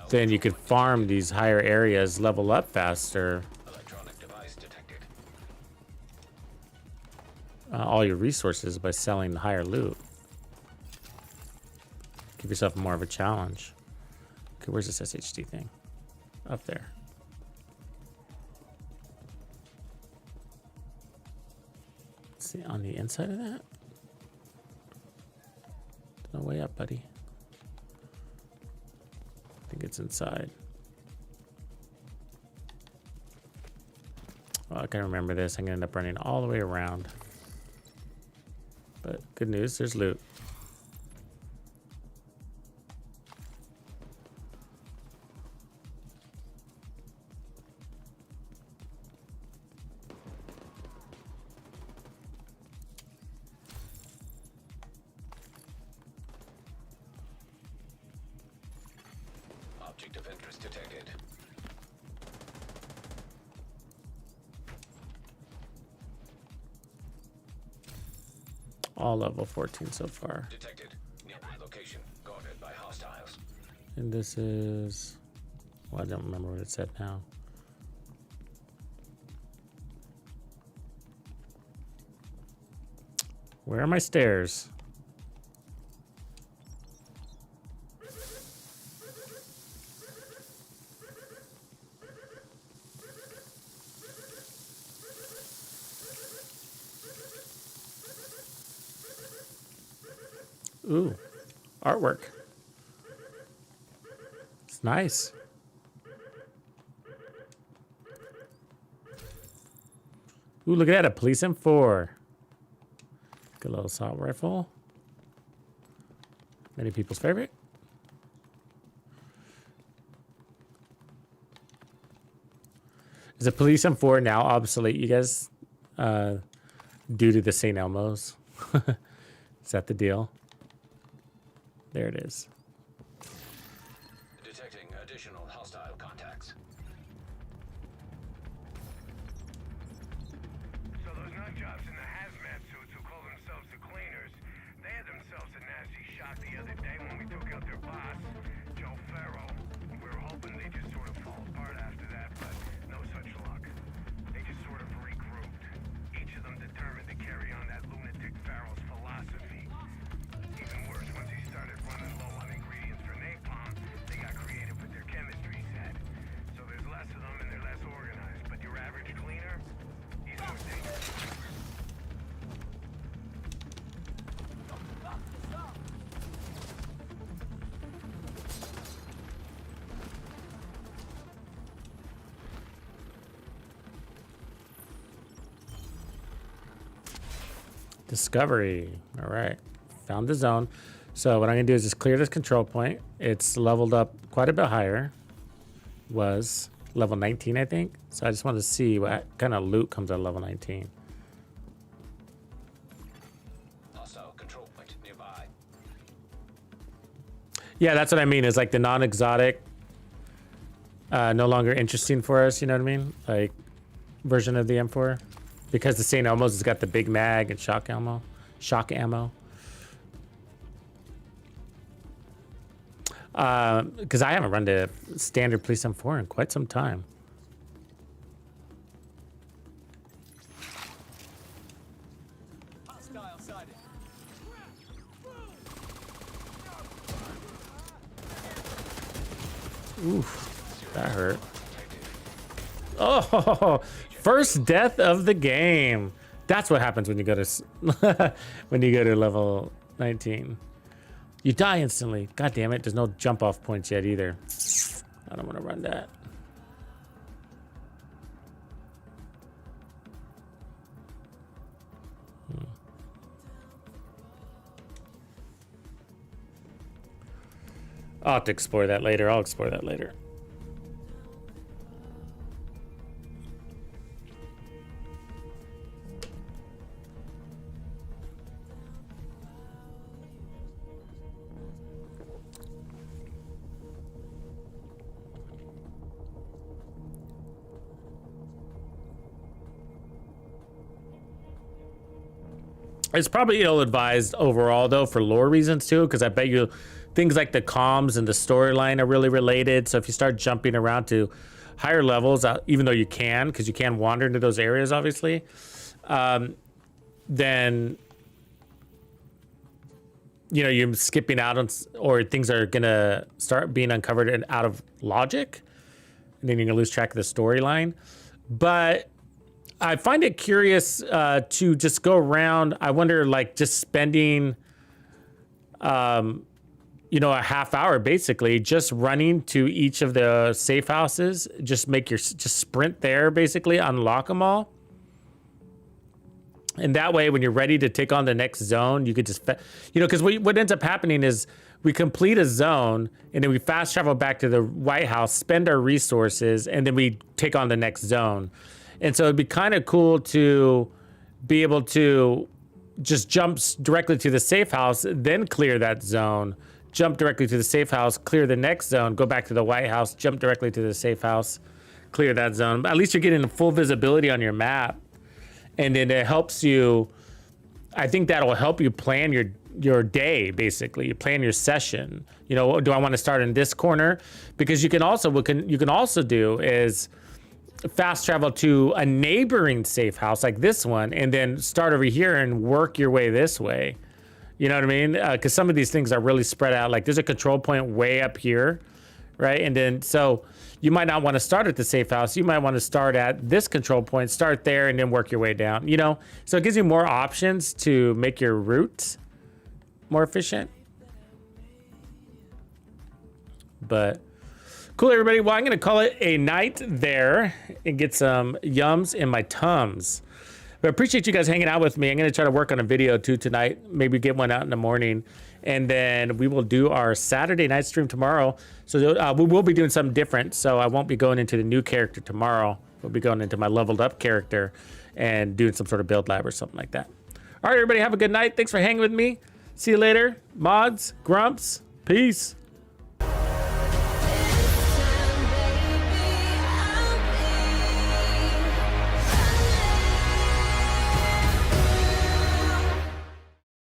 then you could farm these higher areas, level up faster. Electronic device detected. All your resources by selling the higher loot. Give yourself more of a challenge. Okay, where's this SHD thing? Up there. Let's see, on the inside of that? No way up, buddy. I think it's inside. Well, I can remember this. I'm gonna end up running all the way around. But good news, there's loot. Object of interest detected. All level 14 so far. Detected. Nearby location guarded by hostiles. And this is... Well, I don't remember what it said now. Where are my stairs? Ooh, artwork. It's nice. Ooh, look at that, a police M4. Good little assault rifle. Many people's favorite. Is the police M4 now obsolete, you guys? Due to the St. Elmo's? Is that the deal? There it is. Detecting additional hostile contacts. So those nut jobs in the hazmat suits who call themselves the cleaners, they had themselves a nasty shot the other day when we took out their boss, Joe Farrow. We were hoping they just sort of fall apart after that, but no such luck. They just sort of regrouped. Each of them determined to carry on that lunatic Farrow's philosophy. Even worse, once he started running low on ingredients for napalm, they got creative with their chemistry set. So there's less of them and they're less organized, but your average cleaner, he's more dangerous. Discovery. All right. Found the zone. So what I'm going to do is just clear this control point. It's leveled up quite a bit higher. Was level 19, I think. So I just want to see what kind of loot comes out of level 19. Hostile control point nearby. Yeah, that's what I mean. Is like the non-exotic no longer interesting for us, you know what I mean? Like, version of the M4. Because the St. Elmo's has got the big mag and shock ammo. Because I haven't run the standard Police M4 in quite some time. Oof, that hurt. Oh, first death of the game. That's what happens when you go to when you go to level 19. You die instantly. God damn it! There's no jump off points yet either. I don't want to run that. I'll have to explore that later. I'll explore that later. It's probably ill-advised overall, though, for lore reasons, too, because I bet you things like the comms and the storyline are really related. So if you start jumping around to higher levels, even though you can, because you can wander into those areas, obviously, then, you know, you're skipping out on, or things are going to start being uncovered and out of logic, and then you're going to lose track of the storyline. But I find it curious to just go around. I wonder, like, just spending, you know, a half hour basically just running to each of the safe houses. Just sprint there, basically unlock them all. And that way, when you're ready to take on the next zone, you could just, you know, because what ends up happening is we complete a zone and then we fast travel back to the White House, spend our resources, and then we take on the next zone. And so it'd be kind of cool to be able to just jump directly to the safe house, then clear that zone, jump directly to the safe house, clear the next zone, go back to the White House, jump directly to the safe house, clear that zone. At least you're getting full visibility on your map. And then it helps you, I think that'll help you plan your day, basically. You plan your session. You know, do I want to start in this corner? Because you can also, what you can also do is fast travel to a neighboring safe house like this one, and then start over here and work your way this way. You know what I mean? Because some of these things are really spread out. Like there's a control point way up here, right? And then so you might not want to start at the safe house. You might want to start at this control point, start there, and then work your way down. You know, so it gives you more options to make your route more efficient. But cool, everybody. Well, I'm going to call it a night there and get some yums in my tums. But I appreciate you guys hanging out with me. I'm going to try to work on a video too tonight. Maybe get one out in the morning. And then we will do our Saturday night stream tomorrow. So we will be doing something different. So I won't be going into the new character tomorrow. We'll be going into my leveled up character and doing some sort of build lab or something like that. All right, everybody, have a good night. Thanks for hanging with me. See you later. Mods, grumps, peace.